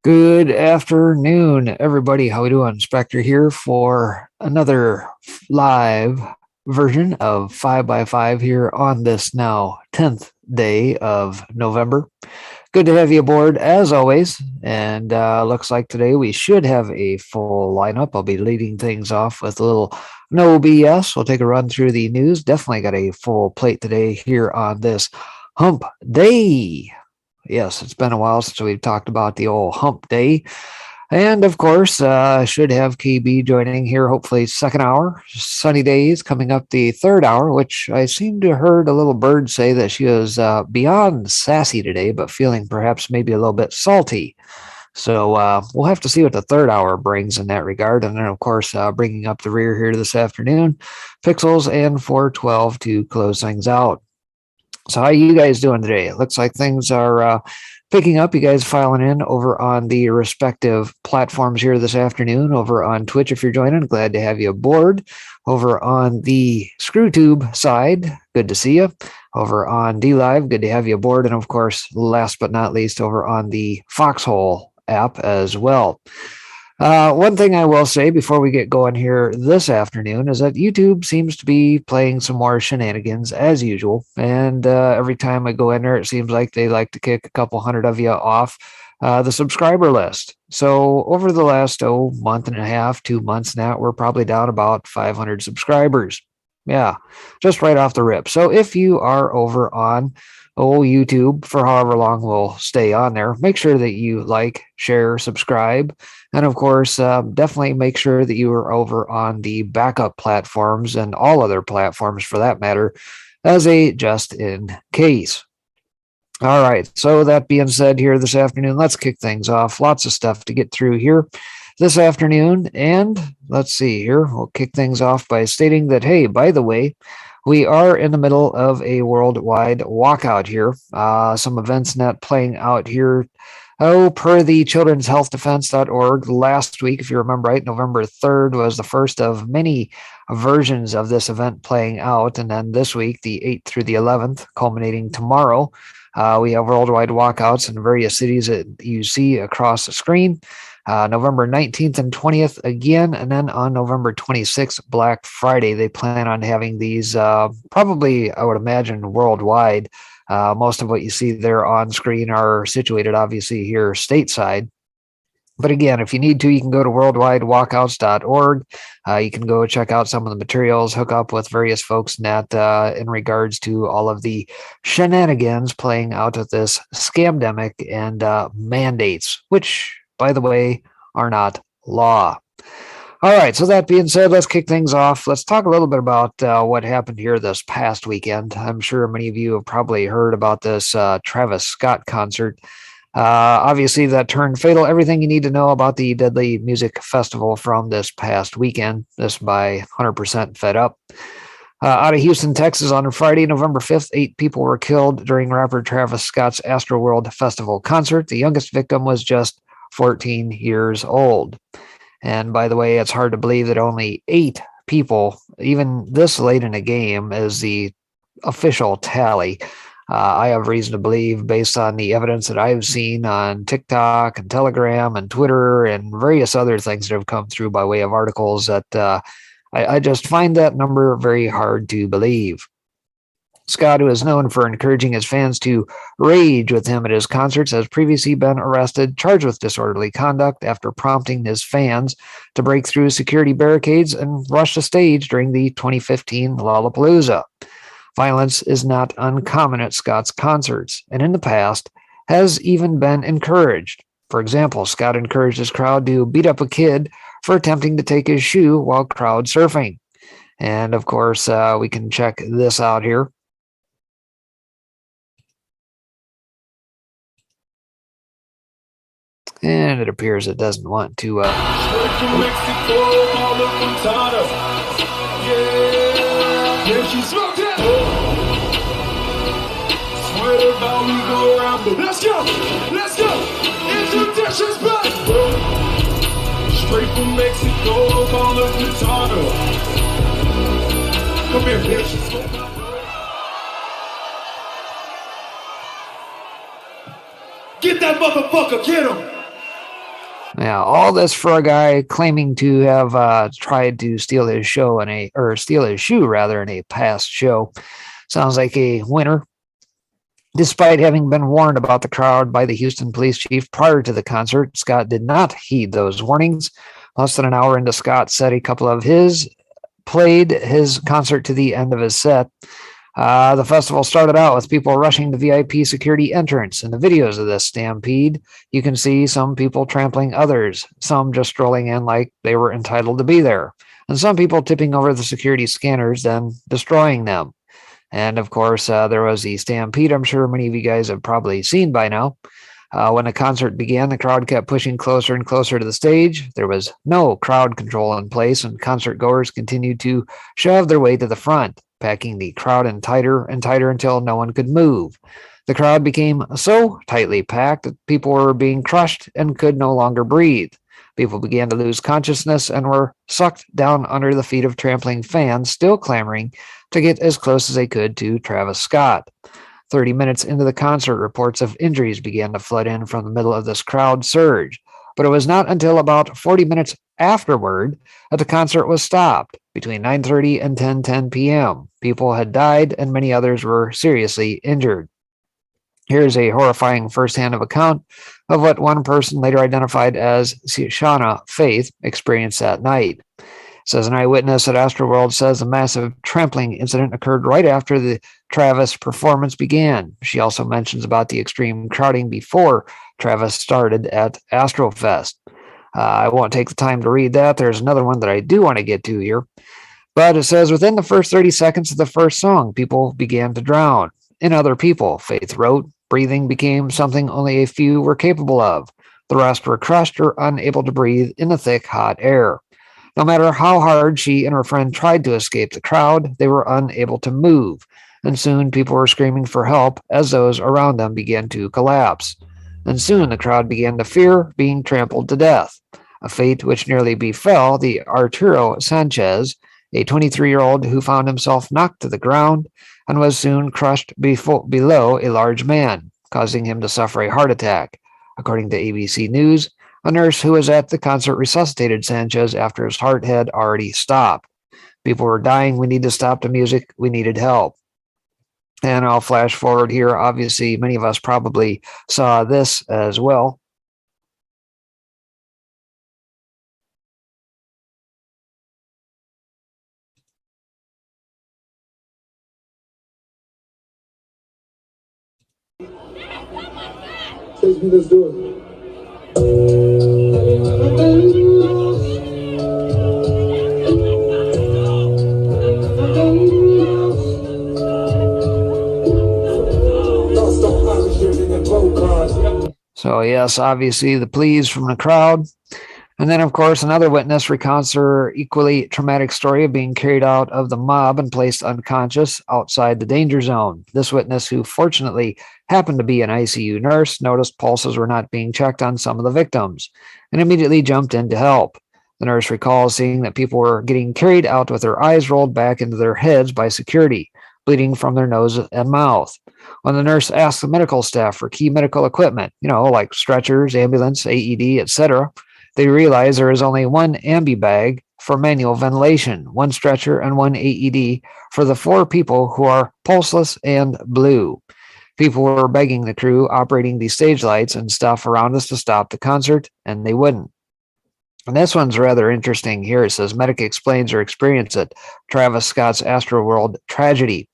Good afternoon, everybody. How we doing? Spectre here for another live version of 5 by 5 here on this now 10th day of November. Good to have you aboard as always. And looks like today we should have a full lineup. I'll be leading things off with a little no BS. We'll take a run through the news. Definitely got a full plate today here on this hump day. Yes, it's been a while since we've talked about the old hump day. And of course, should have KB joining here, hopefully, second hour. Sunny days coming up the third hour, which I seem to heard a little bird say that she was beyond sassy today, but feeling perhaps maybe a little bit salty. So we'll have to see what the third hour brings in that regard. And then, of course, bringing up the rear here this afternoon, Pixels and 412 to close things out. So how are you guys doing today? It looks like things are picking up. You guys filing in over on the respective platforms here this afternoon. Over on Twitch, if you're joining, glad to have you aboard. Over on the ScrewTube side, good to see you. Over on DLive, good to have you aboard. And of course, last but not least, over on the Foxhole app as well. One thing I will say before we get going here this afternoon is that YouTube seems to be playing some more shenanigans as usual. And every time I go in there, it seems like they like to kick a couple hundred of you off the subscriber list. So over the last month and a half, 2 months now, we're probably down about 500 subscribers. Yeah, just right off the rip. So if you are over on YouTube for however long we'll stay on there, make sure that you like, share, subscribe. And of course, definitely make sure that you are over on the backup platforms and all other platforms for that matter, as a just in case. All right. So that being said here this afternoon, let's kick things off. Lots of stuff to get through here this afternoon. And let's see here. We'll kick things off by stating that, hey, by the way, we are in the middle of a worldwide walkout here. Some events not playing out here. Per the children'shealthdefense.org last week, if you remember right, November 3rd was the first of many versions of this event playing out. And then this week, the 8th through the 11th, culminating tomorrow, we have worldwide walkouts in various cities that you see across the screen. November 19th and 20th again, and then on November 26th, Black Friday, they plan on having these probably, I would imagine, worldwide. Most of what you see there on screen are situated, obviously, here stateside. But again, if you need to, you can go to worldwidewalkouts.org. You can go check out some of the materials, hook up with various folks in that in regards to all of the shenanigans playing out with this scamdemic and mandates, which, by the way, are not law. All right, so that being said, let's kick things off. Let's talk a little bit about what happened here this past weekend. I'm sure many of you have probably heard about this Travis Scott concert. Obviously, that turned fatal. Everything you need to know about the Deadly Music Festival from this past weekend. This by 100% Fed Up. Out of Houston, Texas, on Friday, November 5th, 8 people were killed during rapper Travis Scott's Astroworld Festival concert. The youngest victim was just 14 years old. And by the way, it's hard to believe that only 8 people, even this late in a game, is the official tally. I have reason to believe, based on the evidence that I've seen on TikTok and Telegram and Twitter and various other things that have come through by way of articles, that I just find that number very hard to believe. Scott, who is known for encouraging his fans to rage with him at his concerts, has previously been arrested, charged with disorderly conduct after prompting his fans to break through security barricades and rush the stage during the 2015 Lollapalooza. Violence is not uncommon at Scott's concerts, and in the past has even been encouraged. For example, Scott encouraged his crowd to beat up a kid for attempting to take his shoe while crowd surfing. And of course, we can check this out here. And it appears it doesn't want to. Let's go! Let's go! Introductions back! Straight from Mexico, call it Quintana. Come here, bitch. Get that motherfucker, get him! Yeah, all this for a guy claiming to have tried to steal his steal his shoe rather in a past show. Sounds like a winner. Despite having been warned about the crowd by the Houston police chief prior to the concert, Scott did not heed those warnings. Less than an hour into Scott's set, a couple of his played his concert to the end of his set. The festival started out with people rushing the VIP security entrance. In the videos of this stampede, you can see some people trampling others, some just strolling in like they were entitled to be there, and some people tipping over the security scanners, then destroying them. And of course, there was the stampede. I'm sure many of you guys have probably seen by now. When the concert began, the crowd kept pushing closer and closer to the stage. There was no crowd control in place, and concert goers continued to shove their way to the front, packing the crowd in tighter and tighter until no one could move. The crowd became so tightly packed that people were being crushed and could no longer breathe. People began to lose consciousness and were sucked down under the feet of trampling fans, still clamoring to get as close as they could to Travis Scott. 30 minutes into the concert, reports of injuries began to flood in from the middle of this crowd surge. But it was not until about 40 minutes afterward that the concert was stopped. Between 9:30 and 10:10 p.m., people had died and many others were seriously injured. Here's a horrifying first-hand account of what one person later identified as Shauna Faith experienced that night. Says an eyewitness at Astroworld says a massive trampling incident occurred right after the Travis performance began. She also mentions about the extreme crowding before Travis started at Astrofest. I won't take the time to read that. There's another one that I do want to get to here. But it says within the first 30 seconds of the first song, people began to drown. In other people, Faith wrote, breathing became something only a few were capable of. The rest were crushed or unable to breathe in the thick, hot air. No matter how hard she and her friend tried to escape the crowd, they were unable to move, and soon people were screaming for help as those around them began to collapse. And soon the crowd began to fear being trampled to death, a fate which nearly befell the Arturo Sanchez, a 23-year-old who found himself knocked to the ground and was soon crushed below a large man, causing him to suffer a heart attack. According to ABC News, a nurse who was at the concert resuscitated Sanchez after his heart had already stopped. People were dying. We need to stop the music. We needed help. And I'll flash forward here. Obviously, many of us probably saw this as well. Let's do it. So, yes, obviously the pleas from the crowd. And then, of course, another witness recounts her equally traumatic story of being carried out of the mob and placed unconscious outside the danger zone. This witness, who fortunately happened to be an ICU nurse, noticed pulses were not being checked on some of the victims and immediately jumped in to help. The nurse recalls seeing that people were getting carried out with their eyes rolled back into their heads by security, bleeding from their nose and mouth. When the nurse asked the medical staff for key medical equipment, like stretchers, ambulance, AED, etc., they realized there is only one ambi bag for manual ventilation, one stretcher, and one AED for the 4 people who are pulseless and blue. People were begging the crew operating the stage lights and stuff around us to stop the concert, and they wouldn't. And this one's rather interesting here. It says, medic explains her experience at Travis Scott's Astroworld tragedy.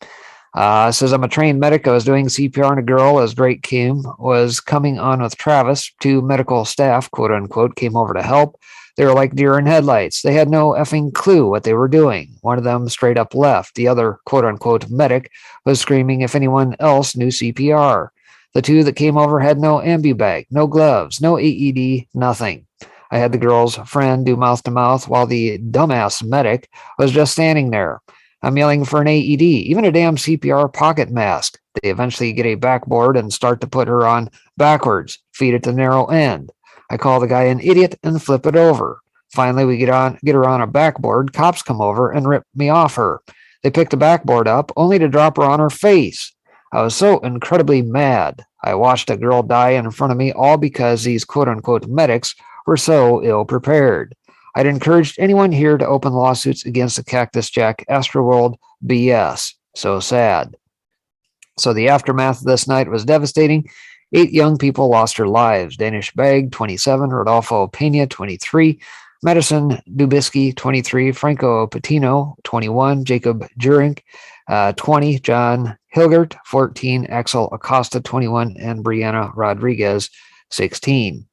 It says, I'm a trained medic. I was doing CPR on a girl as Drake was coming on with Travis. 2 medical staff, quote unquote, came over to help. They were like deer in headlights. They had no effing clue what they were doing. One of them straight up left. The other, quote unquote, medic was screaming if anyone else knew CPR. The 2 that came over had no ambi bag, no gloves, no AED, nothing. I had the girl's friend do mouth to mouth while the dumbass medic was just standing there. I'm yelling for an AED, even a damn CPR pocket mask. They eventually get a backboard and start to put her on backwards, feed at the narrow end. I call the guy an idiot and flip it over. Finally, we get her on a backboard. Cops come over and rip me off her. They pick the backboard up, only to drop her on her face. I was so incredibly mad. I watched a girl die in front of me all because these quote unquote medics were so ill prepared. I'd encouraged anyone here to open lawsuits against the Cactus Jack Astroworld BS. So sad. So the aftermath of this night was devastating. 8 young people lost their lives. Danish Bag, 27, Rodolfo Pena, 23, Madison Dubisky, 23, Franco Patino, 21, Jacob Jurink, 20, John Hilgert, 14, Axel Acosta, 21, and Brianna Rodriguez, 16.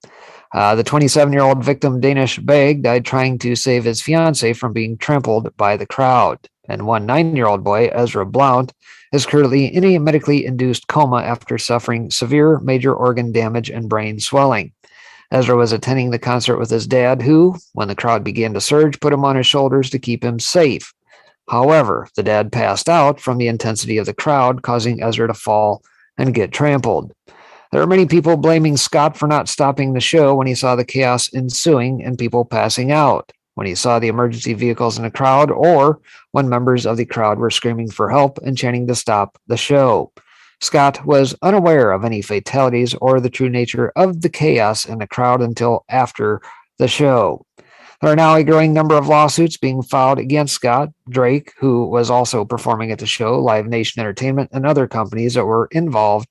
The 27-year-old victim, Danish Bag, died trying to save his fiancee from being trampled by the crowd. And one 9-year-old boy, Ezra Blount, is currently in a medically induced coma after suffering severe major organ damage and brain swelling. Ezra was attending the concert with his dad, who, when the crowd began to surge, put him on his shoulders to keep him safe. However, the dad passed out from the intensity of the crowd, causing Ezra to fall and get trampled. There are many people blaming Scott for not stopping the show when he saw the chaos ensuing and people passing out, when he saw the emergency vehicles in the crowd, or when members of the crowd were screaming for help and chanting to stop the show. Scott was unaware of any fatalities or the true nature of the chaos in the crowd until after the show. There are now a growing number of lawsuits being filed against Scott, Drake, who was also performing at the show, Live Nation Entertainment, and other companies that were involved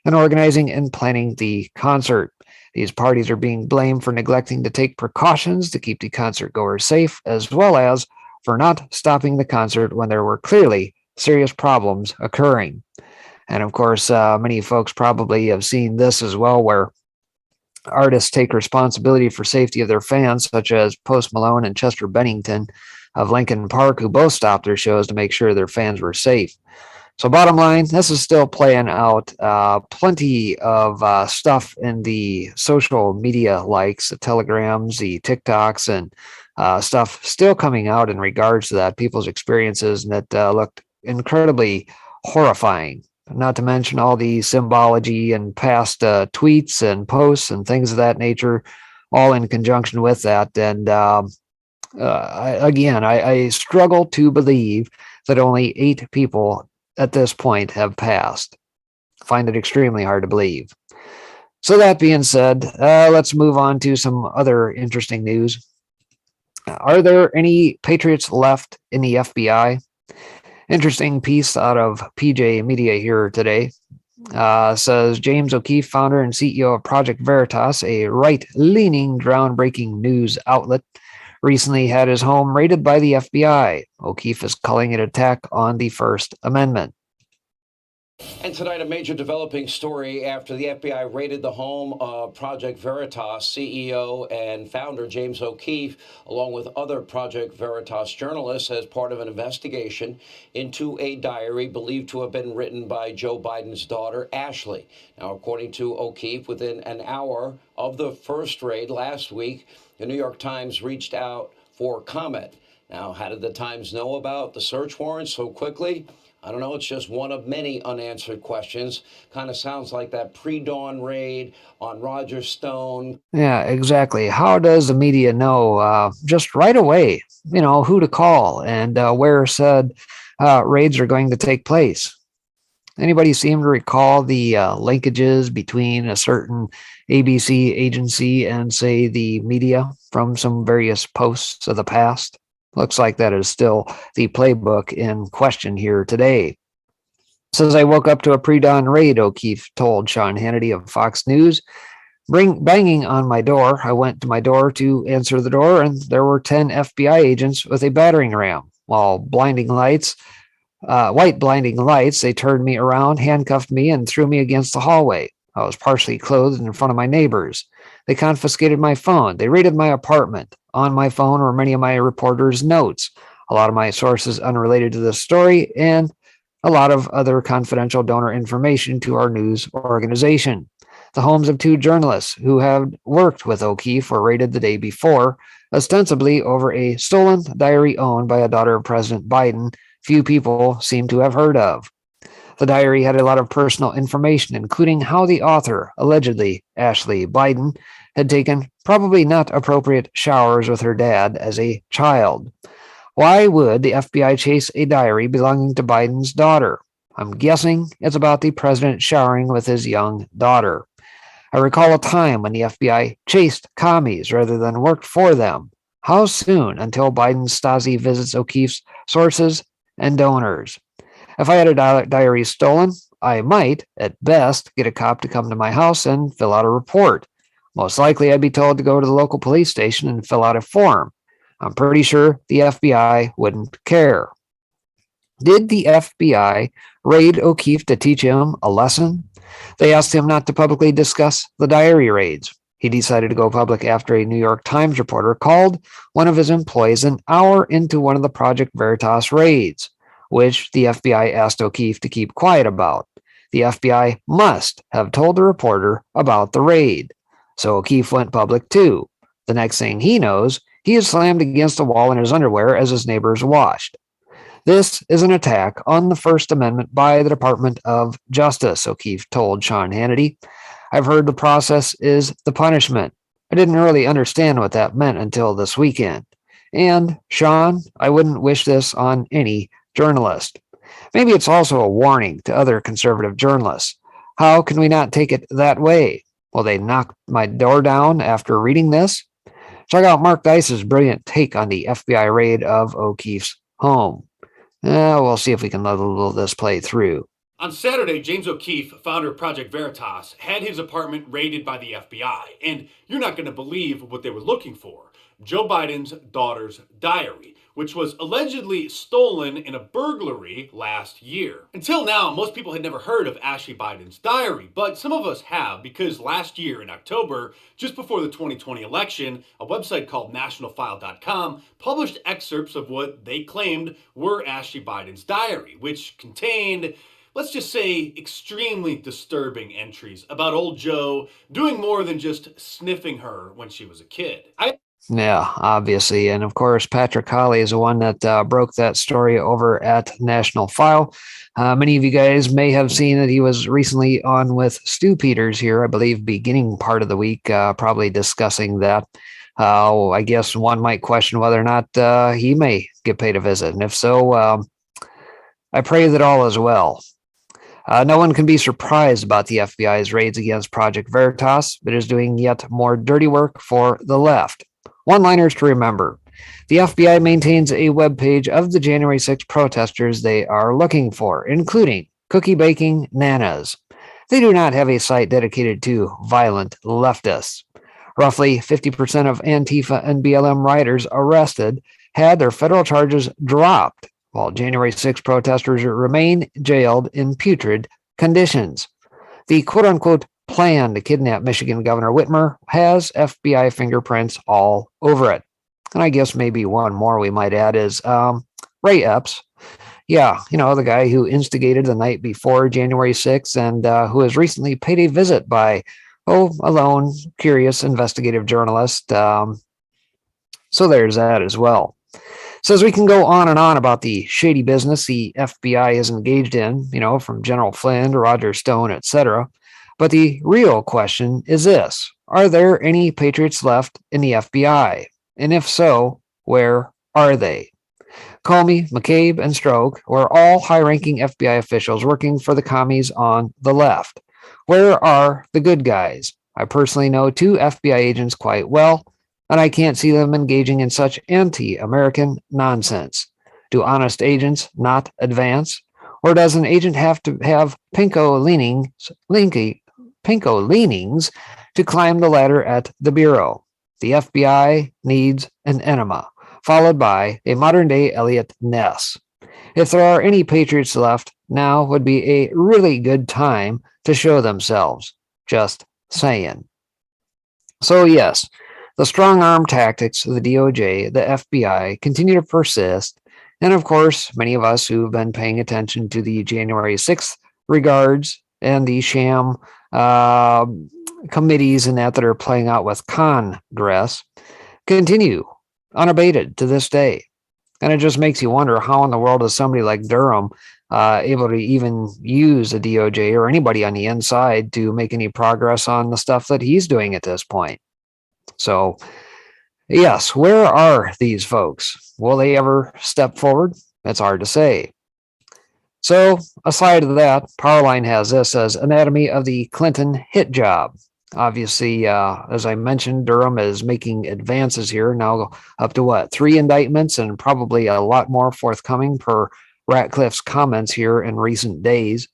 in organizing and planning the concert. These parties are being blamed for neglecting to take precautions to keep the concert goers safe, as well as for not stopping the concert when there were clearly serious problems occurring. And of course, many folks probably have seen this as well, where artists take responsibility for safety of their fans, such as Post Malone and Chester Bennington of Linkin Park, who both stopped their shows to make sure their fans were safe. So bottom line, this is still playing out. Plenty of stuff in the social media likes, the telegrams, the TikToks, and stuff still coming out in regards to that, people's experiences, and that looked incredibly horrifying. Not to mention all the symbology and past tweets and posts and things of that nature, all in conjunction with that. And I struggle to believe that only 8 people at this point have passed. Find it extremely hard to believe. So that being said, let's move on to some other interesting news. Are there any patriots left in the FBI? Interesting piece out of PJ Media here today. Says James O'Keefe, founder and CEO of Project Veritas, a right-leaning, groundbreaking news outlet, recently had his home raided by the FBI. O'Keefe is calling it an attack on the First Amendment. And tonight, a major developing story after the FBI raided the home of Project Veritas CEO and founder James O'Keefe, along with other Project Veritas journalists, as part of an investigation into a diary believed to have been written by Joe Biden's daughter, Ashley. Now, according to O'Keefe, within an hour of the first raid last week, the New York Times reached out for comment. Now, how did the Times know about the search warrant so quickly? I don't know. It's just one of many unanswered questions. Kind of sounds like that pre-dawn raid on Roger Stone. Yeah, exactly. How does the media know just right away, who to call and where said raids are going to take place? Anybody seem to recall the linkages between a certain ABC agency and, say, the media from some various posts of the past? Looks like that is still the playbook in question here today. Says I woke up to a pre-dawn raid, O'Keefe told Sean Hannity of Fox News. Banging on my door, I went to my door to answer the door, and there were 10 FBI agents with a battering ram. White blinding lights, they turned me around, handcuffed me, and threw me against the hallway. I was partially clothed in front of my neighbors. They confiscated my phone. They raided my apartment. On my phone were many of my reporters' notes, a lot of my sources unrelated to this story, and a lot of other confidential donor information to our news organization. The homes of 2 journalists who had worked with O'Keefe were raided the day before, ostensibly over a stolen diary owned by a daughter of President Biden few people seem to have heard of. The diary had a lot of personal information, including how the author, allegedly Ashley Biden, had taken probably not appropriate showers with her dad as a child. Why would the FBI chase a diary belonging to Biden's daughter? I'm guessing it's about the president showering with his young daughter. I recall a time when the FBI chased commies rather than worked for them. How soon until Biden's Stasi visits O'Keefe's sources and donors? If I had a diary stolen, I might, at best, get a cop to come to my house and fill out a report. Most likely, I'd be told to go to the local police station and fill out a form. I'm pretty sure the FBI wouldn't care. Did the FBI raid O'Keefe to teach him a lesson? They asked him not to publicly discuss the diary raids. He decided to go public after a New York Times reporter called one of his employees an hour into one of the Project Veritas raids, which the FBI asked O'Keefe to keep quiet about. The FBI must have told the reporter about the raid. So O'Keefe went public too. The next thing he knows, he is slammed against a wall in his underwear as his neighbors watched. This is an attack on the First Amendment by the Department of Justice, O'Keefe told Sean Hannity. I've heard the process is the punishment. I didn't really understand what that meant until this weekend. And, Sean, I wouldn't wish this on any journalist. Maybe it's also a warning to other conservative journalists. How can we not take it that way? Will they knock my door down after reading this? Check out Mark Dice's brilliant take on the FBI raid of O'Keefe's home. We'll see if we can let this play through. On Saturday, James O'Keefe, founder of Project Veritas, had his apartment raided by the FBI. And you're not going to believe what they were looking for. Joe Biden's daughter's diary, which was allegedly stolen in a burglary last year. Until now, most people had never heard of Ashley Biden's diary, but some of us have because last year in October, just before the 2020 election, a website called nationalfile.com published excerpts of what they claimed were Ashley Biden's diary, which contained, let's just say, extremely disturbing entries about old Joe doing more than just sniffing her when she was a kid. Yeah, obviously. And of course, Patrick Hawley is the one that broke that story over at National File. Many of you guys may have seen that he was recently on with Stu Peters here, I believe, beginning part of the week, probably discussing that. I guess one might question whether or not he may get paid a visit. And if so, I pray that all is well. No one can be surprised about the FBI's raids against Project Veritas. It is doing yet more dirty work for the left. One-liners to remember. The FBI maintains a webpage of the January 6th protesters they are looking for, including cookie baking nanas. They do not have a site dedicated to violent leftists. Roughly 50% of Antifa and BLM rioters arrested had their federal charges dropped, while January 6 protesters remain jailed in putrid conditions. The quote-unquote plan to kidnap Michigan Governor Whitmer has FBI fingerprints all over it. And I guess maybe one more we might add is Ray Epps. Yeah, the guy who instigated the night before January 6th and who was recently paid a visit by, a lone, curious, investigative journalist. So there's that as well. Says we can go on and on about the shady business the FBI is engaged in, from General Flynn to Roger Stone, etc. But the real question is this: are there any patriots left in the FBI? And if so, where are they? Comey, McCabe, and Strzok were all high-ranking FBI officials working for the commies on the left. Where are the good guys? I personally know 2 FBI agents quite well, and I can't see them engaging in such anti-American nonsense. Do honest agents not advance? Or does an agent have to have pinko leanings to climb the ladder at the Bureau? The FBI needs an enema, followed by a modern-day Elliot Ness. If there are any patriots left, now would be a really good time to show themselves. Just saying. So yes, the strong-arm tactics of the DOJ, the FBI, continue to persist, and of course, many of us who've been paying attention to the January 6th regards and the sham committees and that are playing out with Congress continue unabated to this day. And it just makes you wonder how in the world is somebody like Durham able to even use the DOJ or anybody on the inside to make any progress on the stuff that he's doing at this point. So, yes, where are these folks? Will they ever step forward? It's hard to say. So, aside of that, Powerline has this as Anatomy of the Clinton Hit Job. Obviously, as I mentioned, Durham is making advances here, now up to what, 3 indictments and probably a lot more forthcoming per Ratcliffe's comments here in recent days.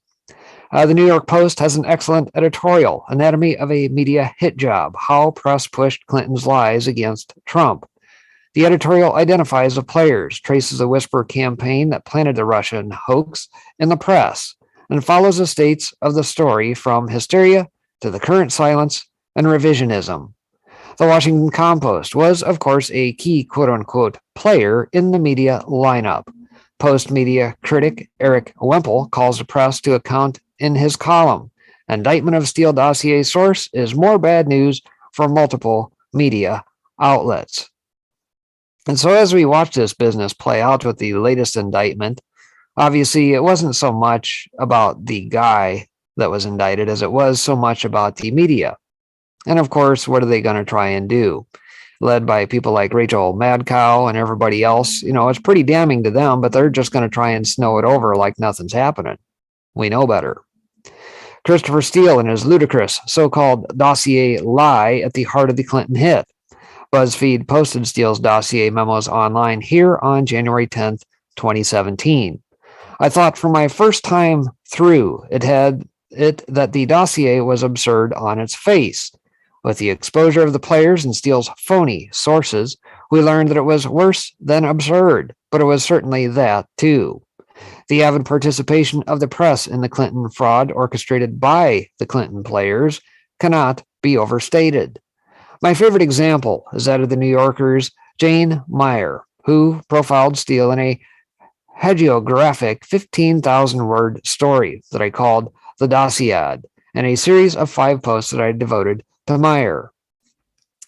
The New York Post has an excellent editorial, Anatomy of a Media Hit Job, How Press Pushed Clinton's Lies Against Trump. The editorial identifies the players, traces a whisper campaign that planted the Russian hoax in the press, and follows the states of the story from hysteria to the current silence and revisionism. The Washington Compost was, of course, a key quote unquote player in the media lineup. Post media critic Eric Wemple calls the press to account in his column. Indictment of Steele dossier source is more bad news for multiple media outlets. And so, as we watch this business play out with the latest indictment, obviously it wasn't so much about the guy that was indicted as it was so much about the media. And of course, what are they going to try and do? Led by people like Rachel Madcow and everybody else, it's pretty damning to them, but they're just going to try and snow it over like nothing's happening. We know better. Christopher Steele and his ludicrous so-called dossier lie at the heart of the Clinton hit. BuzzFeed posted Steele's dossier memos online here on January 10th, 2017. I thought for my first time through that the dossier was absurd on its face. With the exposure of the players and Steele's phony sources, we learned that it was worse than absurd, but it was certainly that too. The avid participation of the press in the Clinton fraud orchestrated by the Clinton players cannot be overstated. My favorite example is that of the New Yorker's Jane Meyer, who profiled Steele in a hagiographic 15,000-word story that I called The Dossiad, and a series of 5 posts that I devoted to Meyer.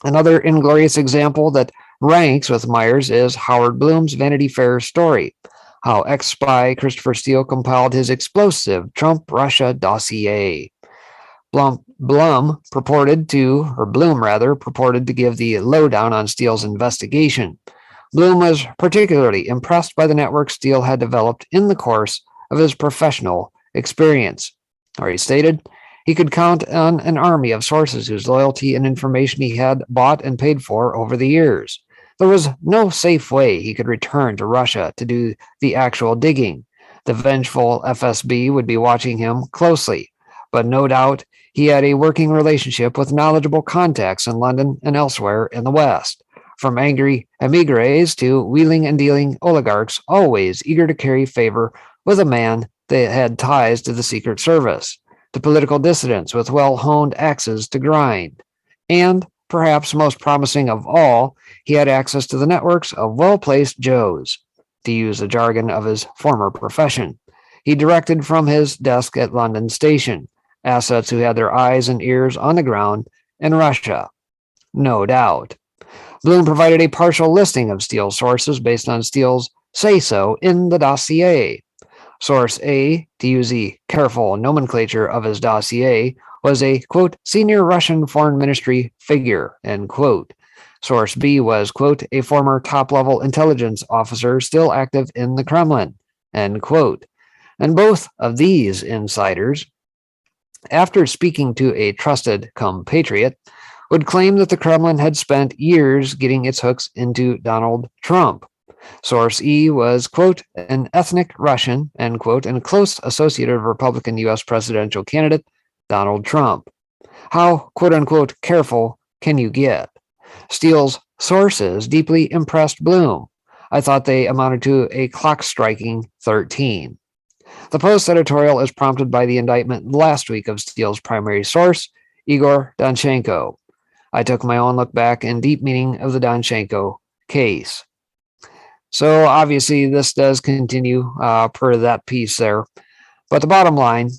Another inglorious example that ranks with Meyer's is Howard Bloom's Vanity Fair story, how ex-spy Christopher Steele compiled his explosive Trump-Russia dossier. Bloom purported to give the lowdown on Steele's investigation. Bloom was particularly impressed by the network Steele had developed in the course of his professional experience. Or he stated, he could count on an army of sources whose loyalty and information he had bought and paid for over the years. There was no safe way he could return to Russia to do the actual digging. The vengeful FSB would be watching him closely, but no doubt he had a working relationship with knowledgeable contacts in London and elsewhere in the West, from angry emigres to wheeling and dealing oligarchs, always eager to carry favor with a man that had ties to the Secret Service, to political dissidents with well-honed axes to grind. And, perhaps most promising of all, he had access to the networks of well-placed Joes, to use the jargon of his former profession. He directed from his desk at London Station, assets who had their eyes and ears on the ground in Russia. No doubt. Bloom provided a partial listing of Steele's sources based on Steele's say-so in the dossier. Source A, to use the careful nomenclature of his dossier, was a, quote, senior Russian foreign ministry figure, end quote. Source B was, quote, a former top-level intelligence officer still active in the Kremlin, end quote. And both of these insiders, after speaking to a trusted compatriot, would claim that the Kremlin had spent years getting its hooks into Donald Trump. Source E was, quote, an ethnic Russian, end quote, and close associate of Republican U.S. presidential candidate Donald Trump. How, quote unquote, careful can you get? Steele's sources deeply impressed Bloom. I thought they amounted to a clock-striking 13. The Post editorial is prompted by the indictment last week of Steele's primary source, Igor Danchenko. I took my own look back and deep meaning of the Danchenko case. So obviously this does continue per that piece there. But the bottom line,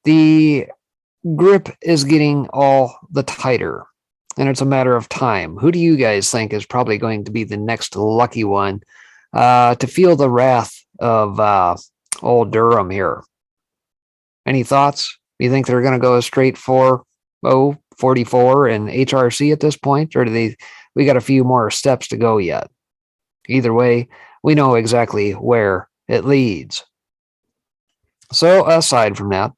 the grip is getting all the tighter, and it's a matter of time. Who do you guys think is probably going to be the next lucky one to feel the wrath of old Durham here? Any thoughts? You think they're going to go straight for 44 and HRC at this point, or we got a few more steps to go yet? Either way, we know exactly where it leads. So aside from that,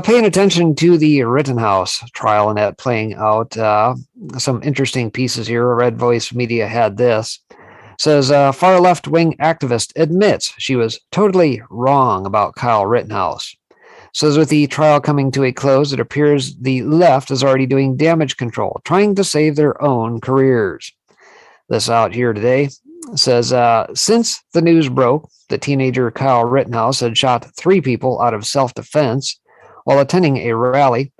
paying attention to the Rittenhouse trial and that playing out, some interesting pieces here. Red Voice Media had this. Says far left wing activist admits she was totally wrong about Kyle Rittenhouse. Says with the trial coming to a close, it appears the left is already doing damage control, trying to save their own careers. This out here today says since the news broke, the teenager Kyle Rittenhouse had shot 3 people out of self-defense while attending a rally.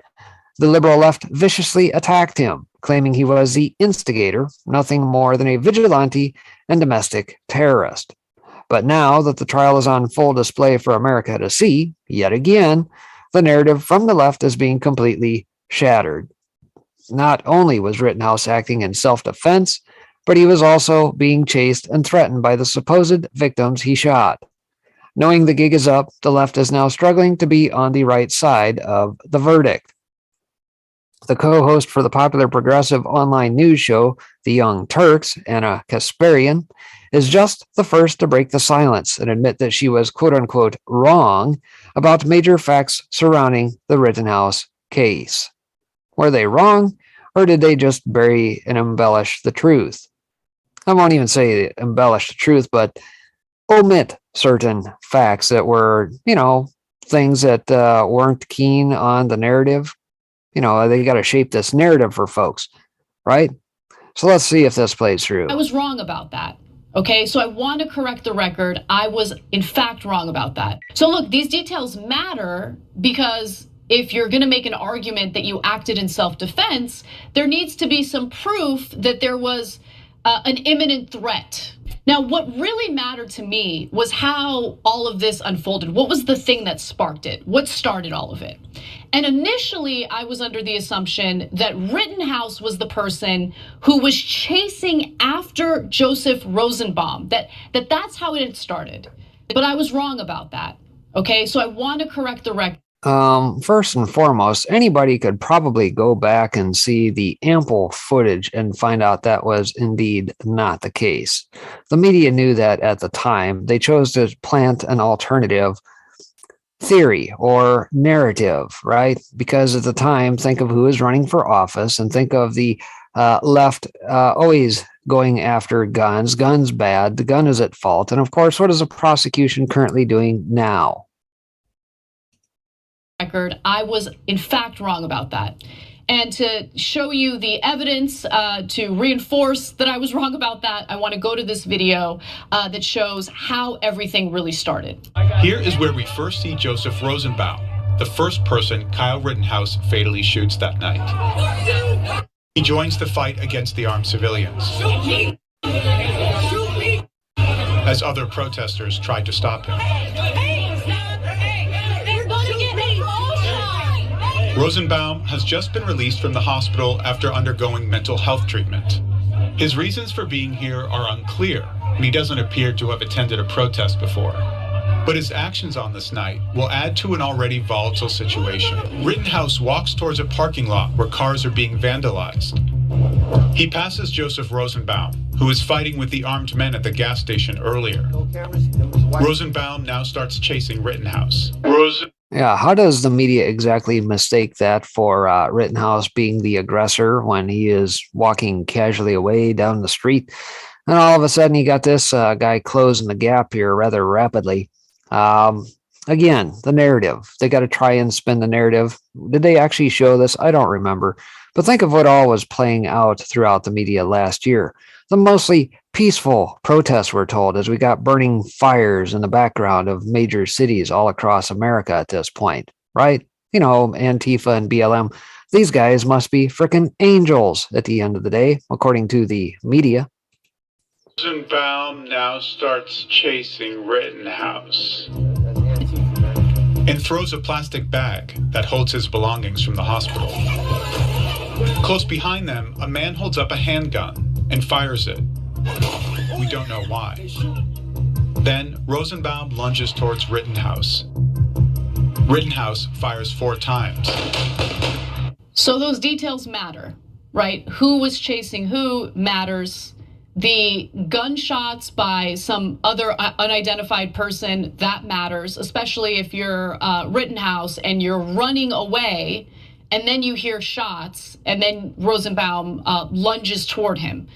The liberal left viciously attacked him, claiming he was the instigator, nothing more than a vigilante and domestic terrorist. But now that the trial is on full display for America to see, yet again, the narrative from the left is being completely shattered. Not only was Rittenhouse acting in self-defense, but he was also being chased and threatened by the supposed victims he shot. Knowing the gig is up, the left is now struggling to be on the right side of the verdict. The co-host for the popular progressive online news show, The Young Turks, Anna Kasparian, is just the first to break the silence and admit that she was quote-unquote wrong about major facts surrounding the Rittenhouse case. Were they wrong, or did they just bury and embellish the truth? I won't even say embellish the truth, but omit certain facts that were, things that weren't keen on the narrative. They got to shape this narrative for folks, right? So let's see if this plays through. I was wrong about that. Okay, so I want to correct the record. I was, in fact, wrong about that. So look, these details matter because if you're going to make an argument that you acted in self-defense, there needs to be some proof that there was an imminent threat. Now, what really mattered to me was how all of this unfolded. What was the thing that sparked it? What started all of it? And initially, I was under the assumption that Rittenhouse was the person who was chasing after Joseph Rosenbaum, that's how it had started. But I was wrong about that. Okay, so I want to correct the record. First and foremost, anybody could probably go back and see the ample footage and find out that was indeed not the case. The media knew that at the time. They chose to plant an alternative theory or narrative, right? Because at the time, think of who is running for office and think of the left always going after guns. Guns bad. The gun is at fault. And of course, what is the prosecution currently doing now? I was, in fact, wrong about that. And to show you the evidence to reinforce that I was wrong about that, I want to go to this video that shows how everything really started. Here is where we first see Joseph Rosenbaum, the first person Kyle Rittenhouse fatally shoots that night. He joins the fight against the armed civilians, as other protesters tried to stop him. Rosenbaum has just been released from the hospital after undergoing mental health treatment. His reasons for being here are unclear, and he doesn't appear to have attended a protest before. But his actions on this night will add to an already volatile situation. Rittenhouse walks towards a parking lot where cars are being vandalized. He passes Joseph Rosenbaum, who was fighting with the armed men at the gas station earlier. Rosenbaum now starts chasing Rittenhouse. Yeah, how does the media exactly mistake that for Rittenhouse being the aggressor when he is walking casually away down the street? And all of a sudden, you got this guy closing the gap here rather rapidly. Again, the narrative. They got to try and spin the narrative. Did they actually show this? I don't remember. But think of what all was playing out throughout the media last year. The mostly peaceful protests, we're told, as we got burning fires in the background of major cities all across America at this point, right? Antifa and BLM. These guys must be frickin' angels at the end of the day, according to the media. Rosenbaum now starts chasing Rittenhouse and throws a plastic bag that holds his belongings from the hospital. Close behind them, a man holds up a handgun and fires it. We don't know why. Then Rosenbaum lunges towards Rittenhouse. Rittenhouse fires 4 times. So those details matter, right? Who was chasing who matters. The gunshots by some other unidentified person, that matters, especially if you're Rittenhouse and you're running away and then you hear shots and then Rosenbaum lunges toward him.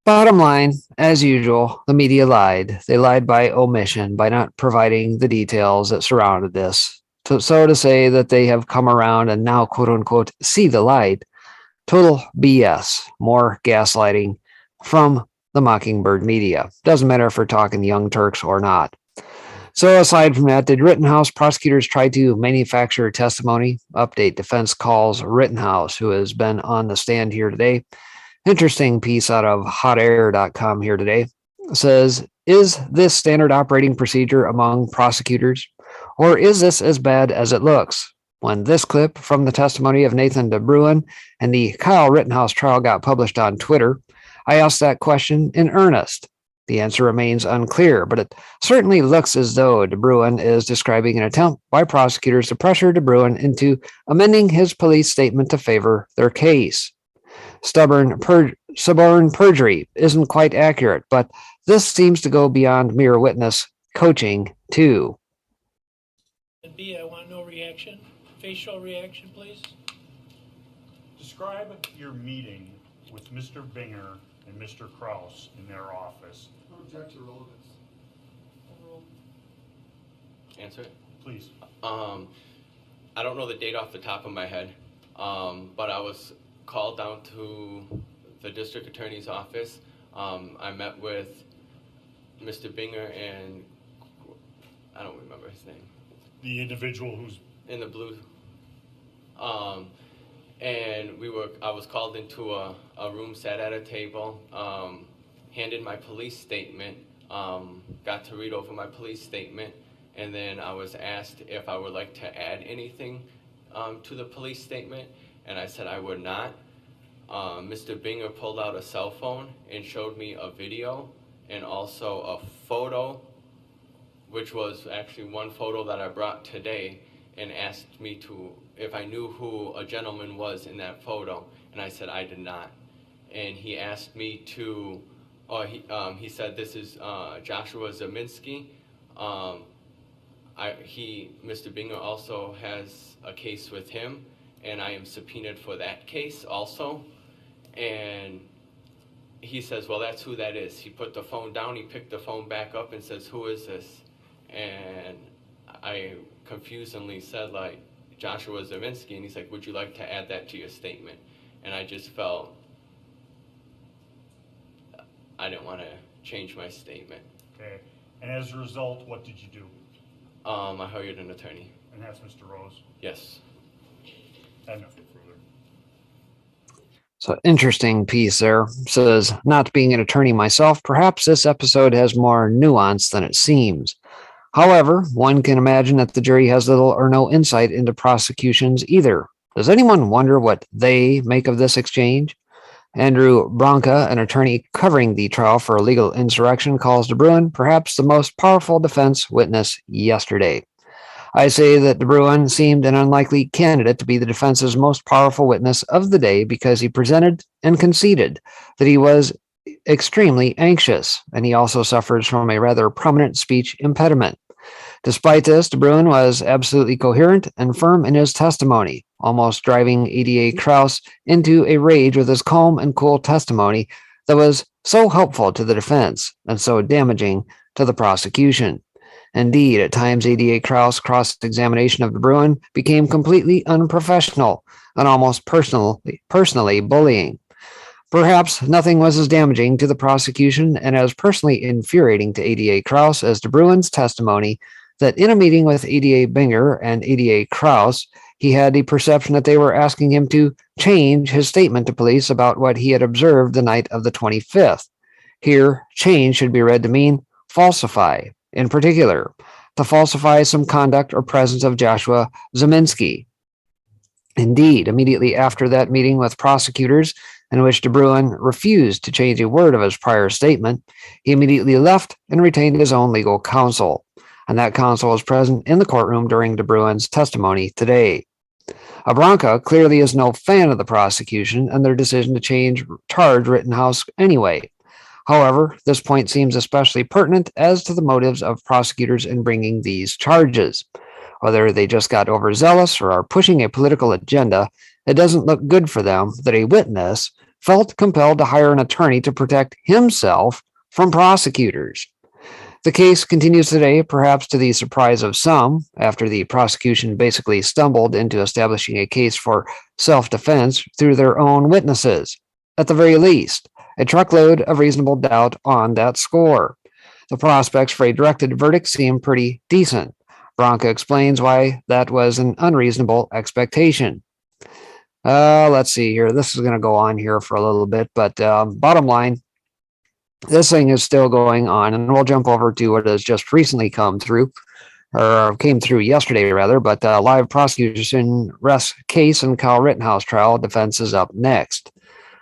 Bottom line, as usual, the media lied. They lied by omission, by not providing the details that surrounded this. So to say that they have come around and now, quote unquote, see the light, total BS, more gaslighting from the Mockingbird media. Doesn't matter if we're talking Young Turks or not. So aside from that, did Rittenhouse prosecutors try to manufacture testimony? Update defense calls Rittenhouse, who has been on the stand here today. Interesting piece out of hotair.com here today. It says, is this standard operating procedure among prosecutors? Or is this as bad as it looks? When this clip from the testimony of Nathan DeBruin and the Kyle Rittenhouse trial got published on Twitter, I asked that question in earnest. The answer remains unclear, but it certainly looks as though DeBruin is describing an attempt by prosecutors to pressure DeBruin into amending his police statement to favor their case. Suborn perjury isn't quite accurate, but this seems to go beyond mere witness coaching, too. B, I want no reaction. Facial reaction, please. Describe your meeting with Mr. Binger and Mr. Kraus in their office. Object to relevance. Answer it? Please. I don't know the date off the top of my head, but I was called down to the district attorney's office. I met with Mr. Binger and I don't remember his name. The individual who's in the blue. And I was called into a room, sat at a table, handed my police statement, got to read over my police statement, and then I was asked if I would like to add anything to the police statement, and I said I would not. Mr. Binger pulled out a cell phone and showed me a video and also a photo, which was actually one photo that I brought today, and asked me if I knew who a gentleman was in that photo, and I said I did not. And he asked me to, he said this is Joshua Zeminski. Mr. Binger also has a case with him, and I am subpoenaed for that case also. And he says, well, that's who that is. He put the phone down, he picked the phone back up and says, who is this? And I confusedly said, like, Joshua Zeminski, and he's like, would you like to add that to your statement? And I just felt I didn't want to change my statement. okay. And as a result, what did you do? I hired an attorney. And that's Mr. Rose. Yes. I have nothing further. So interesting piece there. Says, not being an attorney myself, perhaps this episode has more nuance than it seems. However, one can imagine that the jury has little or no insight into prosecutions either. Does anyone wonder what they make of this exchange? Andrew Branca, an attorney covering the trial for illegal insurrection, calls DeBruin perhaps the most powerful defense witness yesterday. I say that DeBruin seemed an unlikely candidate to be the defense's most powerful witness of the day because he presented and conceded that he was extremely anxious, and he also suffers from a rather prominent speech impediment. Despite this, DeBruin was absolutely coherent and firm in his testimony, almost driving ADA Kraus into a rage with his calm and cool testimony that was so helpful to the defense and so damaging to the prosecution. Indeed, at times ADA Kraus' cross-examination of DeBruin became completely unprofessional and almost personally bullying. Perhaps nothing was as damaging to the prosecution and as personally infuriating to ADA Kraus as DeBruin's testimony that in a meeting with ADA Binger and ADA Kraus, he had the perception that they were asking him to change his statement to police about what he had observed the night of the 25th. Here, change should be read to mean falsify. In particular, to falsify some conduct or presence of Joshua Zeminski. Indeed, immediately after that meeting with prosecutors, in which DeBruin refused to change a word of his prior statement, he immediately left and retained his own legal counsel, and that counsel was present in the courtroom during DeBruin's testimony today. Abranca clearly is no fan of the prosecution and their decision to charge Rittenhouse anyway. However, this point seems especially pertinent as to the motives of prosecutors in bringing these charges. Whether they just got overzealous or are pushing a political agenda, it doesn't look good for them that a witness felt compelled to hire an attorney to protect himself from prosecutors. The case continues today, perhaps to the surprise of some, after the prosecution basically stumbled into establishing a case for self-defense through their own witnesses. At the very least, a truckload of reasonable doubt on that score. The prospects for a directed verdict seem pretty decent. Bronca explains why that was an unreasonable expectation. Let's see here. This is going to go on here for a little bit, but bottom line, this thing is still going on, and we'll jump over to what has just recently come through, or came through yesterday rather, but live prosecution rests case in Kyle Rittenhouse trial. Defense is up next.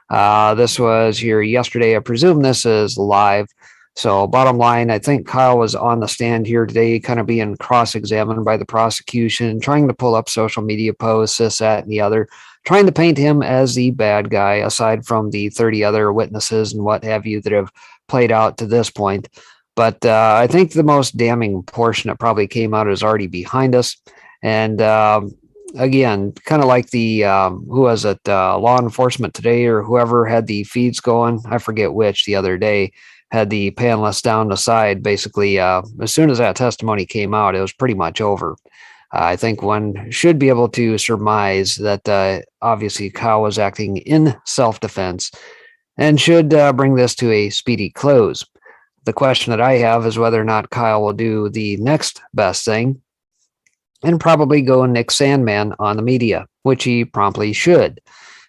This was here yesterday. I presume this is live. So bottom line, I think Kyle was on the stand here today, kind of being cross-examined by the prosecution, trying to pull up social media posts, this, that, and the other, trying to paint him as the bad guy, aside from the 30 other witnesses and what have you that have played out to this point. But I think the most damning portion that probably came out is already behind us. And again, kind of like the, who was it, Law Enforcement Today or whoever had the feeds going, I forget which, the other day, had the panelists down the side. Basically, as soon as that testimony came out, it was pretty much over. I think one should be able to surmise that obviously Kyle was acting in self-defense and should bring this to a speedy close. The question that I have is whether or not Kyle will do the next best thing and probably go Nick Sandman on the media, which he promptly should.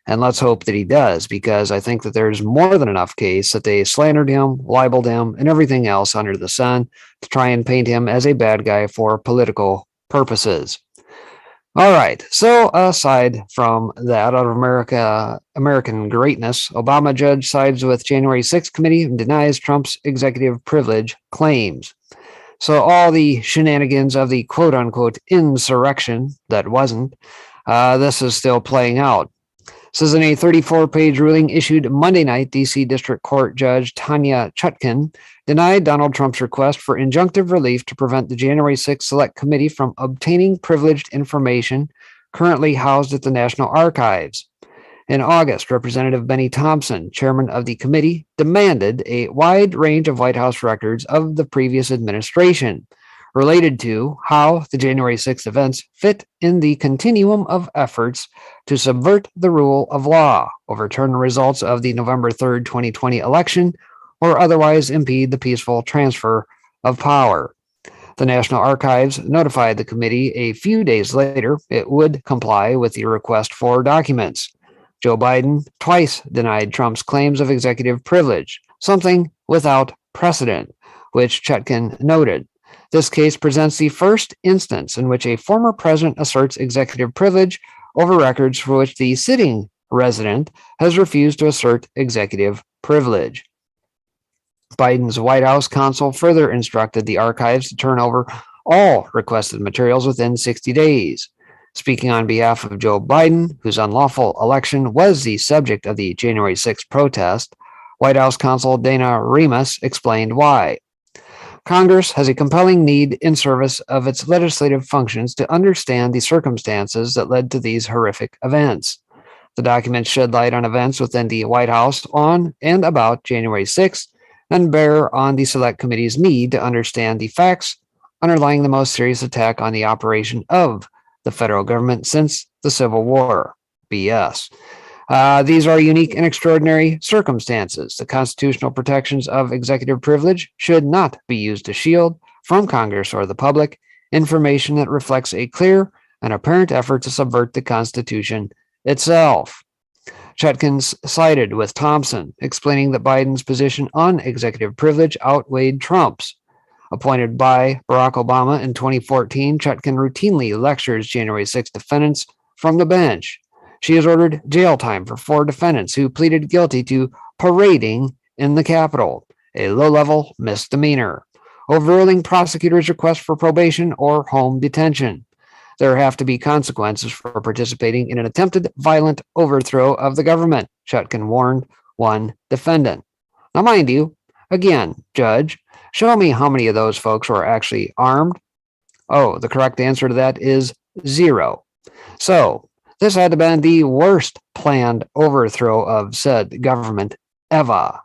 And let's hope that he does, because I think that there's more than enough case that they slandered him, libeled him, and everything else under the sun to try and paint him as a bad guy for political purposes. All right, so aside from that, out of American greatness, Obama judge sides with January 6th committee and denies Trump's executive privilege claims. So all the shenanigans of the quote-unquote insurrection that wasn't, this is still playing out. This is in a 34-page ruling issued Monday night. D.C. District Court Judge Tanya Chutkan denied Donald Trump's request for injunctive relief to prevent the January 6th Select Committee from obtaining privileged information currently housed at the National Archives. In August, Representative Benny Thompson, chairman of the committee, demanded a wide range of White House records of the previous administration related to how the January 6th events fit in the continuum of efforts to subvert the rule of law, overturn the results of the November 3rd, 2020 election, or otherwise impede the peaceful transfer of power. The National Archives notified the committee a few days later it would comply with the request for documents. Joe Biden twice denied Trump's claims of executive privilege, something without precedent, which Chutkan noted. This case presents the first instance in which a former president asserts executive privilege over records for which the sitting resident has refused to assert executive privilege. Biden's White House counsel further instructed the archives to turn over all requested materials within 60 days. Speaking on behalf of Joe Biden, whose unlawful election was the subject of the January 6th protest, White House counsel Dana Remus explained why. Congress has a compelling need in service of its legislative functions to understand the circumstances that led to these horrific events. The documents shed light on events within the White House on and about January 6th and bear on the Select Committee's need to understand the facts underlying the most serious attack on the operation of the federal government since the Civil War. BS. These are unique and extraordinary circumstances. The constitutional protections of executive privilege should not be used to shield from Congress or the public information that reflects a clear and apparent effort to subvert the Constitution itself. Chutkan sided with Thompson, explaining that Biden's position on executive privilege outweighed Trump's. Appointed by Barack Obama in 2014, Chutkan routinely lectures January 6 defendants from the bench. She has ordered jail time for 4 defendants who pleaded guilty to parading in the Capitol, a low-level misdemeanor, overruling prosecutors' request for probation or home detention. There have to be consequences for participating in an attempted violent overthrow of the government, Chutkan warned one defendant. Now, mind you, Again, Judge, show me how many of those folks were actually armed. Oh, the correct answer to that is 0. So, this had to have been the worst planned overthrow of said government ever.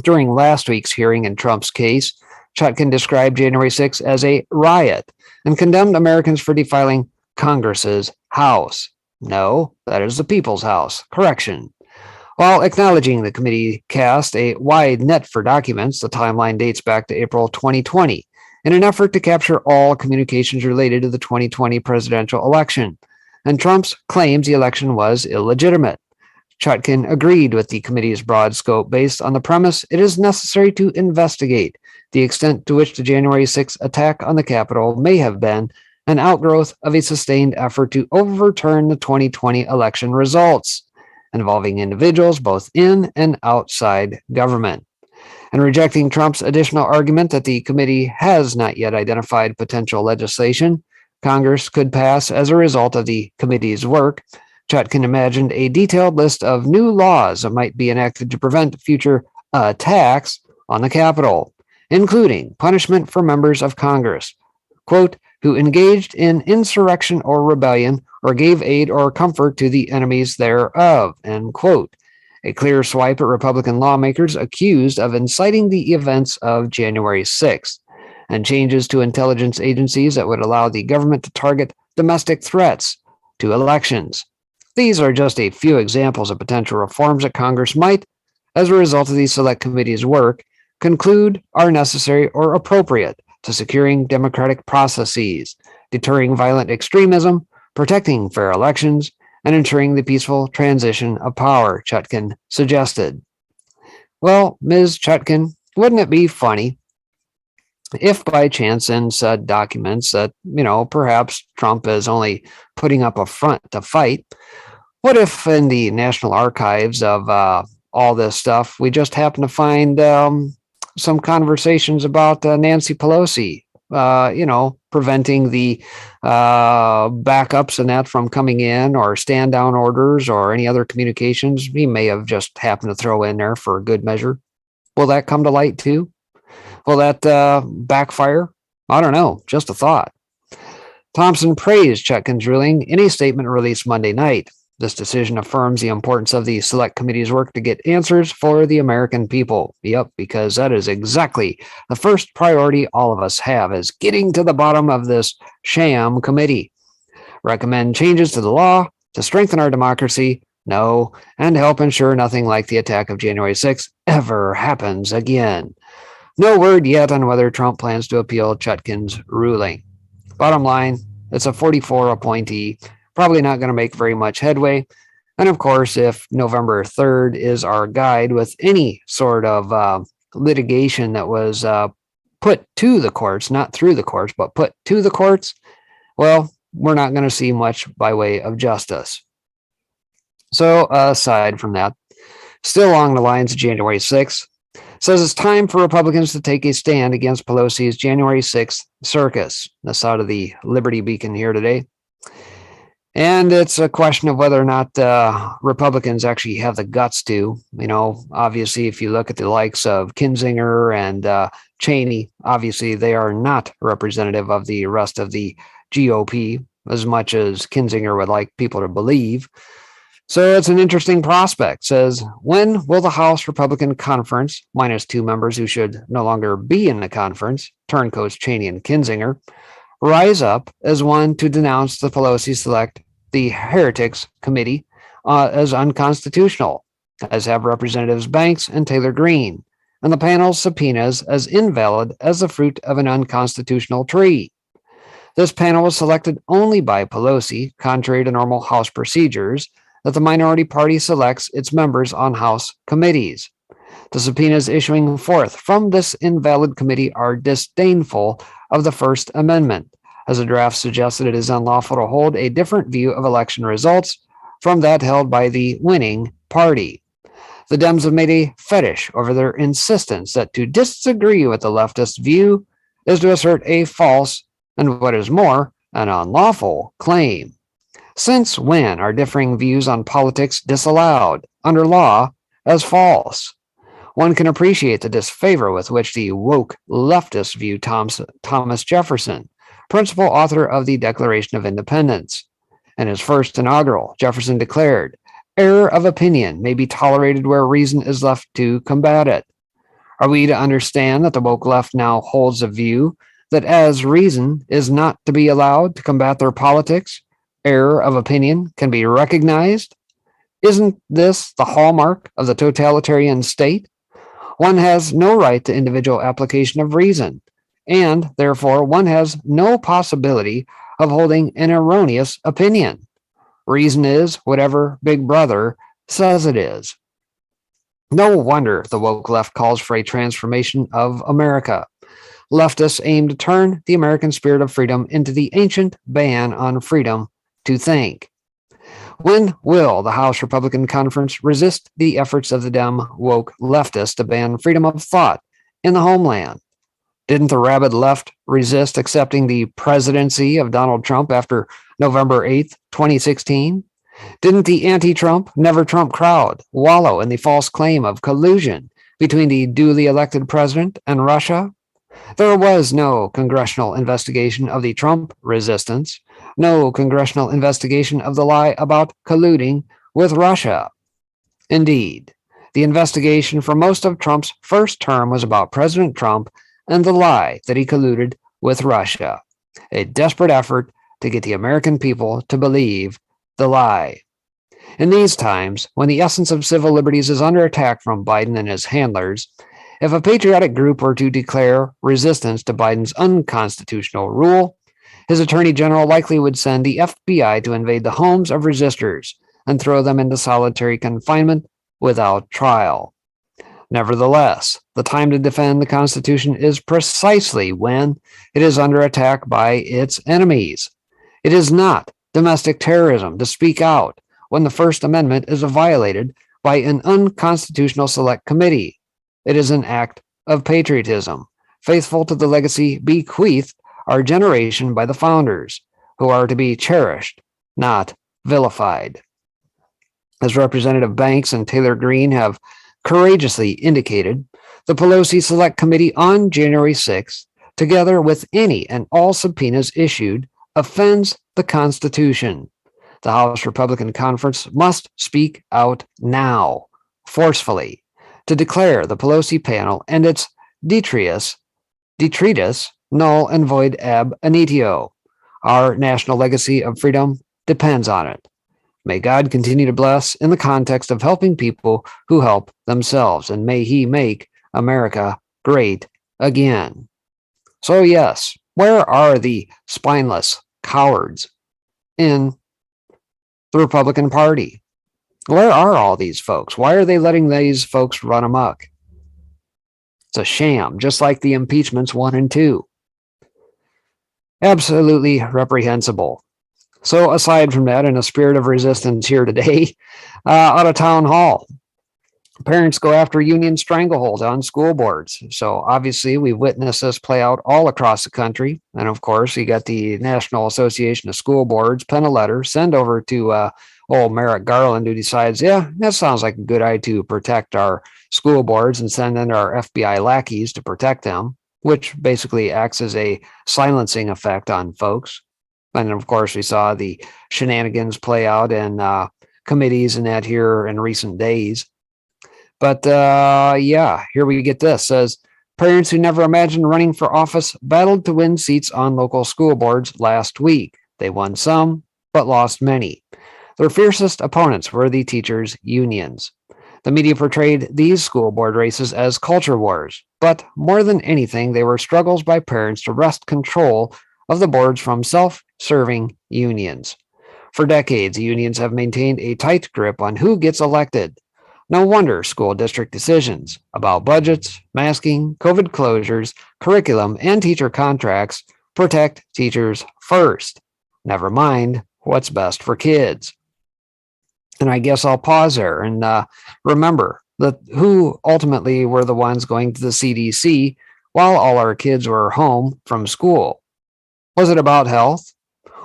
During last week's hearing in Trump's case, Chutkan described January 6 as a riot and condemned Americans for defiling Congress's house. No, that is the people's house. Correction. While acknowledging the committee cast a wide net for documents, the timeline dates back to April 2020 in an effort to capture all communications related to the 2020 presidential election, and Trump's claims the election was illegitimate. Chutkan agreed with the committee's broad scope based on the premise it is necessary to investigate the extent to which the January 6th attack on the Capitol may have been an outgrowth of a sustained effort to overturn the 2020 election results, involving individuals both in and outside government. And rejecting Trump's additional argument that the committee has not yet identified potential legislation Congress could pass as a result of the committee's work, Chutkan imagined a detailed list of new laws that might be enacted to prevent future attacks on the Capitol, including punishment for members of Congress, quote, who engaged in insurrection or rebellion or gave aid or comfort to the enemies thereof, end quote. A clear swipe at Republican lawmakers accused of inciting the events of January 6th, and changes to intelligence agencies that would allow the government to target domestic threats to elections. These are just a few examples of potential reforms that Congress might, as a result of the Select Committee's work, conclude are necessary or appropriate to securing democratic processes, deterring violent extremism, protecting fair elections, and ensuring the peaceful transition of power, Chutkan suggested. Well, Ms. Chutkan, wouldn't it be funny if by chance in said documents that, perhaps Trump is only putting up a front to fight, what if in the National Archives of all this stuff, we just happen to find some conversations about Nancy Pelosi, preventing the backups and that from coming in, or stand down orders, or any other communications he may have just happened to throw in there for a good measure? Will that come to light too? Will that backfire? I don't know, just a thought. Thompson praised Chutkan's ruling in a statement released Monday night. This decision affirms the importance of the Select Committee's work to get answers for the American people. Yep, because that is exactly the first priority all of us have, is getting to the bottom of this sham committee. Recommend changes to the law to strengthen our democracy? No, and help ensure nothing like the attack of January 6th ever happens again. No word yet on whether Trump plans to appeal Chutkan's ruling. Bottom line, it's a 44 appointee, probably not going to make very much headway. And of course, if November 3rd is our guide with any sort of litigation that was put to the courts, not through the courts, but put to the courts, well, we're not going to see much by way of justice. So aside from that, still along the lines of January 6th, says it's time for Republicans to take a stand against Pelosi's January 6th circus. That's out of the Liberty Beacon here today. And it's a question of whether or not Republicans actually have the guts to, obviously, if you look at the likes of Kinzinger and Cheney, obviously they are not representative of the rest of the GOP, as much as Kinzinger would like people to believe. So it's an interesting prospect. Says, when will the House Republican Conference, minus 2 members who should no longer be in the conference, turncoats Cheney and Kinzinger, rise up as one to denounce the Pelosi Select, the Heretics Committee, as unconstitutional, as have Representatives Banks and Taylor Greene, and the panel's subpoenas as invalid as the fruit of an unconstitutional tree. This panel was selected only by Pelosi, contrary to normal House procedures, that the minority party selects its members on House committees. The subpoenas issuing forth from this invalid committee are disdainful of the First Amendment, as the draft suggests that it is unlawful to hold a different view of election results from that held by the winning party. The Dems have made a fetish over their insistence that to disagree with the leftist view is to assert a false, and what is more, an unlawful claim. Since when are differing views on politics disallowed under law as false? one can appreciate the disfavor with which the woke leftists view Thomas Jefferson, principal author of the Declaration of Independence. In his first inaugural, Jefferson declared, "Error of opinion may be tolerated where reason is left to combat it." Are we to understand that the woke left now holds a view that as reason is not to be allowed to combat their politics, error of opinion can be recognized? Isn't this the hallmark of the totalitarian state? One has no right to individual application of reason, and therefore one has no possibility of holding an erroneous opinion. Reason is whatever Big Brother says it is. No wonder the woke left calls for a transformation of America. Leftists aim to turn the American spirit of freedom into the ancient ban on freedom to think. When will the House Republican Conference resist the efforts of the Dem woke leftists to ban freedom of thought in the homeland? Didn't the rabid left resist accepting the presidency of Donald Trump after November 8th, 2016? Didn't the anti-Trump, never-Trump crowd wallow in the false claim of collusion between the duly elected president and Russia? There was no congressional investigation of the Trump resistance, no congressional investigation of the lie about colluding with Russia. Indeed, the investigation for most of Trump's first term was about President Trump and the lie that he colluded with Russia, a desperate effort to get the American people to believe the lie. In these times, when the essence of civil liberties is under attack from Biden and his handlers, if a patriotic group were to declare resistance to Biden's unconstitutional rule, his attorney general likely would send the FBI to invade the homes of resistors and throw them into solitary confinement without trial. Nevertheless, the time to defend the Constitution is precisely when it is under attack by its enemies. It is not domestic terrorism to speak out when the First Amendment is violated by an unconstitutional select committee. It is an act of patriotism, faithful to the legacy bequeathed our generation by the founders, who are to be cherished, not vilified. As Representative Banks and Taylor Greene have courageously indicated, the Pelosi Select Committee on January 6th, together with any and all subpoenas issued, offends the Constitution. The House Republican Conference must speak out now, forcefully, to declare the Pelosi panel and its detritus null and void ab initio. Our national legacy of freedom depends on it. May God continue to bless in the context of helping people who help themselves, and may He make America great again. So yes, where are the spineless cowards in the Republican Party? Where are all these folks? Why are they letting these folks run amok? It's a sham, just like the impeachments 1 and 2. Absolutely reprehensible. So aside from that, in a spirit of resistance here today, out of town hall, parents go after union stranglehold on school boards. So obviously we witnessed this play out all across the country. And of course, you got the National Association of School Boards pen a letter, send over to old Merrick Garland, who decides, yeah, that sounds like a good idea to protect our school boards and send in our FBI lackeys to protect them, which basically acts as a silencing effect on folks. And of course, we saw the shenanigans play out in committees and that here in recent days. But yeah, here we get this. Says, parents who never imagined running for office battled to win seats on local school boards last week. They won some, but lost many. Their fiercest opponents were the teachers' unions. The media portrayed these school board races as culture wars, but more than anything, they were struggles by parents to wrest control of the boards from self-serving unions. For decades, unions have maintained a tight grip on who gets elected. No wonder school district decisions about budgets, masking, COVID closures, curriculum, and teacher contracts protect teachers first. Never mind what's best for kids. And I guess I'll pause there and remember that who ultimately were the ones going to the CDC while all our kids were home from school. Was it about health,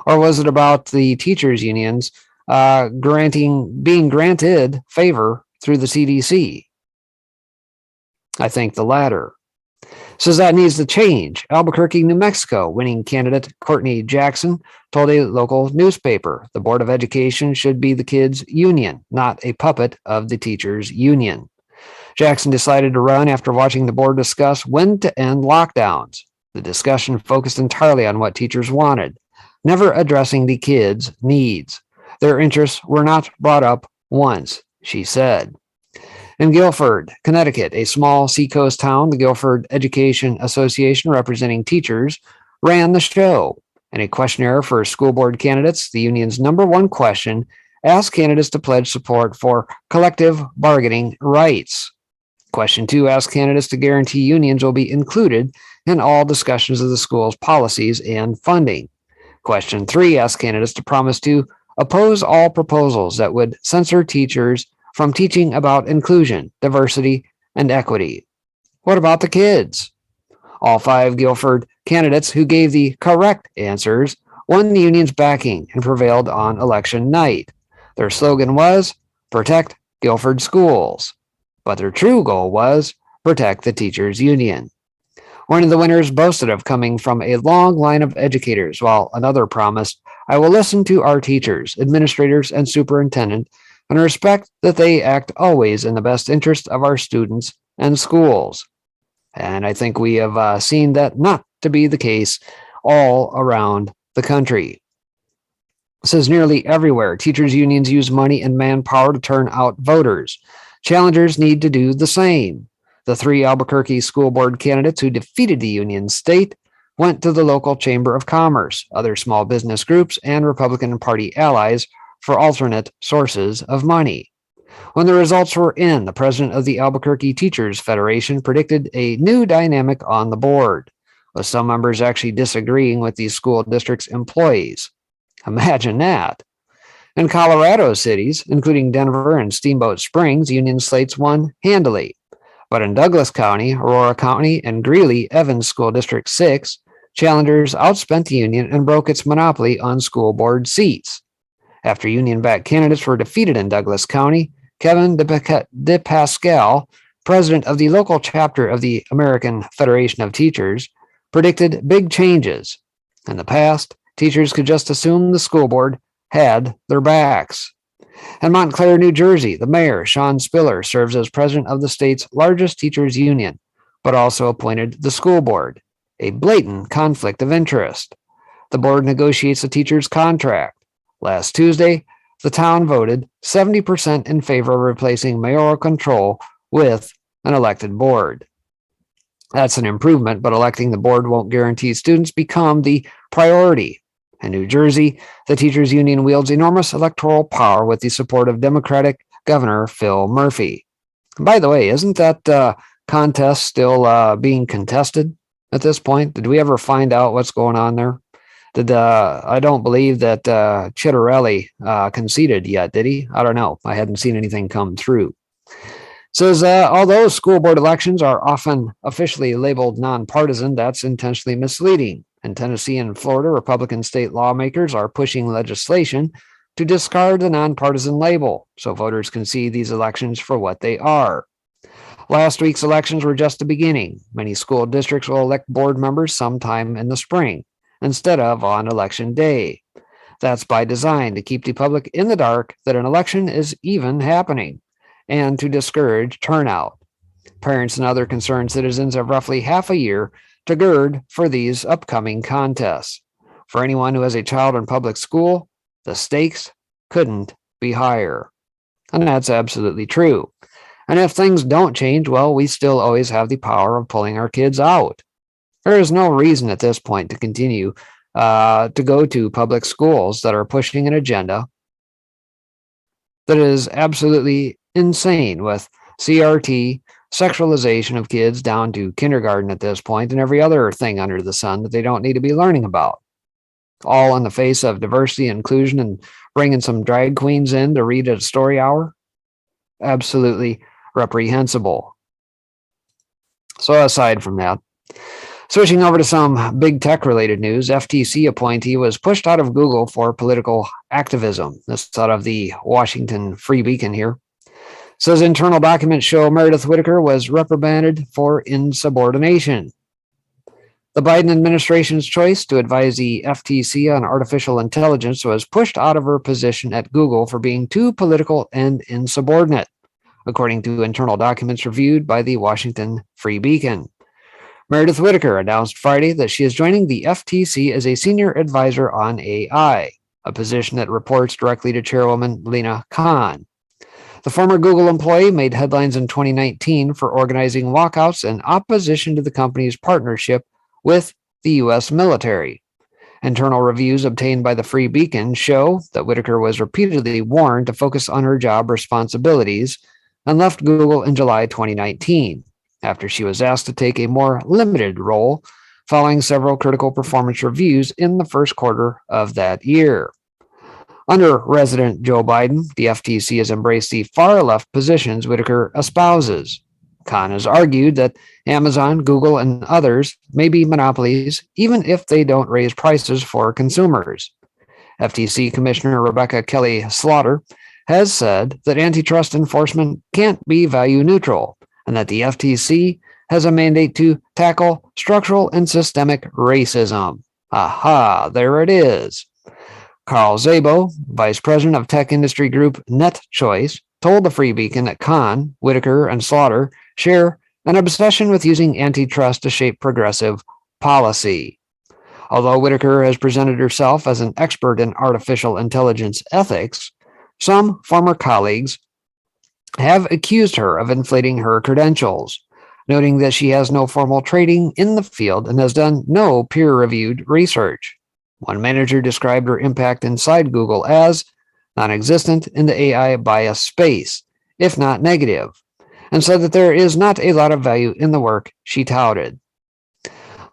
or was it about the teachers' unions being granted favor through the CDC? I think the latter. Says that needs to change. Albuquerque, New Mexico winning candidate Courtney Jackson told a local newspaper the Board of Education should be the kids' union, not a puppet of the teachers' union. Jackson decided to run after watching the board discuss when to end lockdowns. The discussion focused entirely on what teachers wanted, never addressing the kids' needs. Their interests were not brought up once, she said. In Guilford, Connecticut, a small seacoast town, the Guilford Education Association, representing teachers, ran the show. In a questionnaire for school board candidates, the union's number one question asked candidates to pledge support for collective bargaining rights. Question 2 asked candidates to guarantee unions will be included in all discussions of the school's policies and funding. Question 3 asked candidates to promise to oppose all proposals that would censor teachers from teaching about inclusion, diversity, and equity. What about the kids? All 5 Guilford candidates who gave the correct answers won the union's backing and prevailed on election night. Their slogan was, "Protect Guilford Schools." But their true goal was, "Protect the Teachers Union." One of the winners boasted of coming from a long line of educators, while another promised, "I will listen to our teachers, administrators, and superintendent and respect that they act always in the best interest of our students and schools." And I think we have seen that not to be the case all around the country. It says nearly everywhere, teachers' unions use money and manpower to turn out voters. Challengers need to do the same. The 3 Albuquerque school board candidates who defeated the union state went to the local Chamber of Commerce, other small business groups, and Republican Party allies for alternate sources of money. When the results were in, the president of the Albuquerque Teachers Federation predicted a new dynamic on the board, with some members actually disagreeing with the school district's employees. Imagine that. In Colorado cities, including Denver and Steamboat Springs, union slates won handily. But in Douglas County, Aurora County, and Greeley, Evans School District 6, challengers outspent the union and broke its monopoly on school board seats. After union-backed candidates were defeated in Douglas County, Kevin DePascal, president of the local chapter of the American Federation of Teachers, predicted big changes. In the past, teachers could just assume the school board had their backs. In Montclair, New Jersey, the mayor, Sean Spiller, serves as president of the state's largest teachers union, but also appointed the school board, a blatant conflict of interest. The board negotiates the teacher's contract. Last Tuesday, the town voted 70% in favor of replacing mayoral control with an elected board. That's an improvement, but electing the board won't guarantee students become the priority. In New Jersey, the teachers union wields enormous electoral power with the support of Democratic Governor Phil Murphy. By the way, isn't that contest still being contested at this point? Did we ever find out what's going on there? I don't believe that Chitterelli conceded yet, did he? I don't know. I hadn't seen anything come through. Says, although school board elections are often officially labeled nonpartisan, that's intentionally misleading. In Tennessee and Florida, Republican state lawmakers are pushing legislation to discard the nonpartisan label so voters can see these elections for what they are. Last week's elections were just the beginning. Many school districts will elect board members sometime in the spring instead of on election day. That's by design to keep the public in the dark that an election is even happening and to discourage turnout. Parents and other concerned citizens have roughly half a year to gird for these upcoming contests. For anyone who has a child in public school, the stakes couldn't be higher. And that's absolutely true. And if things don't change, well, we still always have the power of pulling our kids out. There is no reason at this point to continue to go to public schools that are pushing an agenda that is absolutely insane with CRT, sexualization of kids down to kindergarten at this point, and every other thing under the sun that they don't need to be learning about. All in the face of diversity, inclusion, and bringing some drag queens in to read a story hour. Absolutely reprehensible. So aside from that, switching over to some big tech related news, FTC appointee was pushed out of Google for political activism. This is out of the Washington Free Beacon here. Says internal documents show Meredith Whittaker was reprimanded for insubordination. The Biden administration's choice to advise the FTC on artificial intelligence was pushed out of her position at Google for being too political and insubordinate, according to internal documents reviewed by the Washington Free Beacon. Meredith Whittaker announced Friday that she is joining the FTC as a senior advisor on AI, a position that reports directly to Chairwoman Lina Khan. The former Google employee made headlines in 2019 for organizing walkouts in opposition to the company's partnership with the U.S. military. Internal reviews obtained by the Free Beacon show that Whittaker was repeatedly warned to focus on her job responsibilities and left Google in July 2019, after she was asked to take a more limited role following several critical performance reviews in the first quarter of that year. Under President Joe Biden, the FTC has embraced the far-left positions Whittaker espouses. Khan has argued that Amazon, Google, and others may be monopolies even if they don't raise prices for consumers. FTC Commissioner Rebecca Kelly Slaughter has said that antitrust enforcement can't be value neutral and that the FTC has a mandate to tackle structural and systemic racism. Aha, there it is. Carl Szabo, vice president of tech industry group NetChoice, told the Free Beacon that Khan, Whittaker, and Slaughter share an obsession with using antitrust to shape progressive policy. Although Whittaker has presented herself as an expert in artificial intelligence ethics, some former colleagues have accused her of inflating her credentials, noting that she has no formal training in the field and has done no peer-reviewed research. One manager described her impact inside Google as non-existent in the AI bias space, if not negative, and said that there is not a lot of value in the work she touted.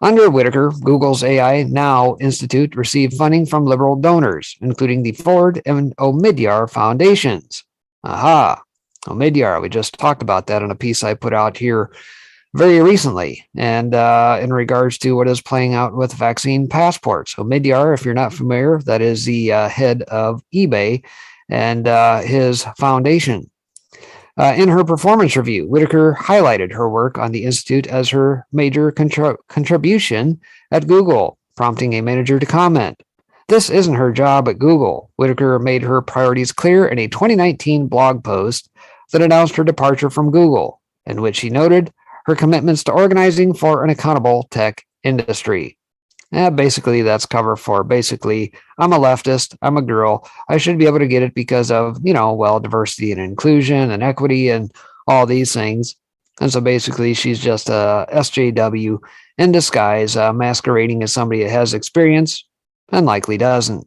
Under Whittaker, Google's AI Now Institute received funding from liberal donors, including the Ford and Omidyar foundations. Aha, Omidyar, we just talked about that in a piece I put out here very recently, and in regards to what is playing out with vaccine passports. Omidyar, if you're not familiar, that is the head of eBay and his foundation. In her performance review, Whittaker highlighted her work on the Institute as her major contribution at Google, prompting a manager to comment. This isn't her job at Google. Whittaker made her priorities clear in a 2019 blog post that announced her departure from Google, in which she noted her commitments to organizing for an accountable tech industry. Basically, that's cover for I'm a leftist, I'm a girl, I should be able to get it because of, diversity and inclusion and equity and all these things. And so basically, she's just a SJW in disguise, masquerading as somebody that has experience and likely doesn't.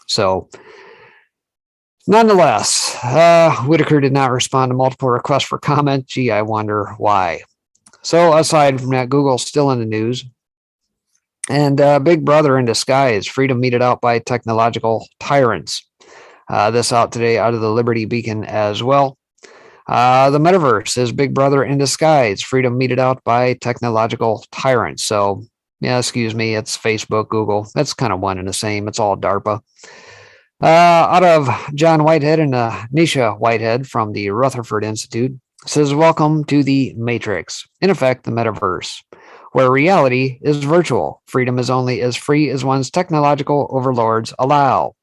So, nonetheless, Whittaker did not respond to multiple requests for comment. Gee, I wonder why. So aside from that, Google's still in the news. And Big Brother in disguise, freedom meted out by technological tyrants. This out today out of the Liberty Beacon as well. The metaverse is Big Brother in disguise, freedom meted out by technological tyrants. So, yeah, excuse me, it's Facebook, Google. That's kind of one and the same. It's all DARPA. Out of John Whitehead and Nisha Whitehead from the Rutherford Institute, says, welcome to the Matrix, in effect, the metaverse, where reality is virtual. Freedom is only as free as one's technological overlords allow.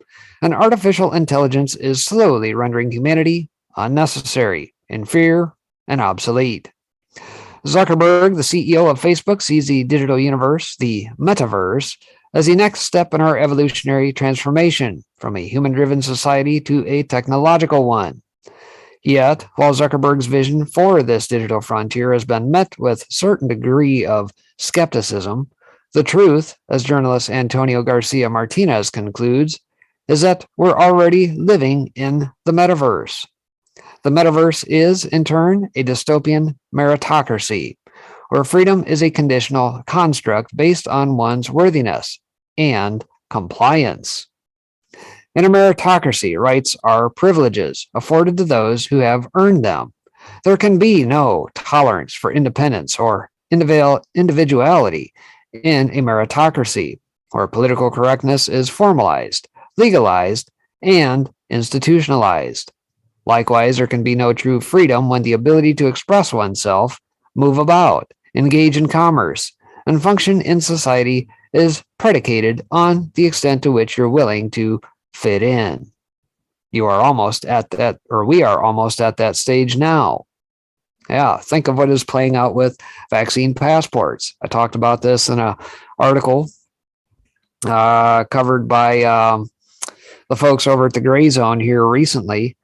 And artificial intelligence is slowly rendering humanity unnecessary, inferior, and obsolete. Zuckerberg, the CEO of Facebook, sees the digital universe, the metaverse, as the next step in our evolutionary transformation from a human-driven society to a technological one. Yet, while Zuckerberg's vision for this digital frontier has been met with a certain degree of skepticism, the truth, as journalist Antonio Garcia Martinez concludes, is that we're already living in the metaverse. The metaverse is, in turn, a dystopian meritocracy, where freedom is a conditional construct based on one's worthiness and compliance. In a meritocracy, rights are privileges afforded to those who have earned them. There can be no tolerance for independence or individuality in a meritocracy, where political correctness is formalized, legalized, and institutionalized. Likewise, there can be no true freedom when the ability to express oneself, move about, engage in commerce, and function in society is predicated on the extent to which you're willing to fit in. You are almost at that, or we are almost at that stage now. Yeah, think of what is playing out with vaccine passports. I talked about this in an article covered by the folks over at the Gray Zone here recently.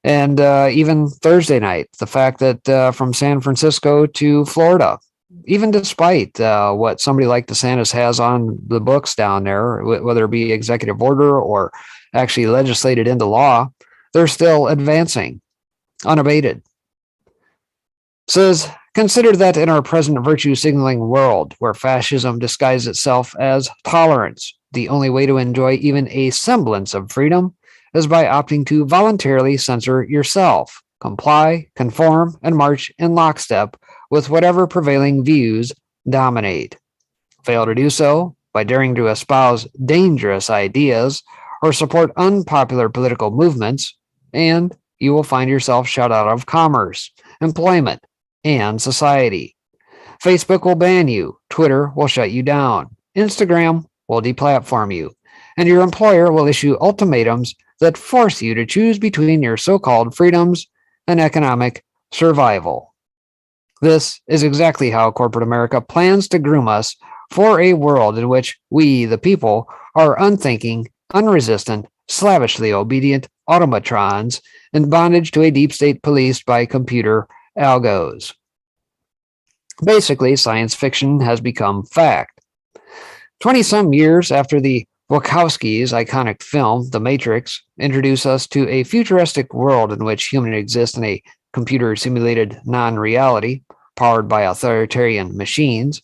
And even Thursday night, the fact that from San Francisco to Florida, even despite what somebody like DeSantis has on the books down there, whether it be executive order or actually legislated into law, they're still advancing unabated. Says, consider that in our present virtue signaling world, where fascism disguises itself as tolerance, the only way to enjoy even a semblance of freedom is by opting to voluntarily censor yourself, comply, conform, and march in lockstep with whatever prevailing views dominate. Fail to do so by daring to espouse dangerous ideas or support unpopular political movements, and you will find yourself shut out of commerce, employment, and society. Facebook will ban you, Twitter will shut you down, Instagram will deplatform you, and your employer will issue ultimatums that force you to choose between your so-called freedoms and economic survival. This is exactly how corporate America plans to groom us for a world in which we, the people, are unthinking, unresistant, slavishly obedient automatrons in bondage to a deep state policed by computer algos. Basically, science fiction has become fact. 20-some years after the Wachowski's iconic film, The Matrix, introduced us to a futuristic world in which humans exist in a computer-simulated non-reality powered by authoritarian machines,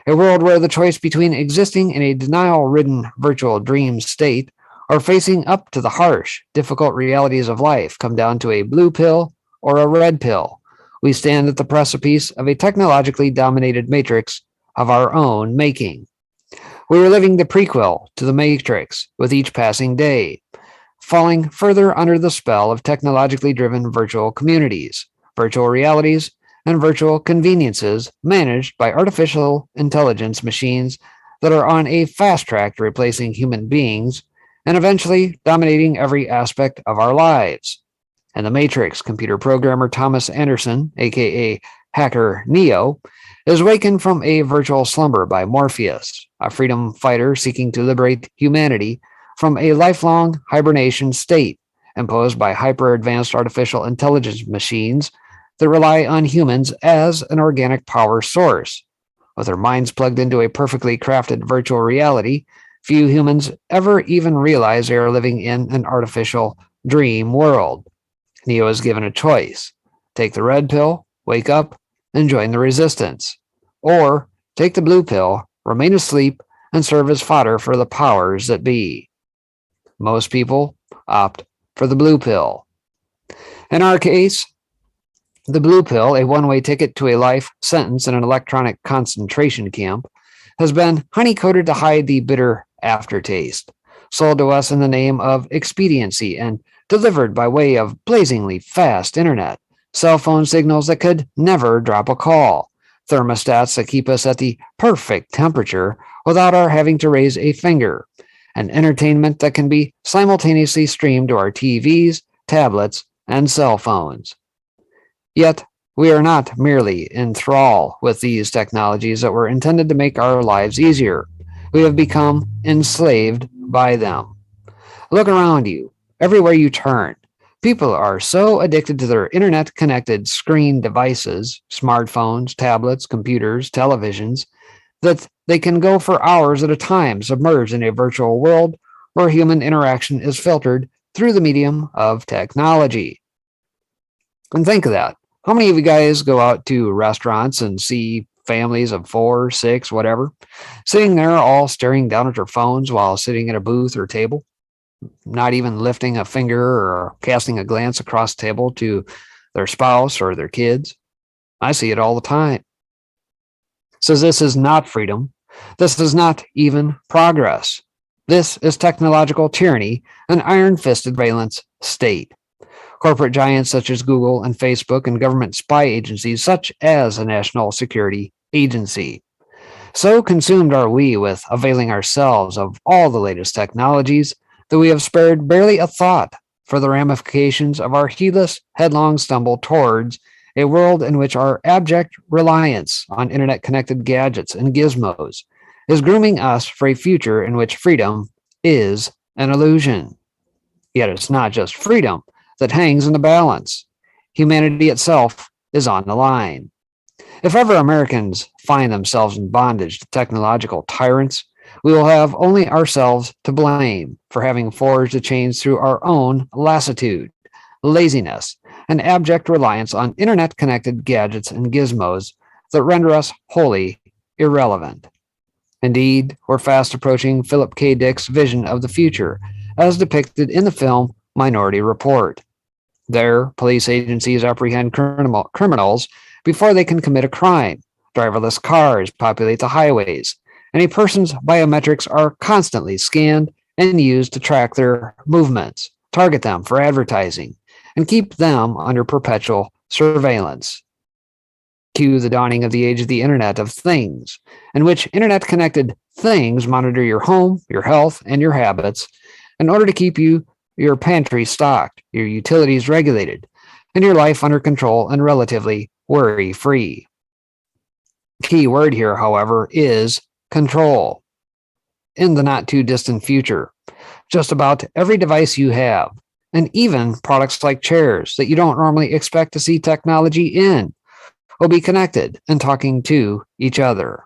a world where the choice between existing in a denial-ridden virtual dream state or facing up to the harsh, difficult realities of life come down to a blue pill or a red pill. We stand at the precipice of a technologically dominated matrix of our own making. We are living the prequel to the Matrix with each passing day, falling further under the spell of technologically driven virtual communities, virtual realities, and virtual conveniences managed by artificial intelligence machines that are on a fast track to replacing human beings and eventually dominating every aspect of our lives. In the Matrix, computer programmer Thomas Anderson, aka Hacker Neo, is wakened from a virtual slumber by Morpheus, a freedom fighter seeking to liberate humanity from a lifelong hibernation state imposed by hyper-advanced artificial intelligence machines that rely on humans as an organic power source. With their minds plugged into a perfectly crafted virtual reality, few humans ever even realize they are living in an artificial dream world. Neo is given a choice. Take the red pill, wake up, and join the resistance. Or take the blue pill, remain asleep, and serve as fodder for the powers that be. Most people opt for the blue pill. In our case, the blue pill, a one-way ticket to a life sentence in an electronic concentration camp, has been honey-coated to hide the bitter aftertaste, sold to us in the name of expediency and delivered by way of blazingly fast internet, cell phone signals that could never drop a call, thermostats that keep us at the perfect temperature without our having to raise a finger, and entertainment that can be simultaneously streamed to our TVs, tablets, and cell phones. Yet, we are not merely in thrall with these technologies that were intended to make our lives easier. We have become enslaved by them. Look around you. Everywhere you turn, people are so addicted to their internet-connected screen devices, smartphones, tablets, computers, televisions, that they can go for hours at a time submerged in a virtual world where human interaction is filtered through the medium of technology. And think of that. How many of you guys go out to restaurants and see families of 4, 6, whatever, sitting there all staring down at their phones while sitting at a booth or table? Not even lifting a finger or casting a glance across the table to their spouse or their kids. I see it all the time. Says this is not freedom. This is not even progress. This is technological tyranny, an iron-fisted surveillance state. Corporate giants such as Google and Facebook, and government spy agencies such as the National Security Agency. So consumed are we with availing ourselves of all the latest technologies that we have spared barely a thought for the ramifications of our heedless, headlong stumble towards a world in which our abject reliance on internet connected gadgets and gizmos is grooming us for a future in which freedom is an illusion. Yet it's not just freedom that hangs in the balance. Humanity itself is on the line. If ever Americans find themselves in bondage to technological tyrants, we will have only ourselves to blame for having forged a change through our own lassitude, laziness, and abject reliance on internet connected gadgets and gizmos that render us wholly irrelevant. Indeed, we're fast approaching Philip K. Dick's vision of the future, as depicted in the film Minority Report. There, police agencies apprehend criminals before they can commit a crime. Driverless cars populate the highways, and a person's biometrics are constantly scanned and used to track their movements, target them for advertising, and keep them under perpetual surveillance. Cue the dawning of the age of the Internet of Things, in which internet connected things monitor your home, your health, and your habits in order to keep your pantry stocked, your utilities regulated, and your life under control and relatively worry free. Key word here, however, is control. In the not too distant future, just about every device you have, and even products like chairs that you don't normally expect to see technology in, will be connected and talking to each other.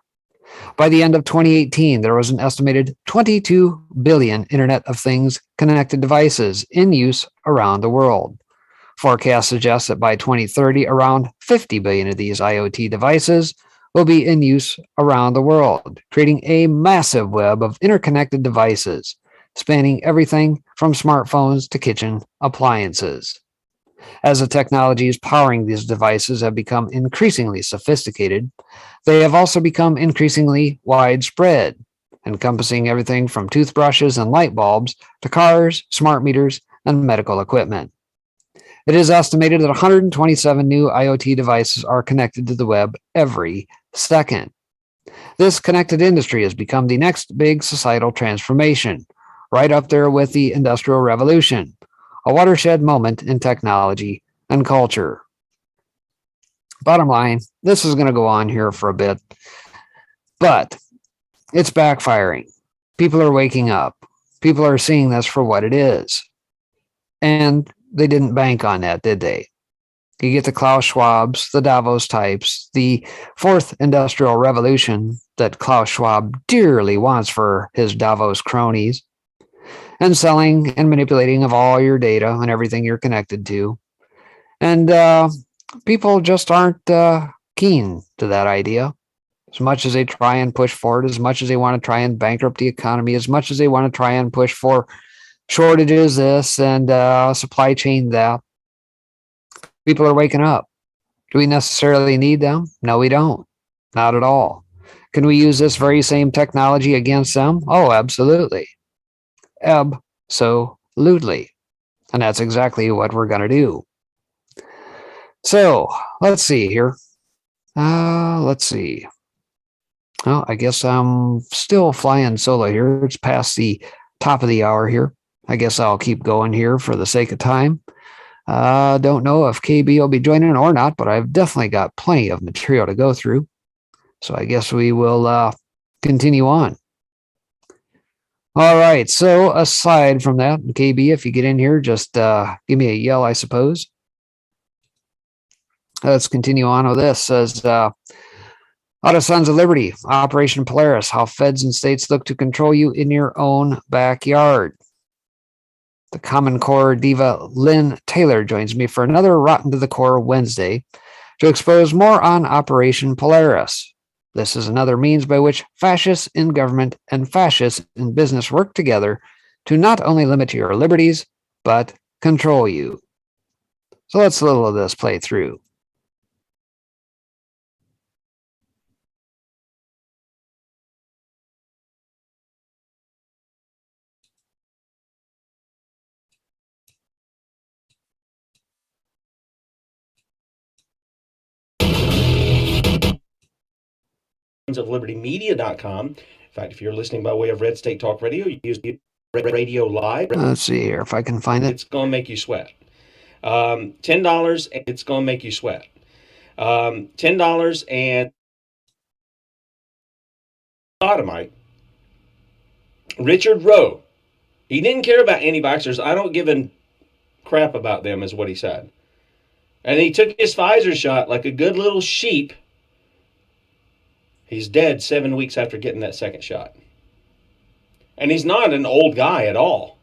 By the end of 2018, there was an estimated 22 billion Internet of Things connected devices in use around the world. Forecasts suggest that by 2030, around 50 billion of these IoT devices will be in use around the world, creating a massive web of interconnected devices, spanning everything from smartphones to kitchen appliances. As the technologies powering these devices have become increasingly sophisticated, they have also become increasingly widespread, encompassing everything from toothbrushes and light bulbs to cars, smart meters, and medical equipment. It is estimated that 127 new IoT devices are connected to the web every second. This connected industry has become the next big societal transformation, right up there with the Industrial Revolution, a watershed moment in technology and culture. Bottom line, this is going to go on here for a bit, but it's backfiring. People are waking up. People are seeing this for what it is. And they didn't bank on that, did they? You get the Klaus Schwabs, the Davos types, the fourth industrial revolution that Klaus Schwab dearly wants for his Davos cronies, and selling and manipulating of all your data and everything you're connected to. And people just aren't keen to that idea. As much as they try and push for it, as much as they want to try and bankrupt the economy, as much as they want to try and push for shortages this and supply chain that, people are waking up. Do we necessarily need them? No, we don't. Not at all. Can we use this very same technology against them? Oh, absolutely. Absolutely. And that's exactly what we're going to do. So let's see here. Let's see. Oh, I guess I'm still flying solo here. It's past the top of the hour here. I guess I'll keep going here for the sake of time. Don't know if KB will be joining or not, but I've definitely got plenty of material to go through. So I guess we will continue on. All right. So aside from that, KB, if you get in here, just give me a yell, I suppose. Let's continue on with this. Says, out of Sons of Liberty, Operation Polaris, how feds and states look to control you in your own backyard. The Common Core diva Lynn Taylor joins me for another Rotten to the Core Wednesday to expose more on Operation Polaris. This is another means by which fascists in government and fascists in business work together to not only limit your liberties, but control you. So let's a little of this play through. of libertymedia.com. In fact, if you're listening by way of Red State Talk Radio, you use Radio Live. Let's see here if I can find it. It's going to make you sweat. $10, it's going to make you sweat. $10 and sodomite. Richard Rowe. He didn't care about anti-vaxxers. I don't give a crap about them, is what he said. And he took his Pfizer shot like a good little sheep. He's dead 7 weeks after getting that second shot. And he's not an old guy at all.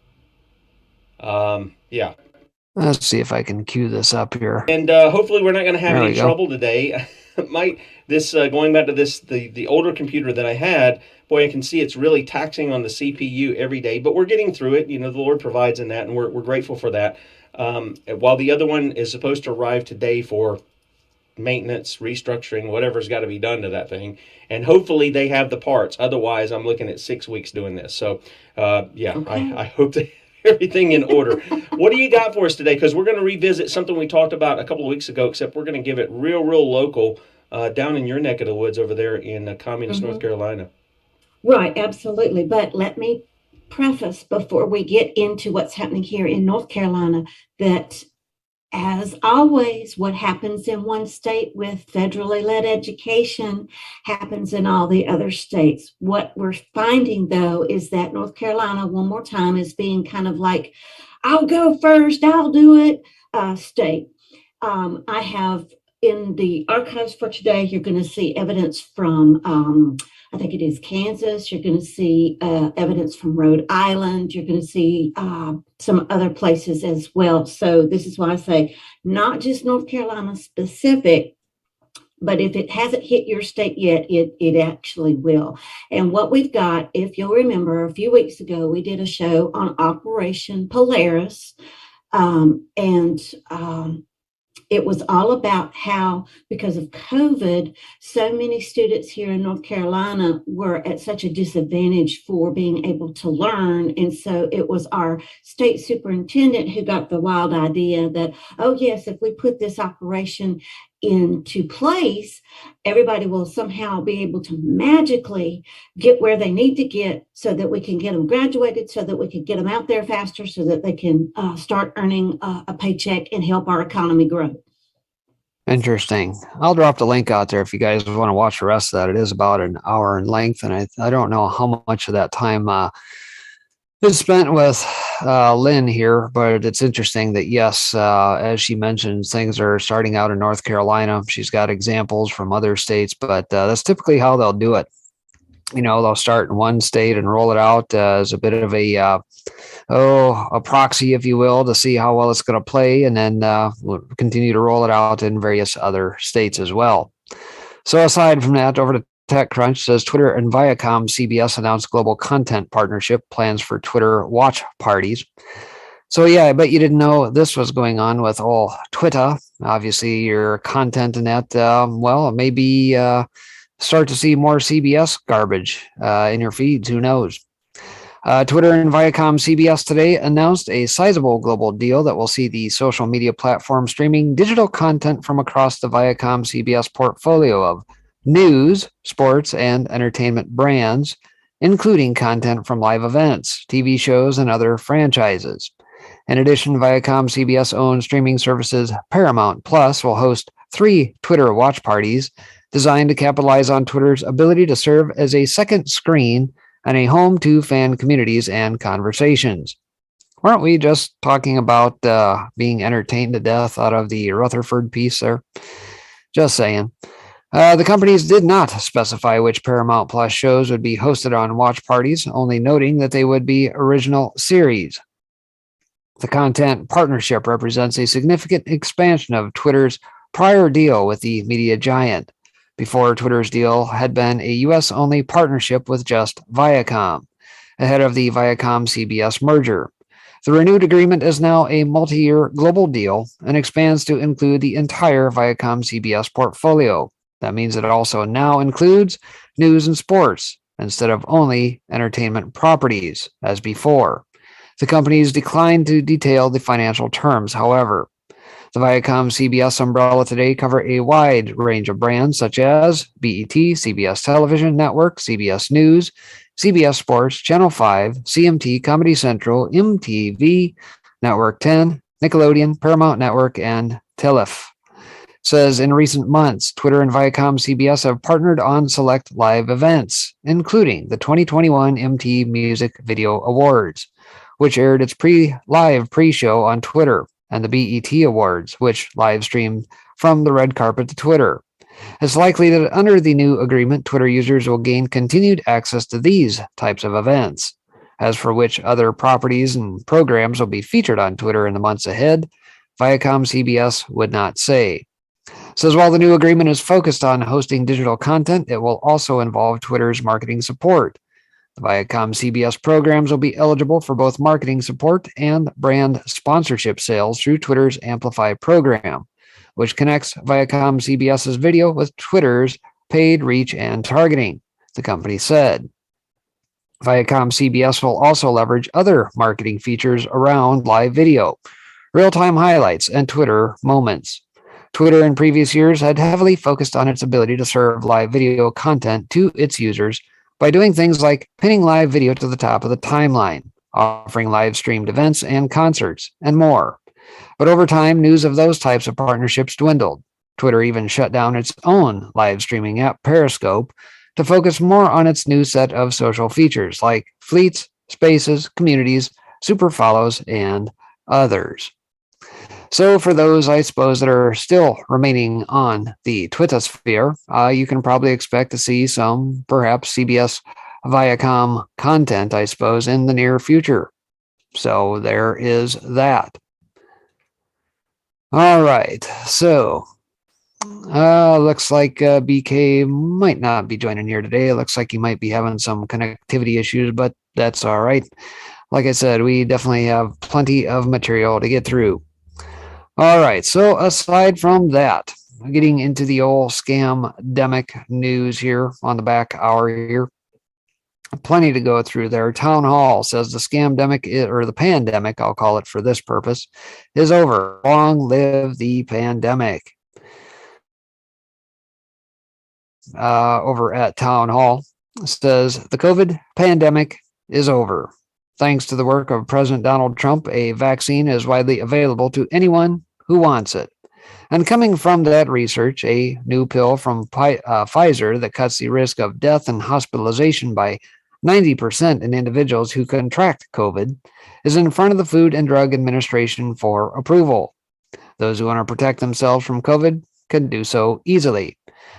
Yeah. Let's see if I can cue this up here. And hopefully we're not going to have any go. trouble today. Going back to this, the older computer that I had, boy, I can see it's really taxing on the CPU every day, but we're getting through it. You know, the Lord provides in that, and we're grateful for that. While the other one is supposed to arrive today for maintenance, restructuring, whatever's got to be done to that thing. And hopefully they have the parts. Otherwise, I'm looking at 6 weeks doing this. So, yeah, okay. I hope that everything in order. What do you got for us today? Because we're going to revisit something we talked about a couple of weeks ago, except we're going to give it real local down in your neck of the woods over there in communist North Carolina. Right, absolutely. But let me preface before we get into what's happening here in North Carolina that, as always, what happens in one state with federally led education happens in all the other states. What we're finding, though, is that North Carolina, one more time, is being kind of like, I'll go first, I'll do it, state. I have in the archives for today, you're going to see evidence from, I think it is Kansas. You're going to see evidence from Rhode Island. You're going to see some other places as well. So this is why I say not just North Carolina specific, but if it hasn't hit your state yet, it actually will. And what we've got, if you'll remember, a few weeks ago, we did a show on Operation Polaris. It was all about how, because of COVID, so many students here in North Carolina were at such a disadvantage for being able to learn. And so it was our state superintendent who got the wild idea that, oh, yes, if we put this operation into place, everybody will somehow be able to magically get where they need to get so that we can get them graduated, so that we can get them out there faster, so that they can start earning a paycheck and help our economy grow. Interesting. I'll drop the link out there if you guys want to watch the rest of that. It is about an hour in length, and I don't know how much of that time is spent with Lynn here, but it's interesting that, yes, as she mentions, things are starting out in North Carolina. She's got examples from other states, but that's typically how they'll do it. You know, they'll start in one state and roll it out as a bit of a proxy, if you will, to see how well it's going to play, and then we'll continue to roll it out in various other states as well. So aside from that, over to TechCrunch says Twitter and Viacom CBS announced global content partnership plans for Twitter watch parties. So yeah, I bet you didn't know this was going on with all Twitter. Obviously, your content in that, maybe start to see more CBS garbage in your feeds. Who knows? Twitter and Viacom CBS today announced a sizable global deal that will see the social media platform streaming digital content from across the Viacom CBS portfolio of news, sports, and entertainment brands, including content from live events, TV shows, and other franchises. In addition, Viacom CBS-owned streaming services Paramount Plus will host 3 Twitter watch parties designed to capitalize on Twitter's ability to serve as a second screen and a home to fan communities and conversations. Weren't we just talking about being entertained to death out of the Rutherford piece there? Just saying. The companies did not specify which Paramount Plus shows would be hosted on watch parties, only noting that they would be original series. The content partnership represents a significant expansion of Twitter's prior deal with the media giant. Before, Twitter's deal had been a U.S.-only partnership with just Viacom, ahead of the Viacom-CBS merger. The renewed agreement is now a multi-year global deal and expands to include the entire Viacom-CBS portfolio. That means it also now includes news and sports, instead of only entertainment properties, as before. The companies declined to detail the financial terms, however. The Viacom CBS umbrella today cover a wide range of brands such as BET, CBS Television Network, CBS News, CBS Sports, Channel 5, CMT, Comedy Central, MTV, Network 10, Nickelodeon, Paramount Network, and TELEF. Says in recent months, Twitter and Viacom CBS have partnered on select live events, including the 2021 MTV Music Video Awards, which aired its live pre-show on Twitter, and the BET Awards, which live streamed from the red carpet to Twitter. It's likely that under the new agreement, Twitter users will gain continued access to these types of events. As for which other properties and programs will be featured on Twitter in the months ahead, Viacom CBS would not say. Says while the new agreement is focused on hosting digital content, it will also involve Twitter's marketing support. The Viacom CBS programs will be eligible for both marketing support and brand sponsorship sales through Twitter's Amplify program, which connects Viacom CBS's video with Twitter's paid reach and targeting, the company said. Viacom CBS will also leverage other marketing features around live video, real-time highlights, and Twitter moments. Twitter in previous years had heavily focused on its ability to serve live video content to its users by doing things like pinning live video to the top of the timeline, offering live streamed events and concerts, and more. But over time, news of those types of partnerships dwindled. Twitter even shut down its own live streaming app, Periscope, to focus more on its new set of social features like fleets, spaces, communities, super follows, and others. So for those, I suppose, that are still remaining on the Twitter sphere, you can probably expect to see some, perhaps, CBS Viacom content, I suppose, in the near future. So there is that. All right, so looks like BK might not be joining here today. It looks like he might be having some connectivity issues, but that's all right. Like I said, we definitely have plenty of material to get through. All right, so aside from that, getting into the old scam-demic news here on the back hour here, plenty to go through there. Town Hall says the scam-demic, or the pandemic, I'll call it for this purpose, is over. Long live the pandemic. Over at Town Hall says the COVID pandemic is over. Thanks to the work of President Donald Trump, a vaccine is widely available to anyone who wants it. And coming from that research, a new pill from Pfizer that cuts the risk of death and hospitalization by 90% in individuals who contract COVID is in front of the Food and Drug Administration for approval. Those who want to protect themselves from COVID can do so easily.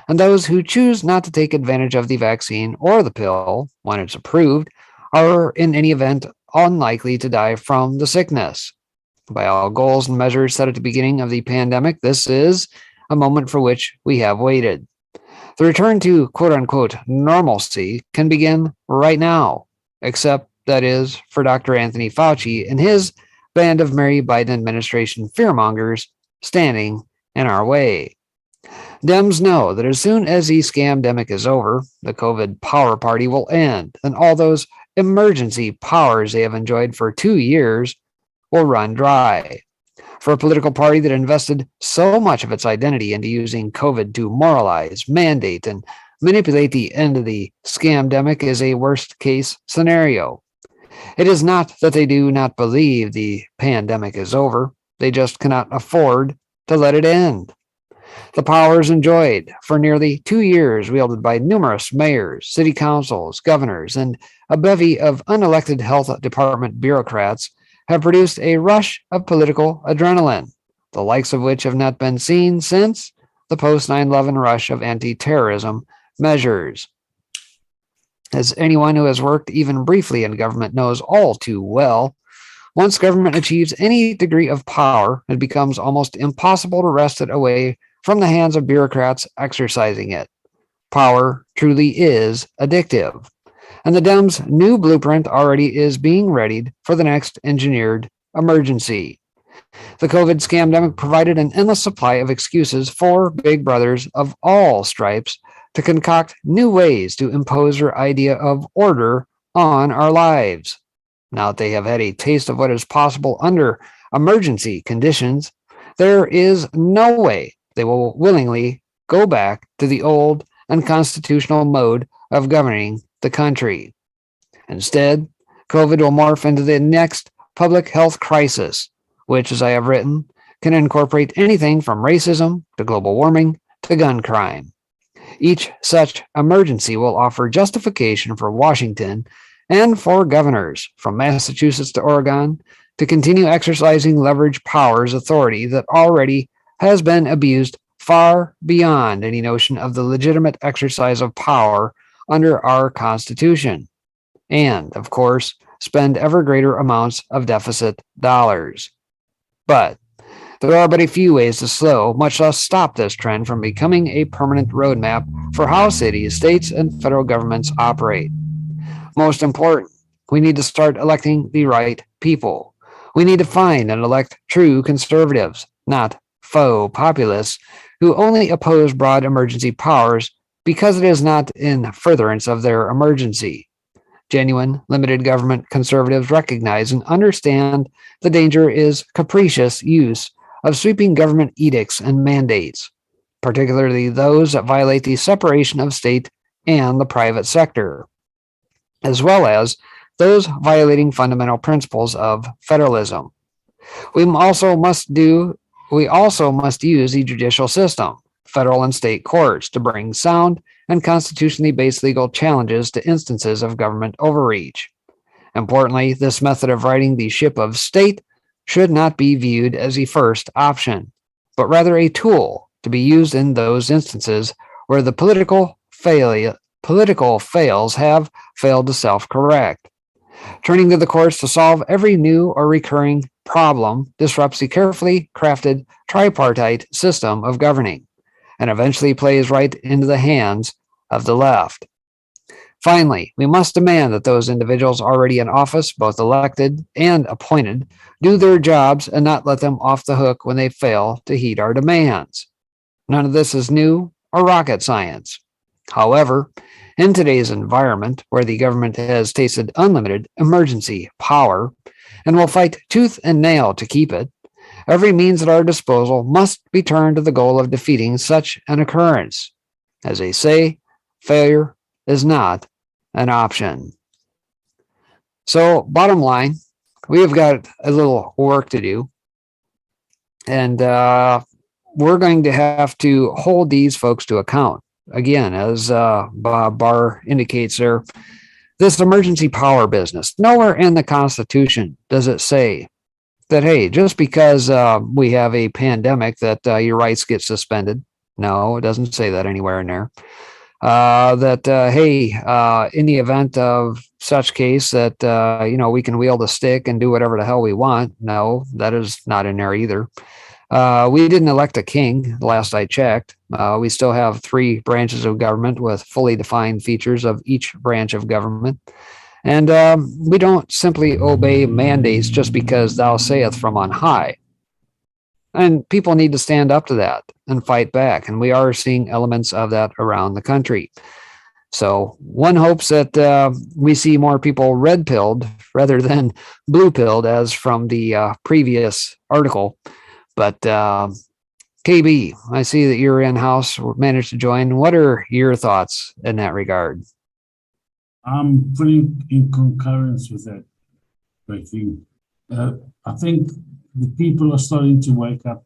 And those who choose not to take advantage of the vaccine or the pill when it's approved are in any event unlikely to die from the sickness. By all goals and measures set at the beginning of the pandemic, this is a moment for which we have waited. The return to quote-unquote normalcy can begin right now, except that is for Dr. Anthony Fauci and his band of Mary Biden administration fearmongers standing in our way. Dems know that as soon as the scamdemic is over, the COVID power party will end, and all those emergency powers they have enjoyed for 2 years will run dry. For a political party that invested so much of its identity into using COVID to moralize, mandate, and manipulate the end of the scamdemic is a worst-case scenario. It is not that they do not believe the pandemic is over. They just cannot afford to let it end. The powers enjoyed for nearly 2 years, wielded by numerous mayors, city councils, governors, and a bevy of unelected health department bureaucrats, have produced a rush of political adrenaline, the likes of which have not been seen since the post-9/11 rush of anti-terrorism measures. As anyone who has worked even briefly in government knows all too well, once government achieves any degree of power, it becomes almost impossible to wrest it away from the hands of bureaucrats exercising it. Power truly is addictive. And the Dems' new blueprint already is being readied for the next engineered emergency. The COVID scamdemic provided an endless supply of excuses for big brothers of all stripes to concoct new ways to impose their idea of order on our lives. Now that they have had a taste of what is possible under emergency conditions, there is no way they will willingly go back to the old unconstitutional mode of governing the country. Instead, COVID will morph into the next public health crisis, which, as I have written, can incorporate anything from racism to global warming to gun crime. Each such emergency will offer justification for Washington and for governors from Massachusetts to Oregon to continue exercising leverage powers authority that already has been abused far beyond any notion of the legitimate exercise of power under our Constitution, and, of course, spend ever greater amounts of deficit dollars. But there are but a few ways to slow, much less stop this trend from becoming a permanent roadmap for how cities, states, and federal governments operate. Most important, we need to start electing the right people. We need to find and elect true conservatives, not faux populists who only oppose broad emergency powers because it is not in furtherance of their emergency. Genuine, limited government conservatives recognize and understand the danger is capricious use of sweeping government edicts and mandates, particularly those that violate the separation of state and the private sector, as well as those violating fundamental principles of federalism. We also must use the judicial system, federal and state courts, to bring sound and constitutionally based legal challenges to instances of government overreach. Importantly, this method of righting the ship of state should not be viewed as a first option, but rather a tool to be used in those instances where the political fails have failed to self-correct. Turning to the courts to solve every new or recurring problem disrupts the carefully crafted tripartite system of governing and eventually plays right into the hands of the left. Finally, we must demand that those individuals already in office, both elected and appointed, do their jobs and not let them off the hook when they fail to heed our demands. None of this is new or rocket science. However, in today's environment, where the government has tasted unlimited emergency power and will fight tooth and nail to keep it, every means at our disposal must be turned to the goal of defeating such an occurrence. As they say, failure is not an option. So, bottom line, we have got a little work to do, and we're going to have to hold these folks to account. Again, as Bob Barr indicates there, this emergency power business, nowhere in the Constitution does it say that, hey, just because we have a pandemic that your rights get suspended. No, it doesn't say that anywhere in there. Hey, in the event of such case that, we can wield a stick and do whatever the hell we want. No, that is not in there either. We didn't elect a king, last I checked. We still have 3 branches of government with fully defined features of each branch of government. And we don't simply obey mandates just because thou sayest from on high. And people need to stand up to that and fight back. And we are seeing elements of that around the country. So one hopes that we see more people red-pilled rather than blue-pilled, as from the previous article. But KB, I see that you're in-house, managed to join. What are your thoughts in that regard? I'm fully in concurrence with that, I think. I think the people are starting to wake up,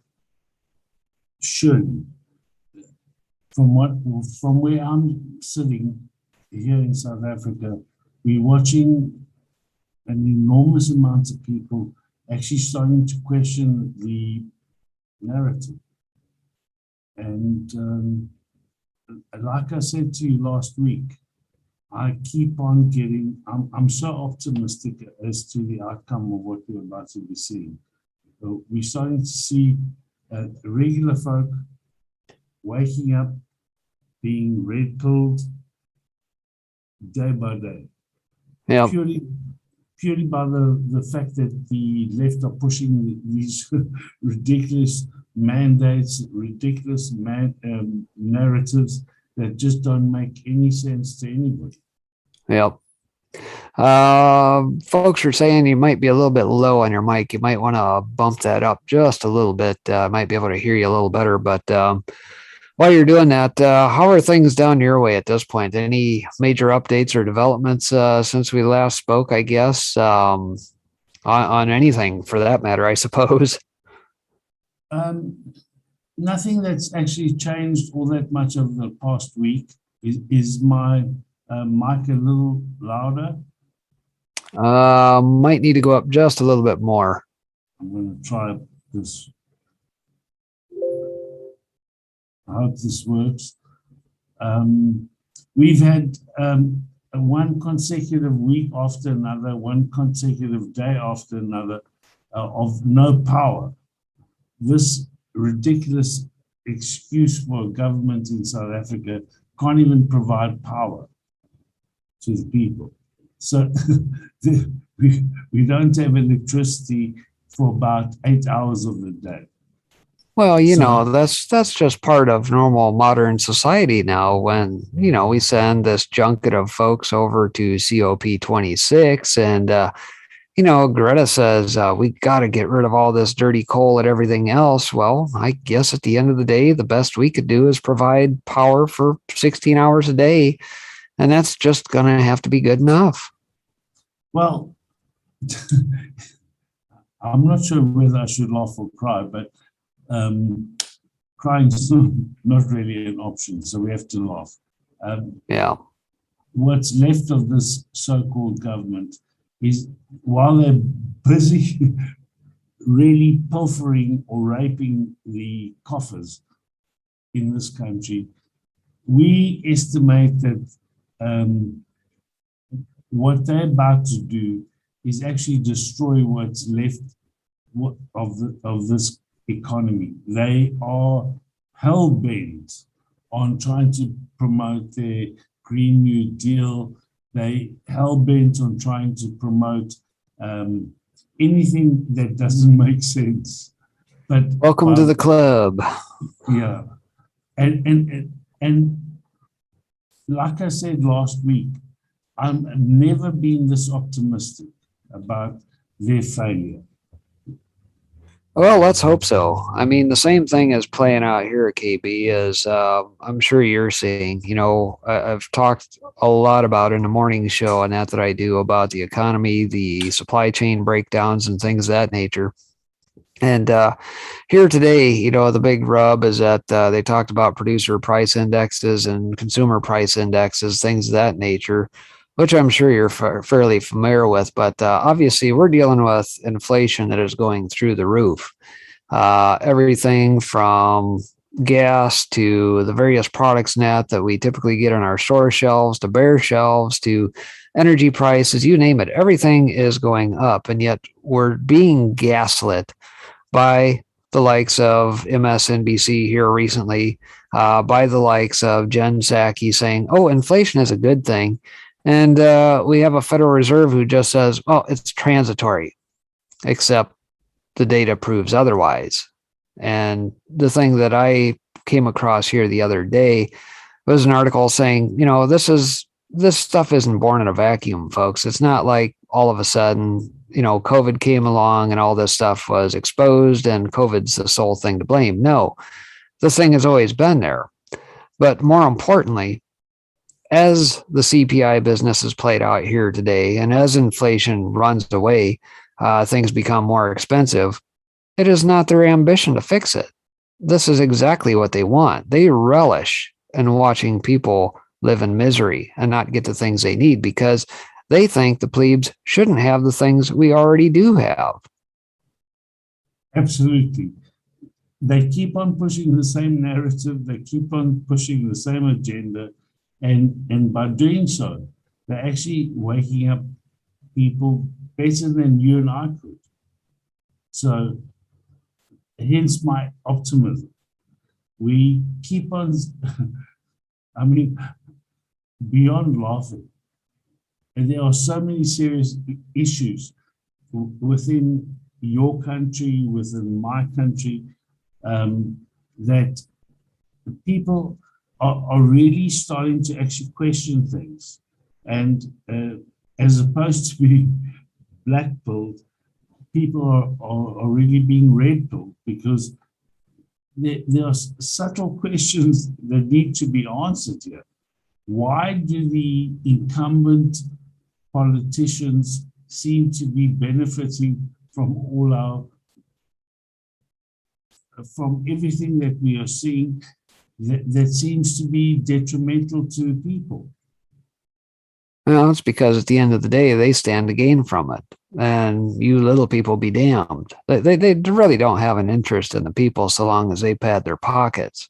surely. From where I'm sitting here in South Africa, we're watching an enormous amount of people actually starting to question the narrative. And like I said to you last week, I keep on I'm so optimistic as to the outcome of what we're about to be seeing. So we're starting to see regular folk waking up, being red-pilled day by day. Yeah. Purely by the fact that the left are pushing these ridiculous mandates, ridiculous narratives that just don't make any sense to anybody. Yep. Folks are saying you might be a little bit low on your mic. You might want to bump that up just a little bit. Might be able to hear you a little better. But while you're doing that, how are things down your way at this point? Any major updates or developments since we last spoke, I guess, on anything for that matter, I suppose? Nothing that's actually changed all that much over the past week. Is my mic a little louder? Might need to go up just a little bit more. I'm going to try this. I hope this works. We've had one consecutive week after another, one consecutive day after another of no power. This ridiculous excuse for a government in South Africa can't even provide power to the people. So we don't have electricity for about 8 hours of the day. Well, that's just part of normal modern society now when, we send this junket of folks over to COP26 and, Greta says, we got to get rid of all this dirty coal and everything else. Well, I guess at the end of the day, the best we could do is provide power for 16 hours a day. And that's just going to have to be good enough. Well, I'm not sure whether I should laugh or cry, but crying is not really an option, so we have to laugh. Yeah. What's left of this so-called government is, while they're busy really pilfering or raping the coffers in this country, we estimate that what they're about to do is actually destroy what's left of this economy. They are hell-bent on trying to promote their Green New Deal. They hell-bent on trying to promote anything that doesn't make sense. But welcome to the club. Yeah, and like I said last week, I've never been this optimistic about their failure. Well, let's hope so. I mean, the same thing is playing out here at KB as I'm sure you're seeing. I've talked a lot about in the morning show and that I do about the economy, the supply chain breakdowns and things of that nature. And here today, the big rub is that they talked about producer price indexes and consumer price indexes, things of that nature, which I'm sure you're fairly familiar with. But obviously, we're dealing with inflation that is going through the roof. Everything from gas to the various products that we typically get on our store shelves, to bare shelves, to energy prices, you name it. Everything is going up, and yet we're being gaslit by the likes of MSNBC here recently, by the likes of Jen Psaki saying, oh, inflation is a good thing. And we have a Federal Reserve who just says, well, it's transitory, except the data proves otherwise. And the thing that I came across here the other day was an article saying, this stuff isn't born in a vacuum, folks. It's not like all of a sudden, COVID came along and all this stuff was exposed and COVID's the sole thing to blame. No, this thing has always been there. But more importantly, as the CPI business has played out here today, and as inflation runs away, things become more expensive, it is not their ambition to fix it. This is exactly what they want. They relish in watching people live in misery and not get the things they need because they think the plebes shouldn't have the things we already do have. Absolutely. They keep on pushing the same narrative. They keep on pushing the same agenda. And by doing so, they're actually waking up people better than you and I could. So hence my optimism. We keep on, beyond laughing. And there are so many serious issues within your country, within my country, that people are really starting to actually question things and as opposed to being black-pilled, people are really being red-pilled because there are subtle questions that need to be answered here. Why do the incumbent politicians seem to be benefiting from from everything that we are seeing that seems to be detrimental to people? Well, it's because at the end of the day, they stand to gain from it. And you little people be damned. They really don't have an interest in the people so long as they pad their pockets.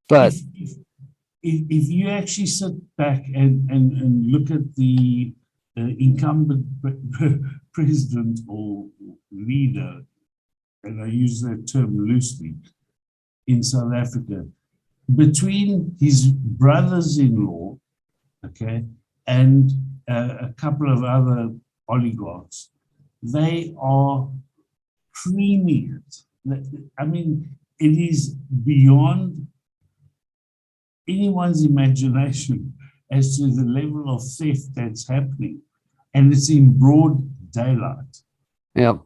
But if you actually sit back and look at the incumbent president or leader, and I use that term loosely, in South Africa, between his brothers-in-law, okay, and a couple of other oligarchs, they are creaming it. I mean, it is beyond anyone's imagination as to the level of theft that's happening, and it's in broad daylight. Yep.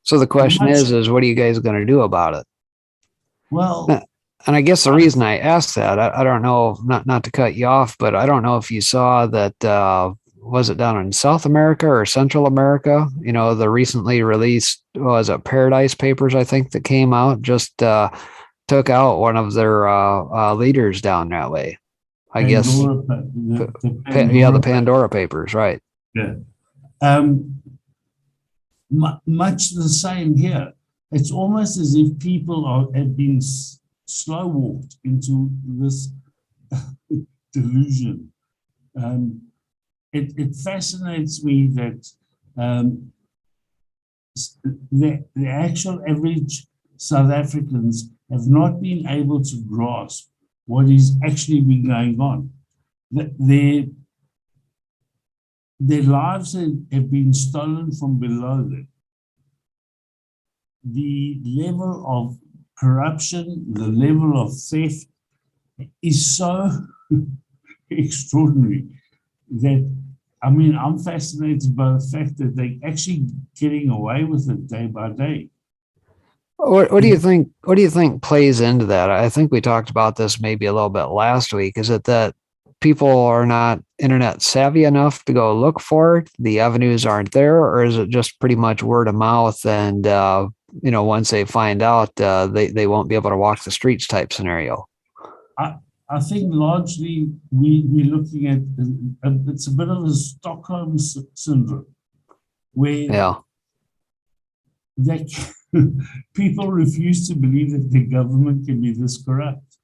So the question is what are you guys going to do about it? Well, and I guess the reason I asked that, I don't know, not to cut you off, but I don't know if you saw that, was it down in South America or Central America? You know, the recently released, was it Paradise Papers, I think, that came out, just took out one of their leaders down that way. I guess. The Pandora Papers, right. Yeah. Much the same here. It's almost as if people have been slow walked into this delusion. It fascinates me that the actual average South Africans have not been able to grasp what is actually been going on. Their lives have been stolen from below them. The level of corruption, the level of theft is so extraordinary that, I mean, I'm fascinated by the fact that they're actually getting away with it day by day. What do you think? What do you think plays into that? I think we talked about this maybe a little bit last week. Is it that people are not internet savvy enough to go look for it? The avenues aren't there, or is it just pretty much word of mouth? And you know, once they find out, they won't be able to walk the streets type scenario. I think largely we're looking at it's a bit of a Stockholm syndrome, where people refuse to believe that the government can be this corrupt.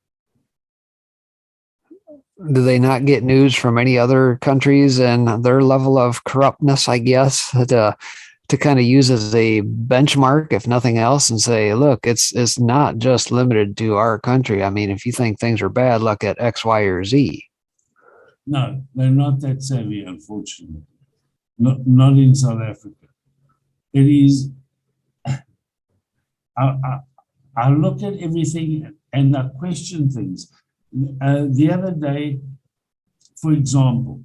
Do they not get news from any other countries and their level of corruptness, I guess, to kind of use as a benchmark, if nothing else, and say, look, it's not just limited to our country. I mean, if you think things are bad, look at X, Y, or Z. No, they're not that savvy, unfortunately. Not in South Africa. It is, I look at everything and I question things. The other day, for example,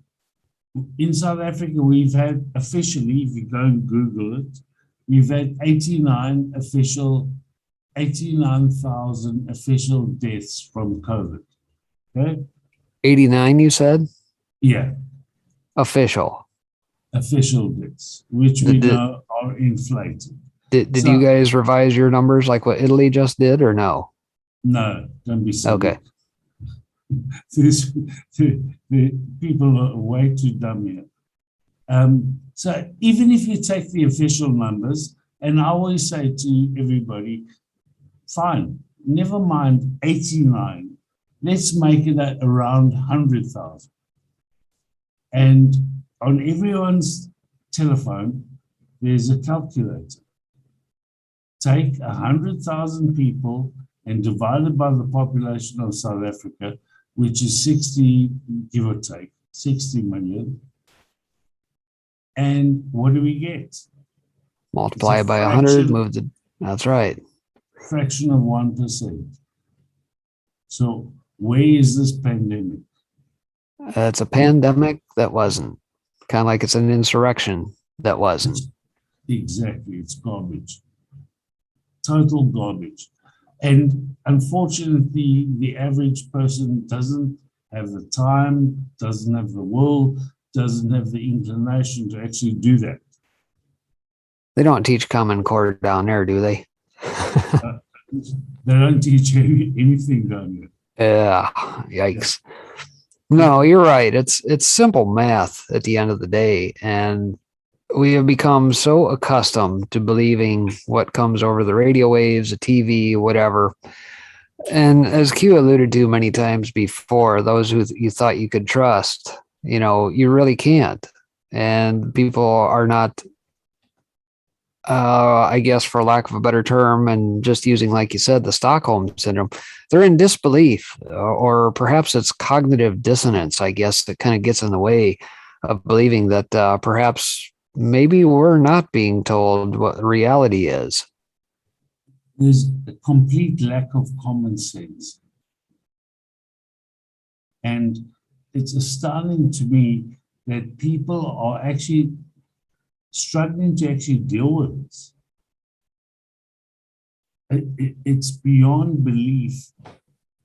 in South Africa, we've had officially, if you go and Google it, we've had 89,000 official deaths from COVID. Okay? 89, you said? Yeah. Official deaths, which we know are inflated. Did you guys revise your numbers like what Italy just did, or no? No, don't be silly. Okay. The people are way too dumb here. So even if you take the official numbers, and I always say to everybody, fine, never mind 89, let's make it at around 100,000. And on everyone's telephone, there's a calculator. Take 100,000 people and divide it by the population of South Africa, which is 60, give or take, 60 million. And what do we get? Multiply it by 100, that's right. Fraction of 1%. So where is this pandemic? It's a pandemic that wasn't. Kind of like it's an insurrection that wasn't. Exactly, it's garbage. Total garbage. And unfortunately, the average person doesn't have the time, doesn't have the will, doesn't have the inclination to actually do that. They don't teach Common Core down there, do they? They don't teach anything down there. Yeah, yikes. No, you're right. It's simple math at the end of the day, and we have become so accustomed to believing what comes over the radio waves, the TV, whatever. And as Q alluded to many times before, those who you thought you could trust, you really can't. And people are not, I guess, for lack of a better term, and just using, like you said, the Stockholm syndrome, they're in disbelief, or perhaps it's cognitive dissonance, I guess, that kind of gets in the way of believing that perhaps maybe we're not being told what reality is. There's a complete lack of common sense. And it's astounding to me that people are actually struggling to actually deal with this. It's beyond belief.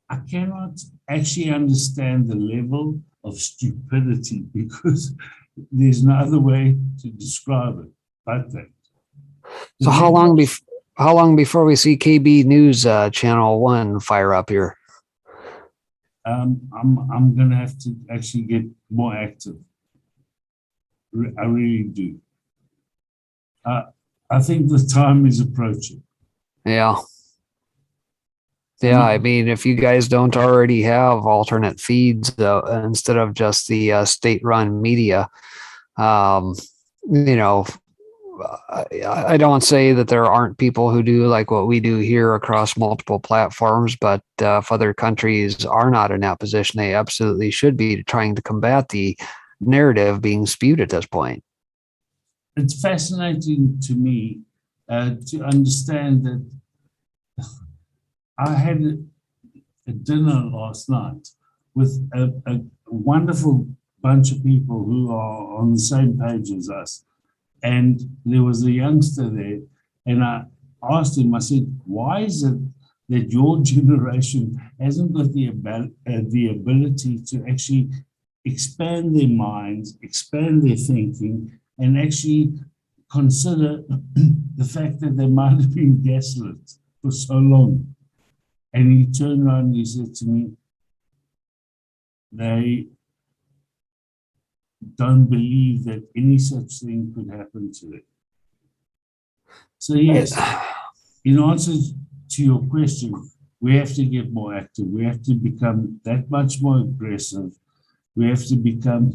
I cannot actually understand the level of stupidity, because there's no other way to describe it but that. So how long before we see KB News Channel 1 fire up here? I'm gonna have to actually get more active. I really do. I think the time is approaching. Yeah. Yeah, I mean, if you guys don't already have alternate feeds instead of just the state-run media, I don't say that there aren't people who do like what we do here across multiple platforms, but if other countries are not in that position, they absolutely should be trying to combat the narrative being spewed at this point. It's fascinating to me to understand that I had a dinner last night with a wonderful bunch of people who are on the same page as us. And there was a youngster there, and I asked him, I said, why is it that your generation hasn't got the ability to actually expand their minds, expand their thinking, and actually consider the fact that they might have been gaslit for so long? And he turned around and he said to me, they don't believe that any such thing could happen to them. So yes, in answer to your question, we have to get more active. We have to become that much more aggressive. We have to become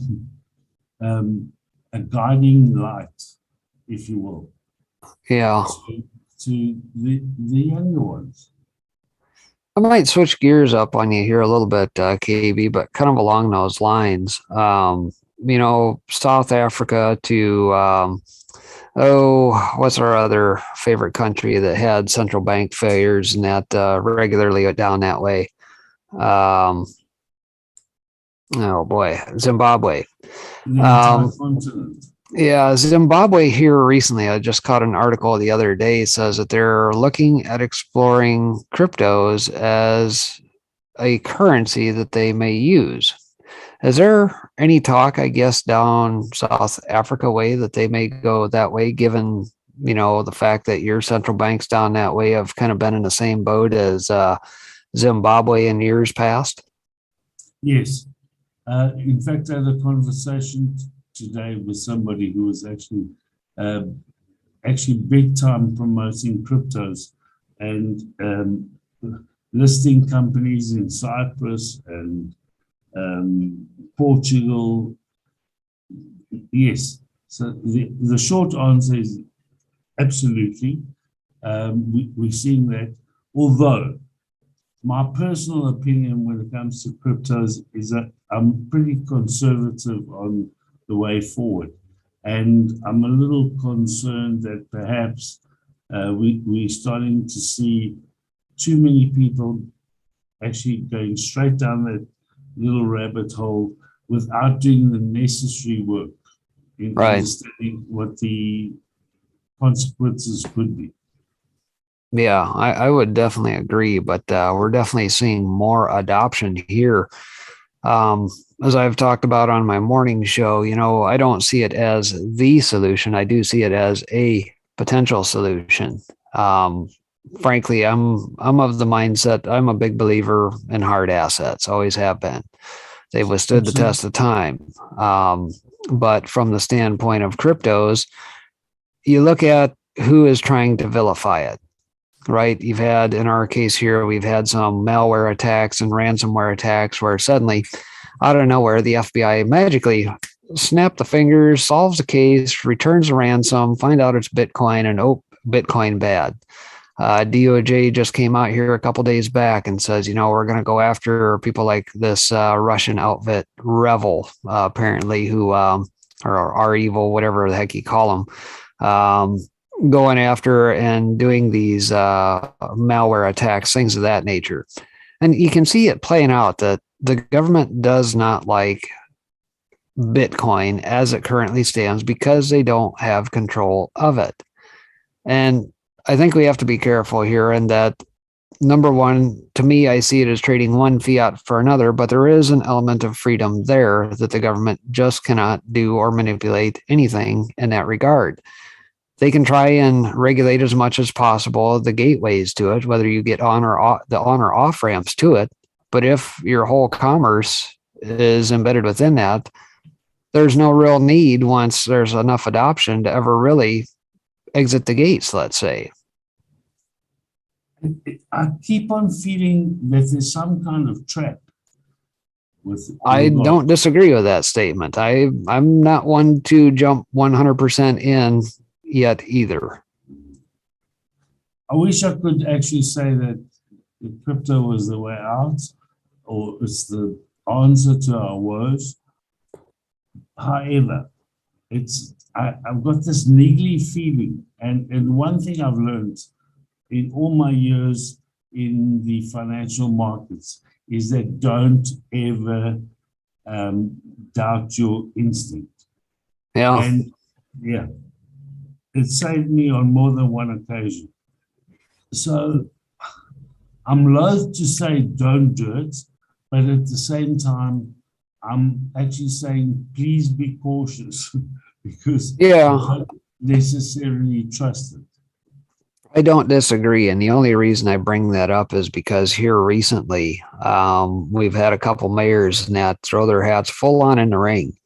a guiding light, if you will. Yeah. To the younger ones. I might switch gears up on you here a little bit, KB, but kind of along those lines. South Africa to, what's our other favorite country that had central bank failures and that regularly down that way? Oh boy, Zimbabwe. Yeah, Zimbabwe here recently, I just caught an article the other day, says that they're looking at exploring cryptos as a currency that they may use. Is there any talk, I guess, down South Africa way that they may go that way, given, the fact that your central banks down that way have kind of been in the same boat as Zimbabwe in years past? Yes. In fact, I had a conversation today with somebody who was actually big time promoting cryptos and listing companies in Cyprus and Portugal. Yes. So the short answer is absolutely. We're seeing that, although my personal opinion when it comes to cryptos is that I'm pretty conservative on the way forward. And I'm a little concerned that perhaps we're starting to see too many people actually going straight down that little rabbit hole without doing the necessary work. in Right. understanding what the consequences could be. Yeah, I would definitely agree, but we're definitely seeing more adoption here. As I've talked about on my morning show, I don't see it as the solution. I do see it as a potential solution. Frankly, I'm of the mindset. I'm a big believer in hard assets. Always have been. They've withstood the test of time. But from the standpoint of cryptos, you look at who is trying to vilify it, right? You've had, in our case here, we've had some malware attacks and ransomware attacks where suddenly, out of nowhere, the FBI magically snapped the fingers, solves the case, returns the ransom, find out it's Bitcoin, and Bitcoin bad. DOJ just came out here a couple days back and says, we're going to go after people like this Russian outfit, Revel, apparently, who or are evil, whatever the heck you call them, going after and doing these malware attacks, things of that nature. And you can see it playing out that the government does not like Bitcoin as it currently stands because they don't have control of it. And I think we have to be careful here in that, number one, to me, I see it as trading one fiat for another, but there is an element of freedom there that the government just cannot do or manipulate anything in that regard. They can try and regulate as much as possible the gateways to it, whether you get on or off ramps to it. But if your whole commerce is embedded within that, there's no real need, once there's enough adoption, to ever really exit the gates, let's say. I keep on feeling that there's some kind of trap. I don't disagree with that statement. I'm not one to jump 100% in yet either. I wish I could actually say that the crypto was the way out, or it's the answer to our woes. However, I've got this niggly feeling, and one thing I've learned in all my years in the financial markets is that don't ever doubt your instinct. Yeah. And yeah, it saved me on more than one occasion. So I'm loath to say don't do it, but at the same time, I'm actually saying please be cautious because you don't necessarily trust it. I don't disagree. And the only reason I bring that up is because here recently, we've had a couple mayors that throw their hats full on in the ring.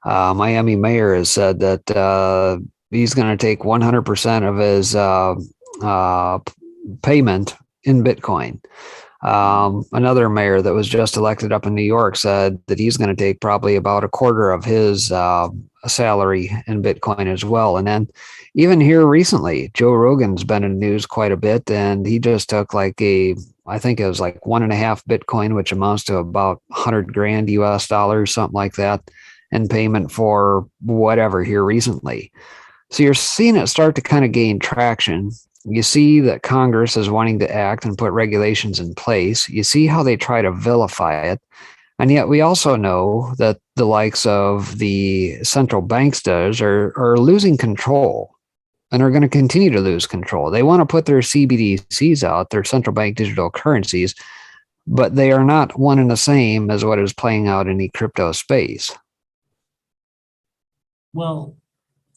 Miami mayor has said that he's going to take 100% of his payment in Bitcoin. Another mayor that was just elected up in New York said that he's going to take probably about a quarter of his salary in Bitcoin as well. And then even here recently, Joe Rogan's been in the news quite a bit, and he just took I think it was like 1.5 Bitcoin, which amounts to about 100 grand US dollars, something like that, in payment for whatever here recently. So you're seeing it start to kind of gain traction. You see that Congress is wanting to act and put regulations in place. You see how they try to vilify it. And yet we also know that the likes of the central banks are losing control and are going to continue to lose control. They want to put their CBDCs out, their central bank digital currencies, but they are not one and the same as what is playing out in the crypto space. Well,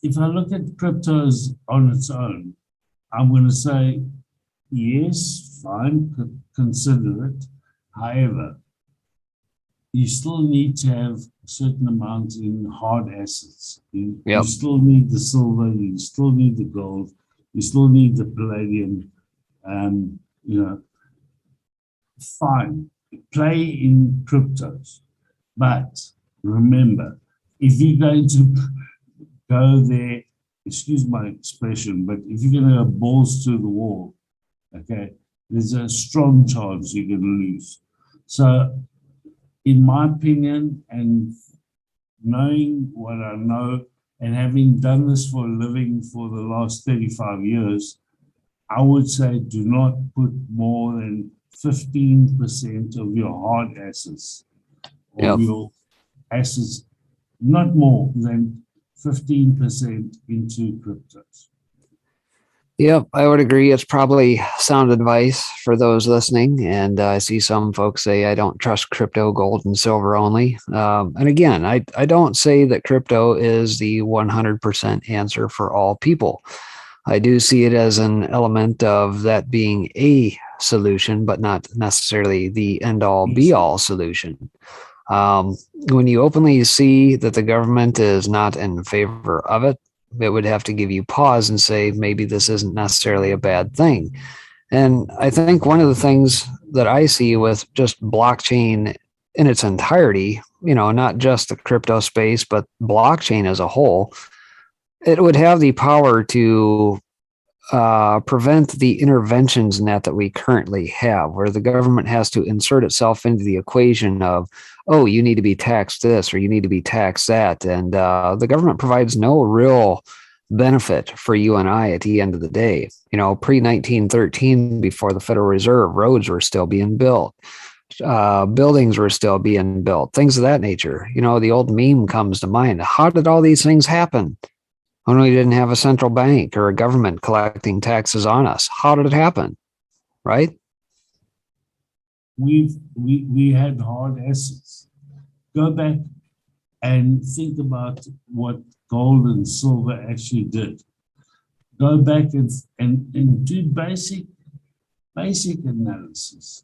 if I look at cryptos on its own, I'm going to say, yes, fine, consider it. However, you still need to have a certain amount in hard assets. You still need the silver, you still need the gold, you still need the palladium. Fine, play in cryptos. But remember, if you're going to go there, excuse my expression, but if you're going to go balls to the wall, okay, there's a strong chance you're going to lose. So, in my opinion, and knowing what I know, and having done this for a living for the last 35 years, I would say do not put more than 15% of your hard assets, of your assets, not more than 15% into cryptos. Yep, I would agree. It's probably sound advice for those listening. And I see some folks say, I don't trust crypto, gold, and silver only. And again, I don't say that crypto is the 100% answer for all people. I do see it as an element of that being a solution, but not necessarily the end all be all solution. When you openly see that the government is not in favor of it, it would have to give you pause and say, maybe this isn't necessarily a bad thing. And I think one of the things that I see with just blockchain in its entirety, not just the crypto space, but blockchain as a whole, it would have the power to prevent the interventions net that we currently have, where the government has to insert itself into the equation of, oh, you need to be taxed this or you need to be taxed that. And the government provides no real benefit for you and I at the end of the day. Pre 1913, before the Federal Reserve, roads were still being built. Buildings were still being built, things of that nature. The old meme comes to mind. How did all these things happen when we didn't have a central bank or a government collecting taxes on us? How did it happen? Right? We had hard assets. Go back and think about what gold and silver actually did. Go back and do basic analysis.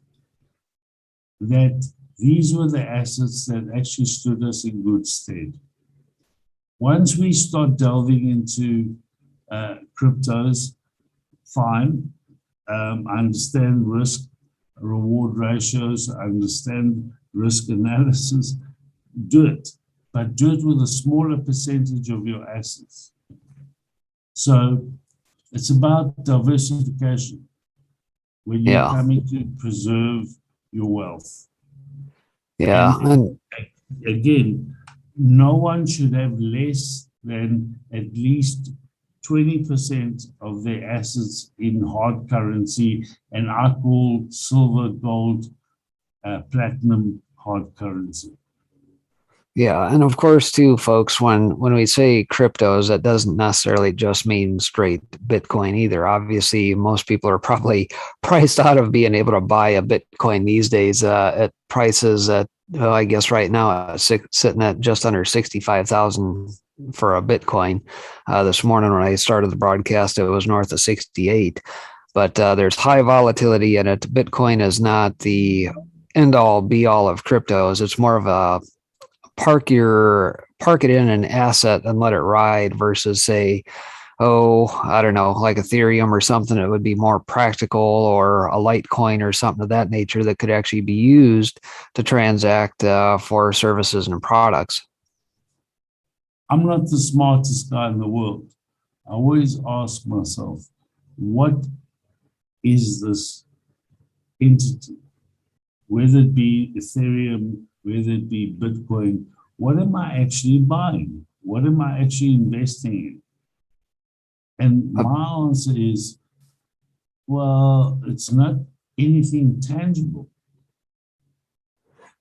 That these were the assets that actually stood us in good stead. Once we start delving into cryptos, fine. I understand risk reward ratios, I understand risk analysis. Do it, but do it with a smaller percentage of your assets. So it's about diversification when you're coming to preserve your wealth. Yeah. And again, no one should have less than at least 20% of their assets in hard currency, and I call silver, gold, platinum hard currency. Yeah, and of course, too, folks, when we say cryptos, that doesn't necessarily just mean straight Bitcoin either. Obviously, most people are probably priced out of being able to buy a Bitcoin these days at prices that, I guess right now, sitting at just under 65,000 for a Bitcoin. This morning when I started the broadcast, it was north of 68. But there's high volatility in it. Bitcoin is not the end all be all of cryptos. It's more of a park it in an asset and let it ride versus say, I don't know, like Ethereum or something. It would be more practical, or a Litecoin or something of that nature that could actually be used to transact for services and products. I'm not the smartest guy in the world. I always ask myself, what is this entity? Whether it be Ethereum, whether it be Bitcoin, what am I actually buying? What am I actually investing in? And my answer is, well, it's not anything tangible.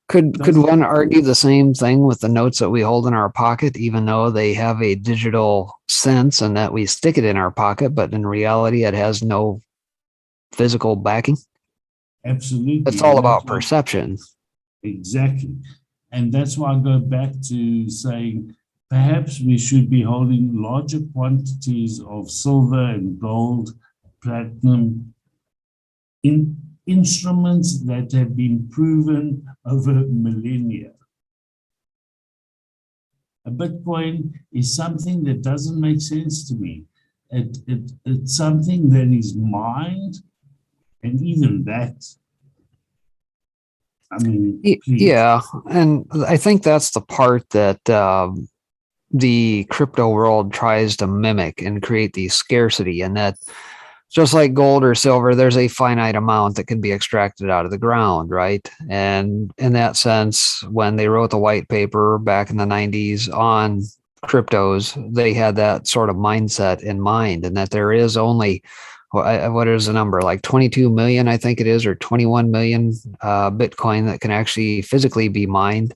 Could one argue the same thing with the notes that we hold in our pocket, even though they have a digital sense and that we stick it in our pocket, but in reality, it has no physical backing? Absolutely. It's all about perception. Exactly. And that's why I go back to saying, perhaps we should be holding larger quantities of silver and gold, platinum, in instruments that have been proven over millennia. A Bitcoin is something that doesn't make sense to me. It's something that is mined, and even that, I mean, please. Yeah, and I think that's the part that the crypto world tries to mimic and create the scarcity, and that just like gold or silver, there's a finite amount that can be extracted out of the ground, right? And in that sense, when they wrote the white paper back in the 90s on cryptos, they had that sort of mindset in mind, and that there is only, what is the number, like 22 million, I think it is, or 21 million Bitcoin that can actually physically be mined.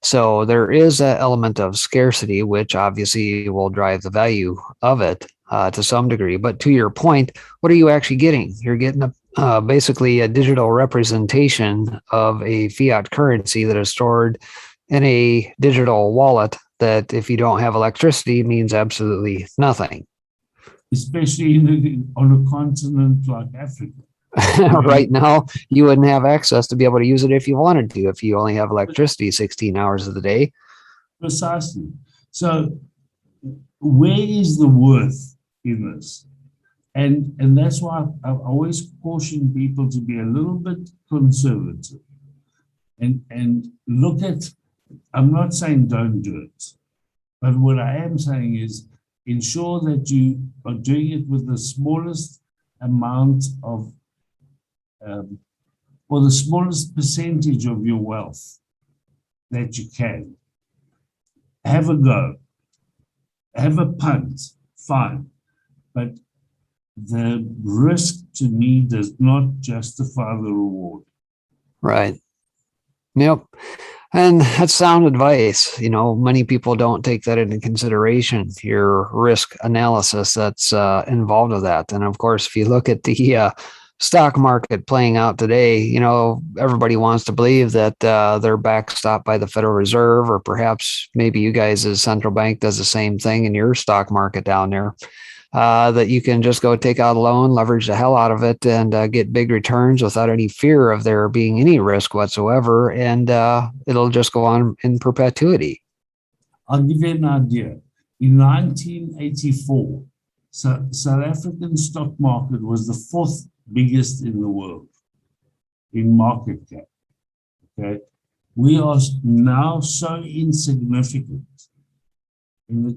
So there is that element of scarcity, which obviously will drive the value of it to some degree. But to your point, what are you actually getting? You're getting basically a digital representation of a fiat currency that is stored in a digital wallet that, if you don't have electricity, means absolutely nothing. Especially on a continent like Africa. Right now, you wouldn't have access to be able to use it if you wanted to, if you only have electricity 16 hours of the day. Precisely. So where is the worth in this? And that's why I always caution people to be a little bit conservative and look at, I'm not saying don't do it, but what I am saying is ensure that you are doing it with the smallest amount of or the smallest percentage of your wealth that you can. Have a go, have a punt, fine, but the risk to me does not justify the reward. Right. Yep. And that's sound advice. You know, many people don't take that into consideration, your risk analysis that's involved with that. And of course, if you look at the stock market playing out today, you know, everybody wants to believe that they're backstopped by the Federal Reserve, or perhaps maybe you guys as central bank does the same thing in your stock market down there. That you can just go take out a loan, leverage the hell out of it, and get big returns without any fear of there being any risk whatsoever. And it'll just go on in perpetuity. I'll give you an idea. In 1984, South African stock market was the fourth biggest in the world in market cap. Okay, we are now so insignificant in the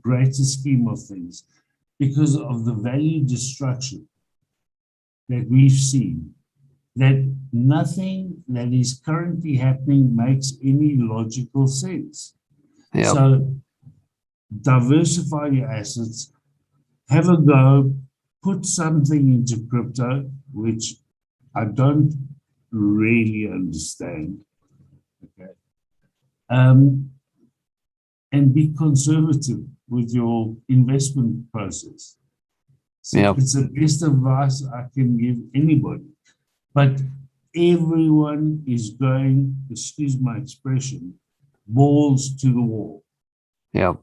greater scheme of things, because of the value destruction that we've seen, that nothing that is currently happening makes any logical sense. Yep. So diversify your assets, have a go, put something into crypto, which I don't really understand. Okay. And be conservative with your investment process. So Yep. It's the best advice I can give anybody. But everyone is going, excuse my expression, balls to the wall. Yep.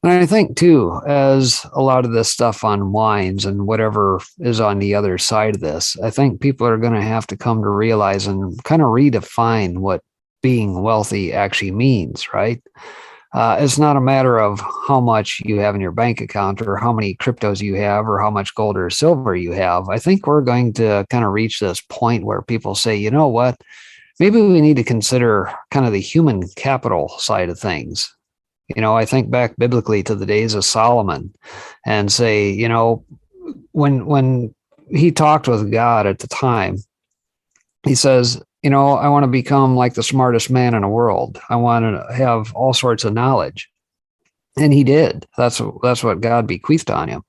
And I think too, as a lot of this stuff unwinds and whatever is on the other side of this, I think people are going to have to come to realize and kind of redefine what being wealthy actually means, right? It's not a matter of how much you have in your bank account or how many cryptos you have or how much gold or silver you have. I think we're going to kind of reach this point where people say, you know what, maybe we need to consider kind of the human capital side of things. You know, I think back biblically to the days of Solomon and say, you know, when he talked with God at the time, he says, you know, I want to become like the smartest man in the world. I want to have all sorts of knowledge. And he did. That's what God bequeathed on him.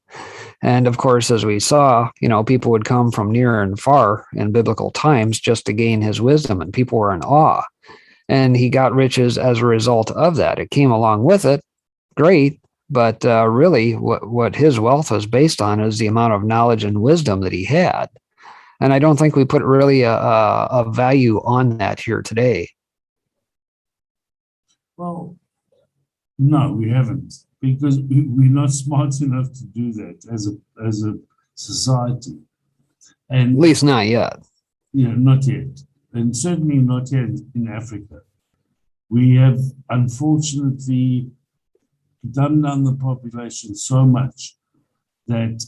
And of course, as we saw, you know, people would come from near and far in biblical times just to gain his wisdom, and people were in awe. And he got riches as a result of that. It came along with it. Great. But really, what his wealth was based on is the amount of knowledge and wisdom that he had. And I don't think we put really a value on that here today. Well, no, we haven't, because we're not smart enough to do that as a society. And at least not yet. Yeah, not yet. And certainly not yet in Africa. We have unfortunately dumbed down the population so much that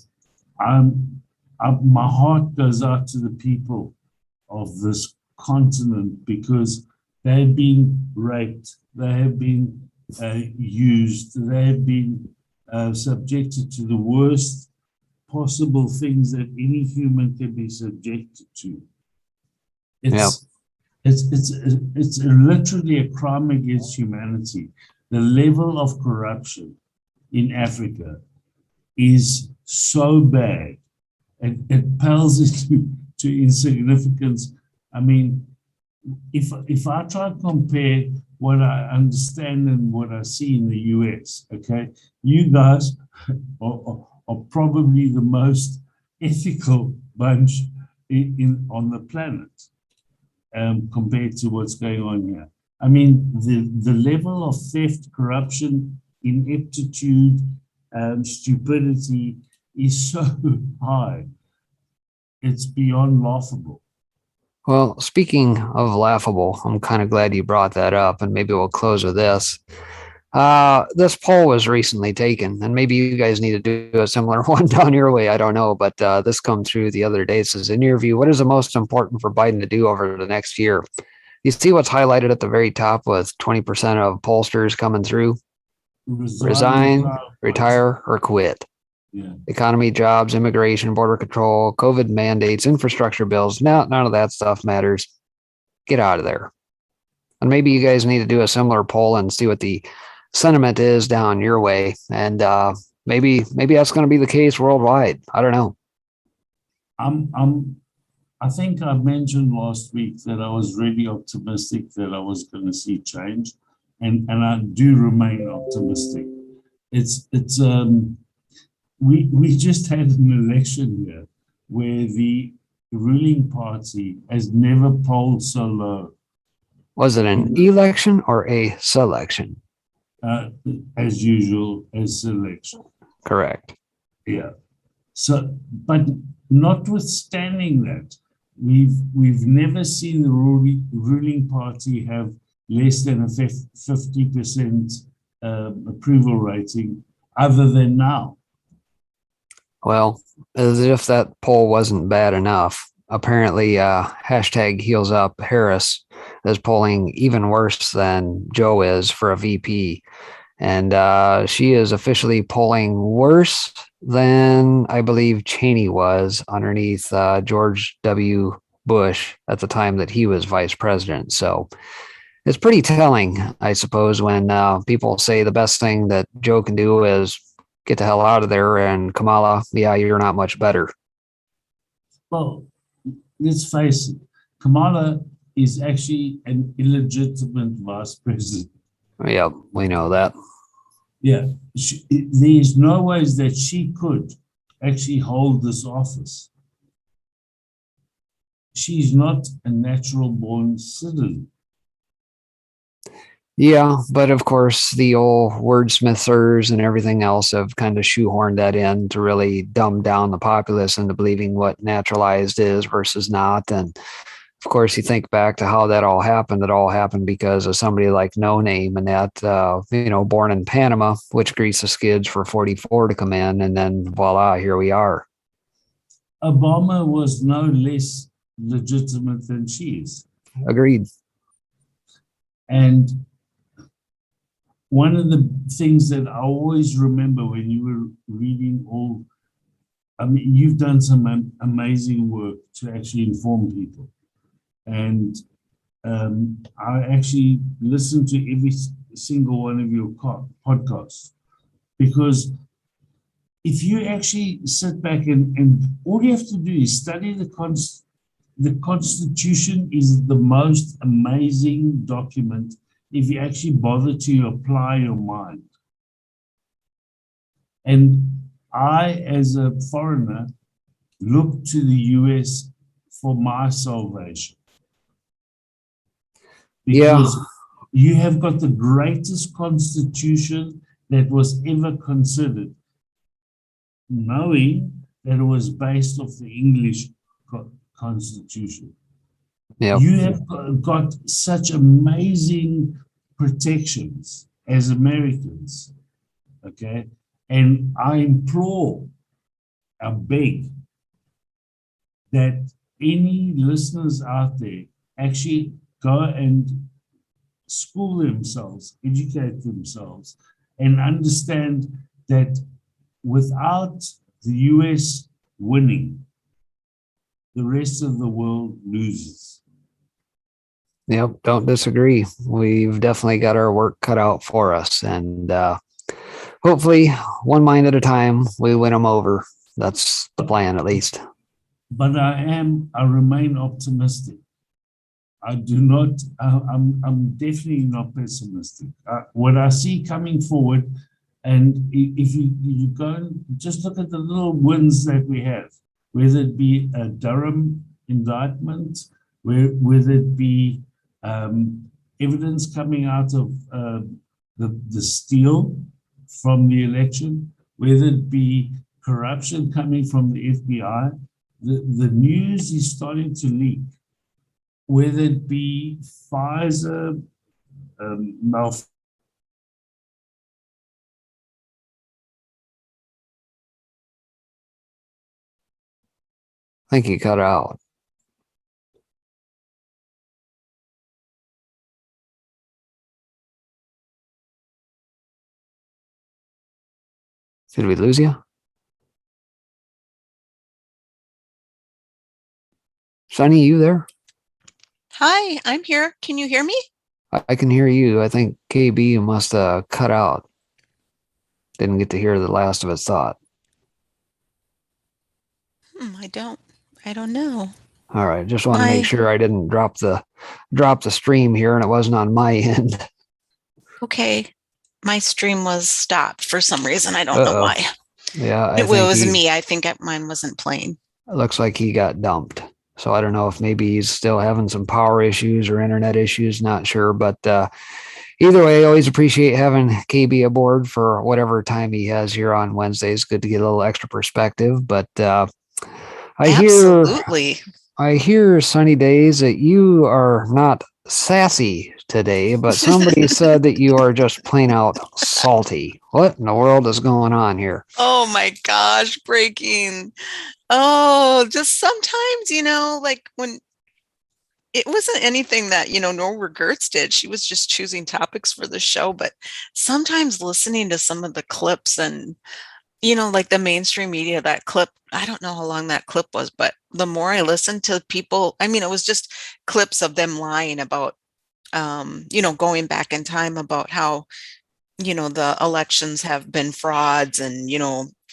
my heart goes out to the people of this continent, because they have been raped, they have been used, they have been subjected to the worst possible things that any human can be subjected to. It's literally a crime against humanity. The level of corruption in Africa is so bad. It pales into insignificance. I mean, if I try to compare what I understand and what I see in the US, okay, you guys are probably the most ethical bunch on the planet compared to what's going on here. I mean, the level of theft, corruption, ineptitude, stupidity is so high. It's beyond laughable. Well, speaking of laughable, I'm kind of glad you brought that up, and maybe we'll close with this. This poll was recently taken, and maybe you guys need to do a similar one down your way. I don't know, but this come through the other day. It says, in your view, what is the most important for Biden to do over the next year? You see what's highlighted at the very top with 20% of pollsters coming through? Resign, retire, or quit. Yeah. Economy, jobs, immigration, border control, COVID mandates, infrastructure bills. None of that stuff matters. Get out of there. And maybe you guys need to do a similar poll and see what the sentiment is down your way. And maybe that's going to be the case worldwide. I don't know. I think I mentioned last week that I was really optimistic that I was going to see change, and I do remain optimistic. We just had an election here where the ruling party has never polled so low. Was it an election or a selection? As usual, as selection. Correct. Yeah. So, but notwithstanding that, we've never seen the ruling party have less than a 50% approval rating, other than now. Well, as if that poll wasn't bad enough, apparently hashtag heels up Harris is polling even worse than Joe is for a VP. And she is officially polling worse than I believe Cheney was underneath George W. Bush at the time that he was vice president. So it's pretty telling, I suppose, when people say the best thing that Joe can do is get the hell out of there, and Kamala, yeah, you're not much better. Well, let's face it, Kamala is actually an illegitimate vice president. Yeah, we know that. Yeah, there's no ways that she could actually hold this office. She's not a natural born citizen. Yeah, but of course, the old wordsmithers and everything else have kind of shoehorned that in to really dumb down the populace into believing what naturalized is versus not. And of course, you think back to how that all happened. It all happened because of somebody like No Name and that, born in Panama, which greased the skids for 44 to come in. And then voila, here we are. Obama was no less legitimate than she is. Agreed. And one of the things that I always remember when you were reading you've done some amazing work to actually inform people. And I actually listen to every single one of your podcasts, because if you actually sit back and all you have to do is study the Constitution is the most amazing document if you actually bother to apply your mind. And I, as a foreigner, look to the US for my salvation. Because you have got the greatest constitution that was ever considered, knowing that it was based off the English constitution. Yep. You have got such amazing protections as Americans, okay? And I implore, I beg that any listeners out there actually go and school themselves, educate themselves, and understand that without the US winning, the rest of the world loses. Yep, don't disagree. We've definitely got our work cut out for us. And hopefully, one mind at a time, we win them over. That's the plan, at least. But I remain optimistic. I do not. I'm definitely not pessimistic. What I see coming forward, and if you go and just look at the little wins that we have, whether it be a Durham indictment, whether it be evidence coming out of the steal from the election, whether it be corruption coming from the FBI, the news is starting to leak. Whether it be Pfizer, malf. I think he cut out. Did we lose you? Sonny, you there? Hi, I'm here. Can you hear me? I can hear you. I think KB must have cut out. Didn't get to hear the last of his thought. I don't know. All right, just want to make sure I didn't drop the stream here and it wasn't on my end. Okay. My stream was stopped for some reason. I don't know why. Yeah, it was me. I think mine wasn't playing. It looks like he got dumped. So I don't know if maybe he's still having some power issues or internet issues, not sure. But either way, I always appreciate having KB aboard for whatever time he has here on Wednesdays. Good to get a little extra perspective. But I hear, Sunny Days, that you are not sassy today, but somebody said that you are just plain out salty. What in the world is going on here? Oh my gosh, breaking. Oh, just sometimes, like when it wasn't anything that, Norma Gertz did. She was just choosing topics for the show. But sometimes listening to some of the clips and, like the mainstream media, that clip, I don't know how long that clip was, but the more I listened to people, it was just clips of them lying about, going back in time about how, the elections have been frauds and,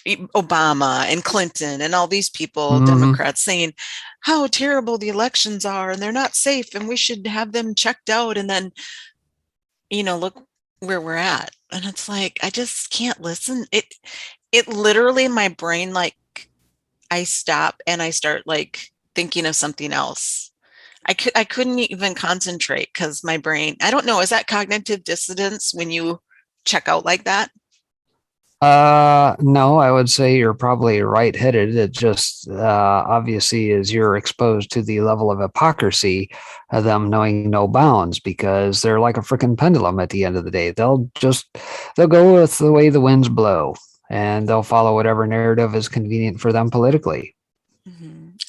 Obama and Clinton and all these people, Democrats, saying how terrible the elections are and they're not safe and we should have them checked out. And then, look where we're at. And it's like, I just can't listen. It literally, my brain, like, I stop and I start like thinking of something else. I couldn't even concentrate because my brain, I don't know, is that cognitive dissonance when you check out like that? No, I would say you're probably right-headed. It just obviously is you're exposed to the level of hypocrisy of them knowing no bounds because they're like a freaking pendulum at the end of the day. They'll go with the way the winds blow and they'll follow whatever narrative is convenient for them politically.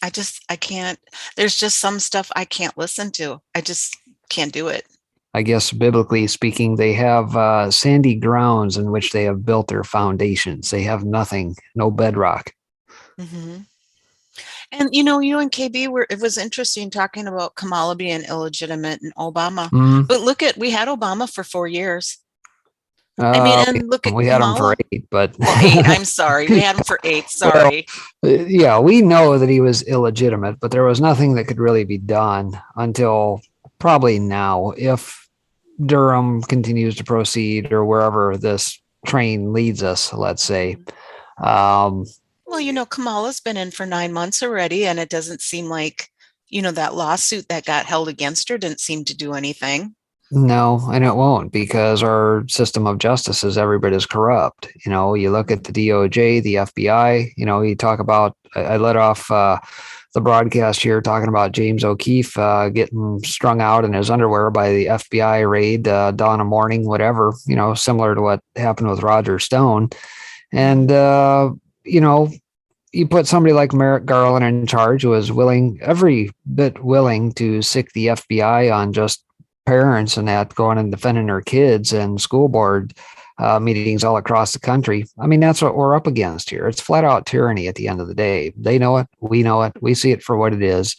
I can't, there's just some stuff I can't listen to. I just can't do it. I guess biblically speaking, they have sandy grounds in which they have built their foundations. They have nothing, no bedrock. And you and KB it was interesting talking about Kamala being illegitimate and Obama. But we had Obama for 4 years. And look at we had him for 8, but 8. I'm sorry, we had him for 8. Sorry. Well, yeah, we know that he was illegitimate, but there was nothing that could really be done until probably now, if Durham continues to proceed or wherever this train leads us, let's say. Well, Kamala's been in for 9 months already, and it doesn't seem like, that lawsuit that got held against her didn't seem to do anything. No, and it won't because our system of justice is every bit as corrupt. You look at the DOJ, the FBI, you talk about, I let off the broadcast here talking about James O'Keefe getting strung out in his underwear by the FBI raid, dawn of morning, whatever, similar to what happened with Roger Stone. And, you put somebody like Merrick Garland in charge who is every bit willing to sick the FBI on just parents and that going and defending their kids and school board meetings all across the country. That's what we're up against here. It's flat out tyranny at the end of the day. They know it. We see it for what it is.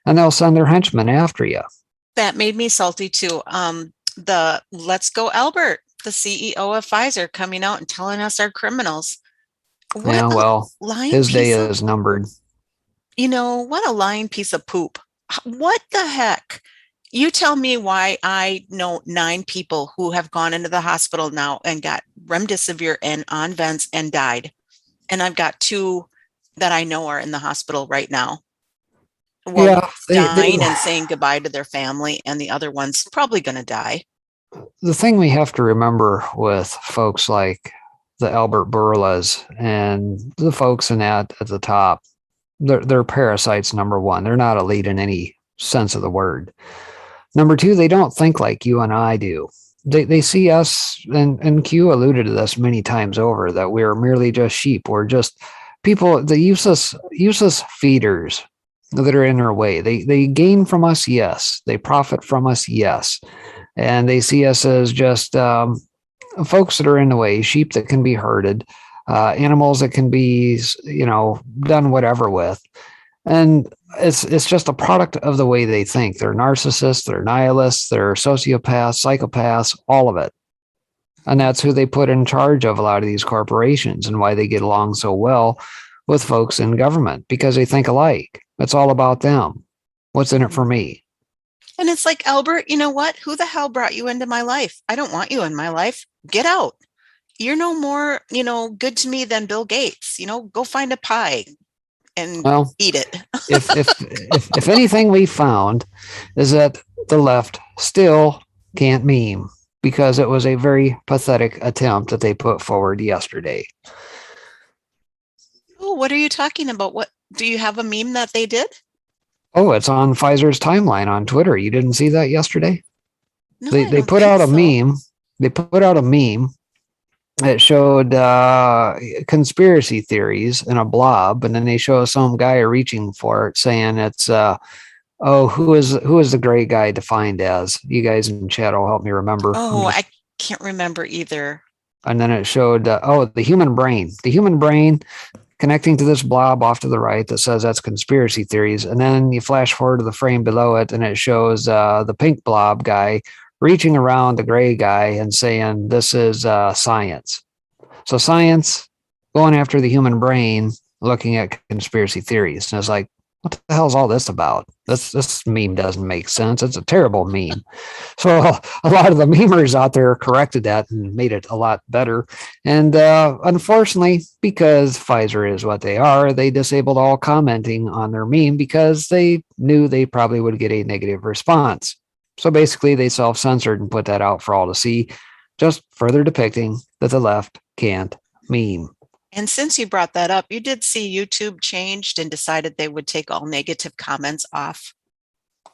And they'll send their henchmen after you. That made me salty too. The Let's Go Albert, the CEO of Pfizer, coming out and telling us our criminals. His day is numbered. What a lying piece of poop. What the heck? You tell me why I know 9 people who have gone into the hospital now and got remdesivir and on vents and died. And I've got 2 that I know are in the hospital right now. Well, Yeah, dying and saying goodbye to their family, and the other one's probably going to die. the thing we have to remember with folks like the Albert Bourlas and the folks in that at the top, they're parasites, number one. They're not elite in any sense of the word. Number two, they don't think like you and I do. They see us, and Q alluded to this many times over, that we're merely just sheep. We're just people, the useless feeders that are in their way. They gain from us, yes. They profit from us, yes. And they see us as just folks that are in the way, sheep that can be herded, animals that can be, done whatever with. And it's just a product of the way they think. They're narcissists, they're nihilists, they're sociopaths, psychopaths, all of it. And that's who they put in charge of a lot of these corporations, and why they get along so well with folks in government, because they think alike. It's all about them. What's in it for me? And it's like, Albert, you know what? Who the hell brought you into my life? I don't want you in my life. Get out. You're no more, good to me than Bill Gates. Go find a pie and eat it. if anything we found is that the left still can't meme, because it was a very pathetic attempt that they put forward yesterday. Oh, what are you talking about? What do you have a meme that they did? Oh, it's on Pfizer's timeline on Twitter. You didn't see that yesterday? No, they put out a meme. They put out a meme that showed conspiracy theories in a blob, and then they show some guy reaching for it, saying it's who is the gray guy defined as? You guys in chat will help me remember. I can't remember either. And then it showed the human brain. The human brain connecting to this blob off to the right that says that's conspiracy theories. And then you flash forward to the frame below it, and it shows the pink blob guy reaching around the gray guy and saying, this is science. So science going after the human brain, looking at conspiracy theories. And it's like, what the hell is all this about? This meme doesn't make sense. It's a terrible meme. So a lot of the memers out there corrected that and made it a lot better. And unfortunately, because Pfizer is what they are, they disabled all commenting on their meme, because they knew they probably would get a negative response. So basically, they self-censored and put that out for all to see, just further depicting that the left can't meme. And since you brought that up, you did see YouTube changed and decided they would take all negative comments off.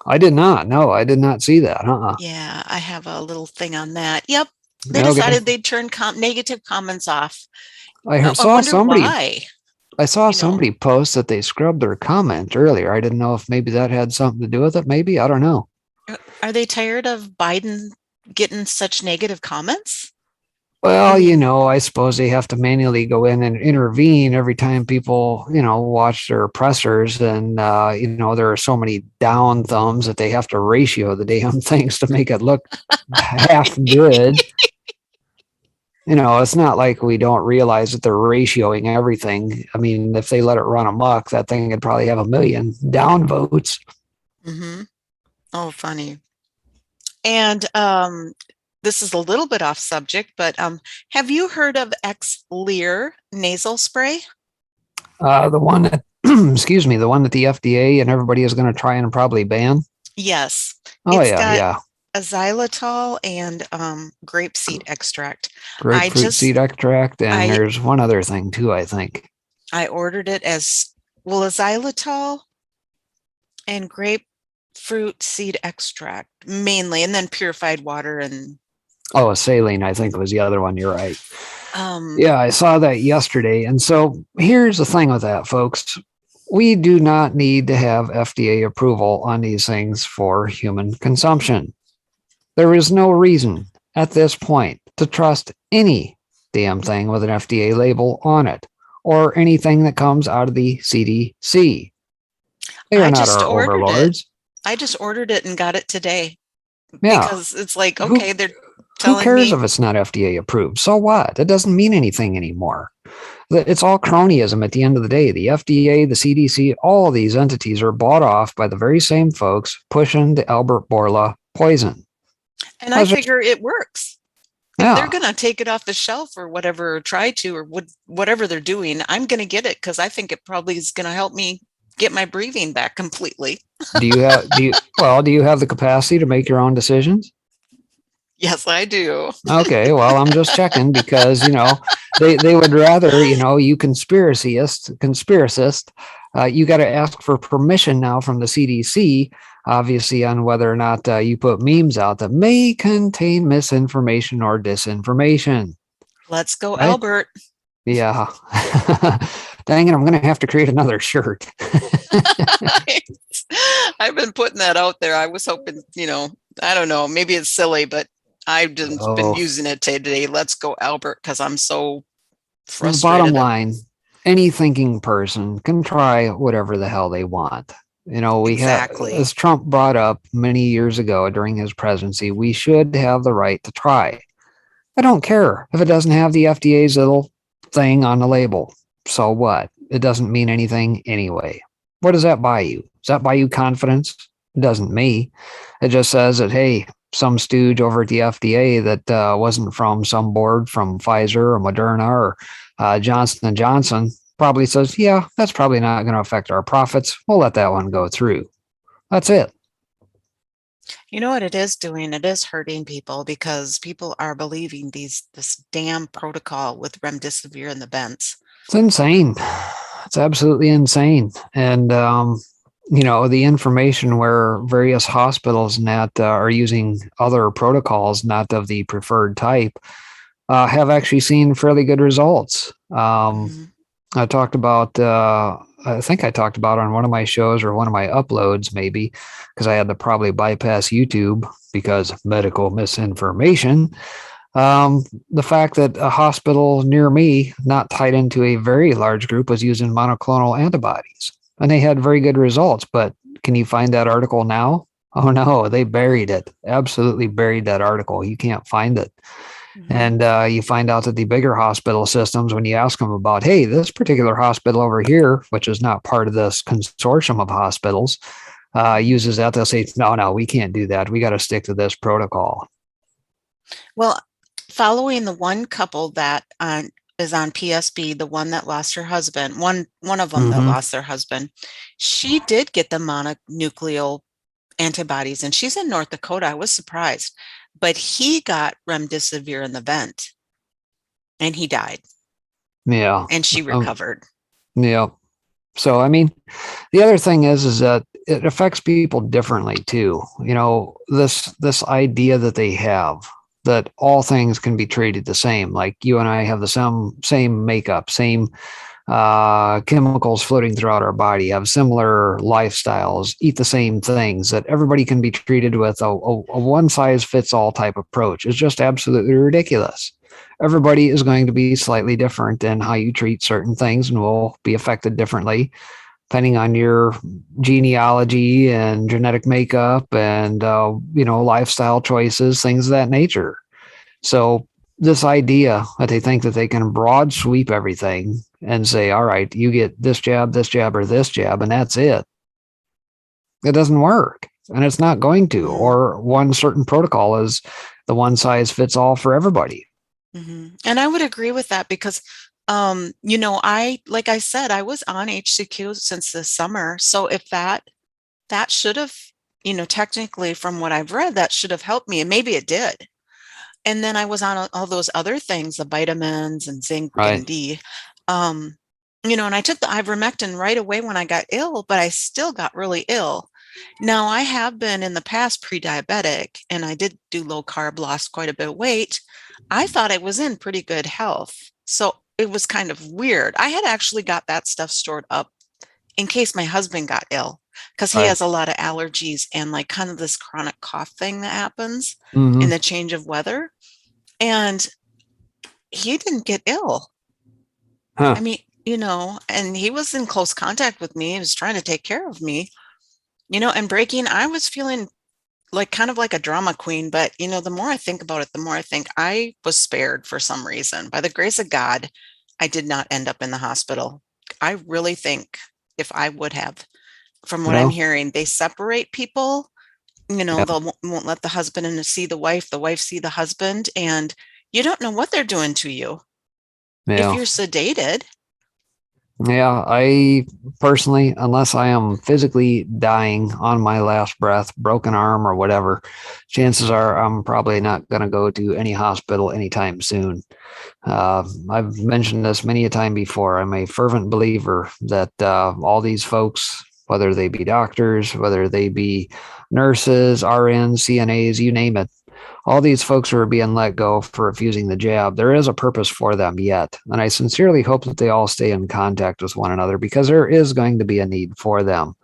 I did not. No, I did not see that. Yeah, I have a little thing on that. Yep. They decided they'd turn negative comments off. I saw somebody post that they scrubbed their comment earlier. I didn't know if maybe that had something to do with it. Maybe. I don't know. Are they tired of Biden getting such negative comments? Well, I suppose they have to manually go in and intervene every time people, watch their oppressors. And, there are so many down thumbs that they have to ratio the damn things to make it look half good. It's not like we don't realize that they're ratioing everything. I mean, if they let it run amok, that thing would probably have 1 million down votes. Mm-hmm. Oh, funny. And this is a little bit off subject, but have you heard of Xlear nasal spray? The one that, excuse me, the one that the FDA and everybody is going to try and probably ban? Yes. Oh, it's yeah. Xylitol and grapeseed extract. Grapefruit seed extract, and there's one other thing too, I think. I ordered it as, xylitol and grapefruit seed extract mainly, and then purified water and... Oh, saline, I think was the other one. You're right. Yeah, I saw that yesterday. And so here's the thing with that, folks. We do not need to have FDA approval on these things for human consumption. There is no reason at this point to trust any damn thing with an FDA label on it, or anything that comes out of the CDC. They are not our overlords. I just ordered it and got it today. Yeah. Because it's like, okay, they're telling who cares me, if it's not FDA approved? So what? It doesn't mean anything anymore. It's all cronyism at the end of the day. The FDA, the CDC, all of these entities are bought off by the very same folks pushing the Albert Bourla poison. And I figure it works. If Yeah. they're going to take it off the shelf or whatever, or try to, or whatever they're doing, I'm going to get it because I think it probably is going to help me get my breathing back completely. do you have the capacity to make your own decisions? Yes, I do. Okay, well, I'm just checking because, they would rather, you conspiracist, you got to ask for permission now from the CDC, obviously, on whether or not you put memes out that may contain misinformation or disinformation. Let's go, right? Albert. Yeah. Dang it, I'm going to have to create another shirt. I've been putting that out there. I was hoping, I don't know, maybe it's silly, but I've just been using it today. Let's go, Albert, because I'm so frustrated. Bottom line, any thinking person can try whatever the hell they want. We exactly. have, as Trump brought up many years ago during his presidency, we should have the right to try. I don't care if it doesn't have the FDA's little thing on the label. So what? It doesn't mean anything anyway. What does that buy you? Does that buy you confidence? It doesn't me. It just says that, hey, some stooge over at the FDA that wasn't from some board from Pfizer or Moderna or Johnson & Johnson probably says, yeah, that's probably not going to affect our profits. We'll let that one go through. That's it. You know what it is doing? It is hurting people because people are believing this damn protocol with remdesivir and the bents. It's insane. It's absolutely insane. And, the information where various hospitals and that are using other protocols, not of the preferred type, have actually seen fairly good results. I talked about, I think I talked about on one of my shows or one of my uploads, maybe, because I had to probably bypass YouTube because medical misinformation. The fact that a hospital near me, not tied into a very large group, was using monoclonal antibodies. And they had very good results. But can you find that article now? Oh, no, they buried it. Absolutely buried that article. You can't find it. And you find out that the bigger hospital systems, when you ask them about, hey, this particular hospital over here, which is not part of this consortium of hospitals, uses that, they'll say, no, we can't do that. We got to stick to this protocol. Well, following the one couple that is on PSB, the one that lost her husband, one of them that lost their husband, she did get the mononucleal antibodies, and she's in North Dakota. I was surprised. But he got remdesivir in the vent and he died. Yeah. And she recovered. Yeah. So, I mean, the other thing is that it affects people differently too. This idea that they have that all things can be treated the same, like you and I have the same makeup, same chemicals floating throughout our body, have similar lifestyles, eat the same things, that everybody can be treated with a one-size-fits-all type approach is just absolutely ridiculous. Everybody is going to be slightly different in how you treat certain things and will be affected differently depending on your genealogy and genetic makeup and, lifestyle choices, things of that nature. So this idea that they think that they can broad sweep everything and say, all right, you get this jab, or this jab, and that's it. It doesn't work, and it's not going to, or one certain protocol is the one size fits all for everybody. And I would agree with that because, like I said, I was on HCQ since this summer. So if that should have, technically from what I've read, that should have helped me, and maybe it did. And then I was on all those other things, the vitamins and zinc and D, and I took the ivermectin right away when I got ill, but I still got really ill. Now I have been in the past pre-diabetic and I did do low carb, lost quite a bit of weight. I thought I was in pretty good health. So it was kind of weird. I had actually got that stuff stored up in case my husband got ill, because he has a lot of allergies and like kind of this chronic cough thing that happens in the change of weather. And he didn't get ill. I mean, and he was in close contact with me. He was trying to take care of me, and breaking, I was feeling like kind of like a drama queen. But, the more I think about it, the more I think I was spared for some reason. By the grace of God, I did not end up in the hospital. I really think if I would have, from what I'm hearing, they separate people. You know, they won't let the husband in to see the wife see the husband, and you don't know what they're doing to you if you're sedated. Yeah, I personally, unless I am physically dying on my last breath, broken arm or whatever, chances are I'm probably not going to go to any hospital anytime soon. I've mentioned this many a time before. I'm a fervent believer that all these folks, whether they be doctors, whether they be nurses, RNs, CNAs, you name it, all these folks who are being let go for refusing the jab, there is a purpose for them yet. And I sincerely hope that they all stay in contact with one another because there is going to be a need for them.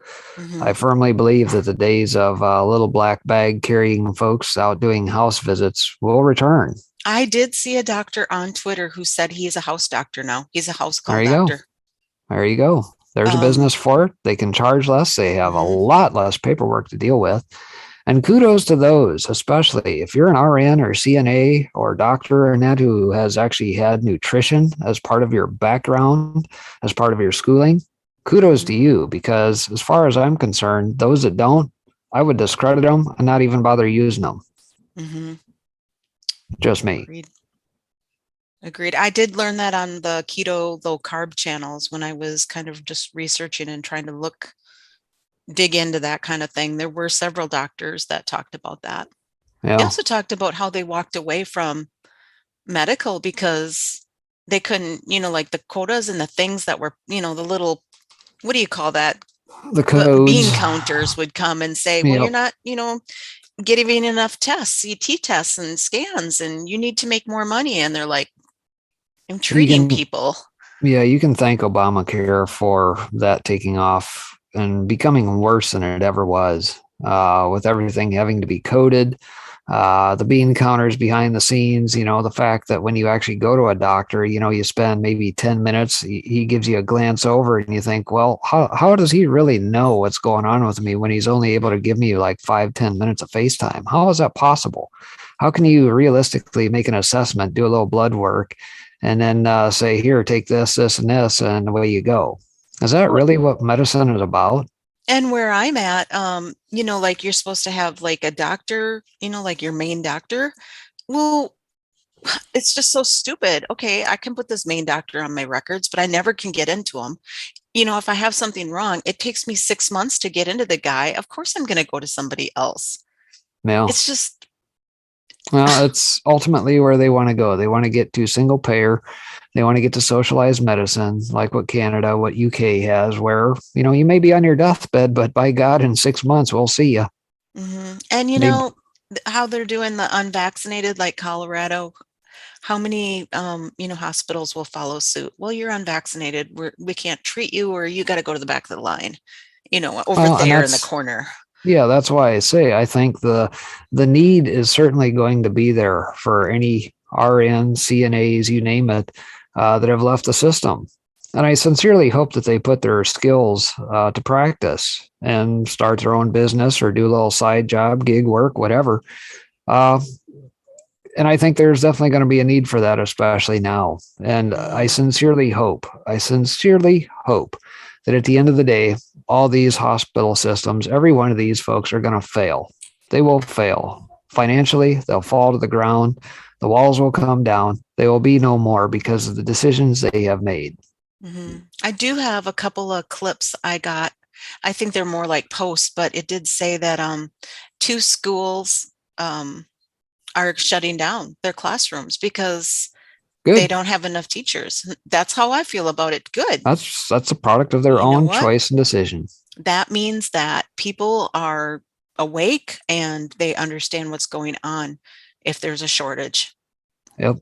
I firmly believe that the days of little black bag carrying folks out doing house visits will return. I did see a doctor on Twitter who said he's a house doctor now. He's a house call There you doctor. go. There you go. There's a business for it. They can charge less. They have a lot less paperwork to deal with. And kudos to those, especially if you're an RN or CNA or doctor or net who has actually had nutrition as part of your background, as part of your schooling. Kudos to you, because as far as I'm concerned, those that don't, I would discredit them and not even bother using them. Just me. Agreed. I did learn that on the keto low carb channels when I was kind of just researching and trying to dig into that kind of thing. There were several doctors that talked about that. They also talked about how they walked away from medical because they couldn't, like the quotas and the things that were, the little, what do you call that? The codes. Bean counters would come and say, well, you're not, getting enough tests, CT tests and scans, and you need to make more money. And they're like, I'm treating people. Yeah, you can thank Obamacare for that taking off and becoming worse than it ever was, with everything having to be coded, the bean counters behind the scenes, the fact that when you actually go to a doctor, you spend maybe 10 minutes, he gives you a glance over and you think, well, how does he really know what's going on with me when he's only able to give me like 5-10 minutes of FaceTime? How is that possible? How can you realistically make an assessment, do a little blood work, and then say, here, take this, this, and this, and away you go? Is that really what medicine is about? And where I'm at, like you're supposed to have like a doctor, like your main doctor. Well, it's just so stupid. Okay, I can put this main doctor on my records, but I never can get into them. If I have something wrong, it takes me 6 months to get into the guy. Of course, I'm going to go to somebody else. Yeah. It's just. Well, it's ultimately where they want to go. They want to get to single payer. They want to get to socialized medicine, like what UK has, where, you may be on your deathbed, but by God, in 6 months, we'll see you. And how they're doing the unvaccinated, like Colorado, how many, hospitals will follow suit? Well, you're unvaccinated. We can't treat you, or you got to go to the back of the line, over there in the corner. Yeah, that's why I say I think the need is certainly going to be there for any RN, CNAs, you name it, that have left the system. And I sincerely hope that they put their skills to practice and start their own business or do a little side job, gig work, whatever. And I think there's definitely going to be a need for that, especially now. And I sincerely hope that at the end of the day, all these hospital systems, every one of these folks are going to fail. They will fail. Financially, they'll fall to the ground. The walls will come down. They will be no more because of the decisions they have made. I do have a couple of clips I got. I think they're more like posts, but it did say that 2 schools are shutting down their classrooms because they don't have enough teachers. That's how I feel about it. Good. That's a product of their own choice and decision. That means that people are awake and they understand what's going on if there's a shortage. Yep.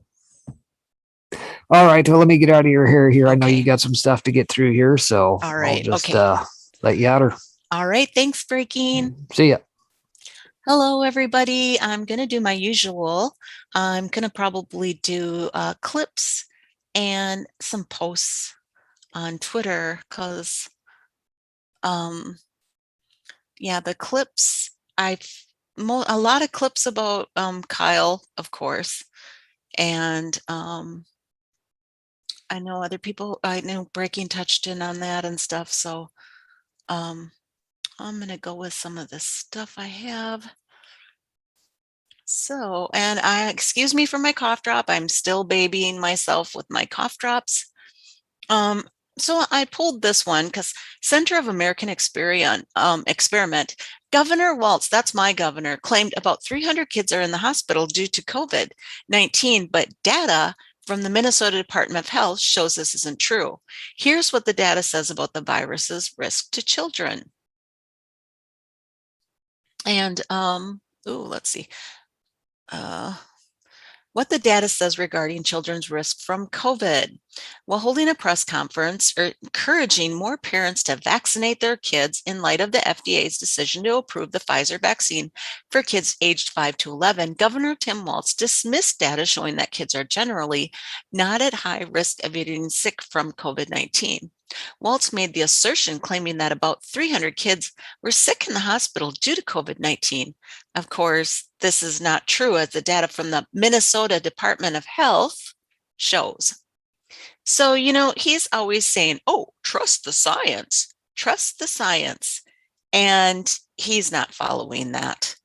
All right. Well, let me get out of your hair here. Okay. I know you got some stuff to get through here, so all right. I'll just let you out her. All right. Thanks, Breaking. See ya. Hello, everybody. I'm going to do my usual. I'm going to probably do clips and some posts on Twitter because, the clips, a lot of clips about Kyle, of course, and I know other people, I know Breaking touched in on that and stuff. So I'm going to go with some of the stuff I have. So, and excuse me for my cough drop. I'm still babying myself with my cough drops. So I pulled this one because Center of American Experiment, Governor Walz, that's my governor, claimed about 300 kids are in the hospital due to COVID-19, but data from the Minnesota Department of Health shows this isn't true. Here's what the data says about the virus's risk to children. And, let's see. What the data says regarding children's risk from COVID. While holding a press conference encouraging more parents to vaccinate their kids in light of the FDA's decision to approve the Pfizer vaccine for kids aged 5 to 11, Governor Tim Walz dismissed data showing that kids are generally not at high risk of getting sick from COVID-19. Walz made the assertion claiming that about 300 kids were sick in the hospital due to COVID-19. Of course, this is not true, as the data from the Minnesota Department of Health shows. So, he's always saying, oh, trust the science, trust the science. And he's not following that.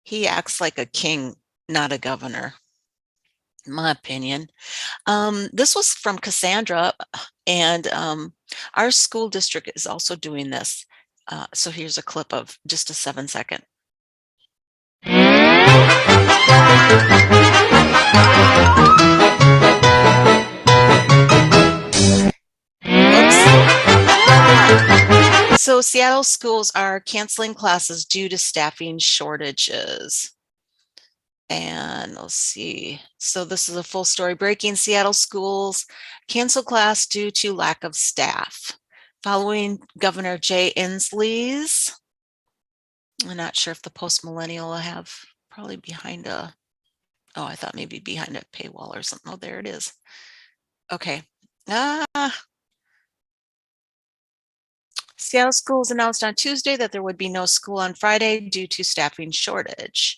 He acts like a king, not a governor, in my opinion. This was from Cassandra, and our school district is also doing this. So here's a clip of just a 7-second. So Seattle schools are canceling classes due to staffing shortages. And let's see. So this is a full story. Breaking: Seattle schools cancel class due to lack of staff. Following Governor Jay Inslee's, I'm not sure if the post-millennial will have probably behind a, oh, I thought maybe behind a paywall or something. Oh, there it is. Okay. Seattle schools announced on Tuesday that there would be no school on Friday due to staffing shortage.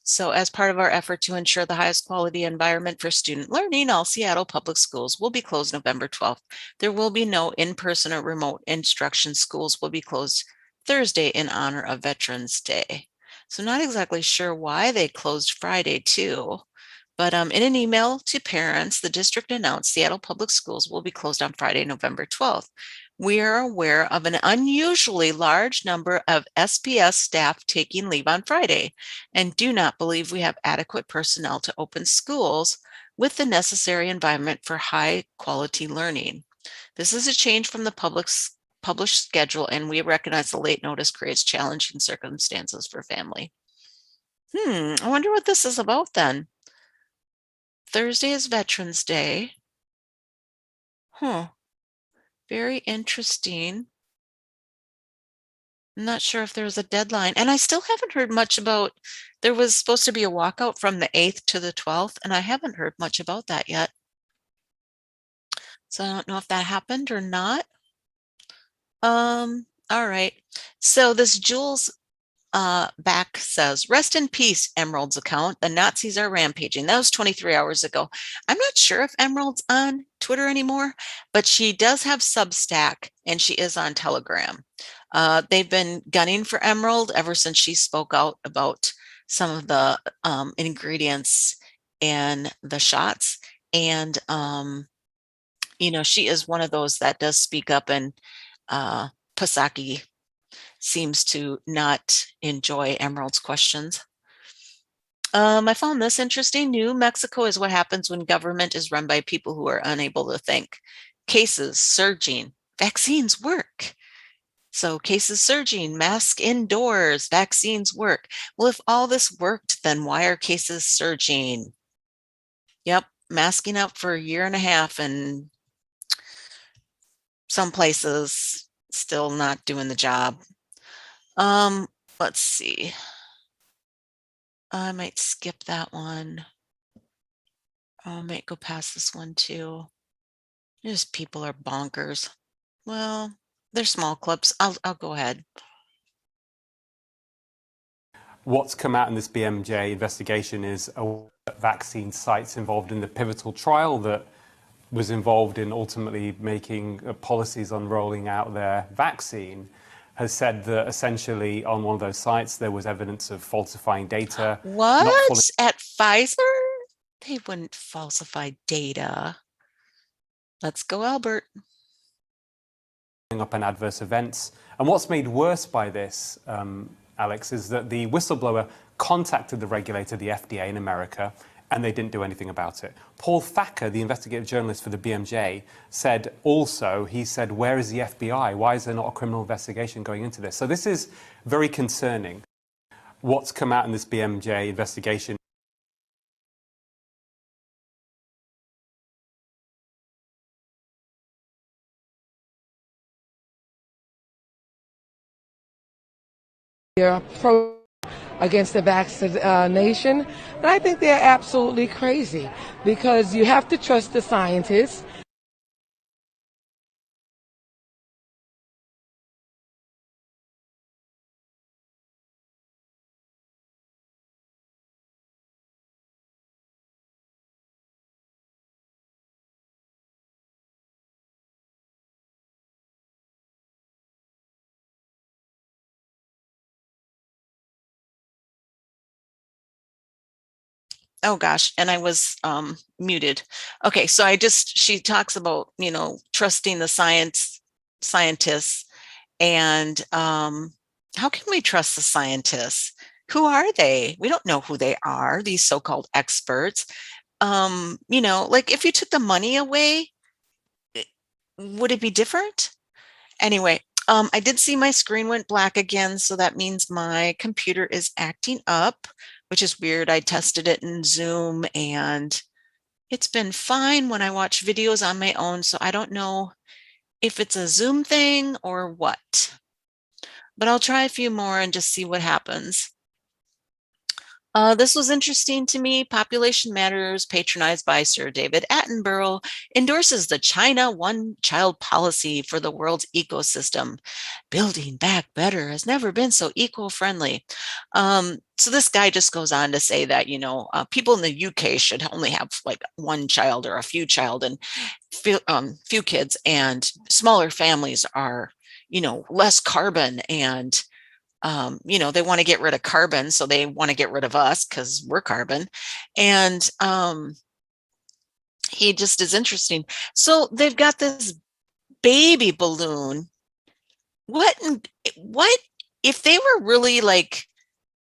So as part of our effort to ensure the highest quality environment for student learning, all Seattle public schools will be closed November 12th. There will be no in-person or remote instruction. Schools will be closed Thursday in honor of Veterans Day. So not exactly sure why they closed Friday too, but in an email to parents, the district announced Seattle public schools will be closed on Friday, November 12th. We are aware of an unusually large number of SPS staff taking leave on Friday and do not believe we have adequate personnel to open schools with the necessary environment for high quality learning. This is a change from the published schedule, and we recognize the late notice creates challenging circumstances for family. I wonder what this is about then. Thursday is Veterans Day. Very interesting. I'm not sure if there was a deadline, and I still haven't heard much about, there was supposed to be a walkout from the 8th to the 12th, and I haven't heard much about that yet. So I don't know if that happened or not. All right. So this Jules back says, rest in peace, Emerald's account. The Nazis are rampaging. That was 23 hours ago. I'm not sure if Emerald's on Twitter anymore, but she does have Substack and she is on Telegram. They've been gunning for Emerald ever since she spoke out about some of the ingredients in the shots. And, she is one of those that does speak up, and Pasaki seems to not enjoy Emerald's questions. I found this interesting. New Mexico is what happens when government is run by people who are unable to think. Cases surging. Vaccines work. So cases surging, mask indoors, vaccines work. Well, if all this worked, then why are cases surging? Yep, masking up for a year and a half, and some places still not doing the job. Let's see. I might skip that one. I might go past this one too. Just people are bonkers. Well, they're small clips. I'll go ahead. What's come out in this BMJ investigation is a vaccine sites involved in the pivotal trial that was involved in ultimately making policies on rolling out their vaccine, has said that essentially on one of those sites there was evidence of falsifying data. What? At Pfizer? They wouldn't falsify data. Let's go, Albert. Up on adverse events. And what's made worse by this, Alex, is that the whistleblower contacted the regulator, the FDA in America, and they didn't do anything about it. Paul Thacker, the investigative journalist for the BMJ, said also, he said, where is the FBI? Why is there not a criminal investigation going into this? So this is very concerning. What's come out in this BMJ investigation against the vaccination, and I think they're absolutely crazy because you have to trust the scientists. Oh gosh, and I was muted. Okay, so she talks about, trusting the scientists, and how can we trust the scientists? Who are they? We don't know who they are, these so-called experts. Like if you took the money away, would it be different? Anyway, I did see my screen went black again, so that means my computer is acting up, which is weird. I tested it in Zoom and it's been fine when I watch videos on my own, so I don't know if it's a Zoom thing or what. But I'll try a few more and just see what happens. This was interesting to me. Population Matters, patronized by Sir David Attenborough, endorses the China one-child policy for the world's ecosystem. Building back better has never been so eco-friendly. So this guy just goes on to say that, people in the UK should only have like one child or a few child and few kids, and smaller families are, less carbon, and they want to get rid of carbon, so they want to get rid of us because we're carbon. And he just is interesting. So they've got this baby balloon. What if they were really like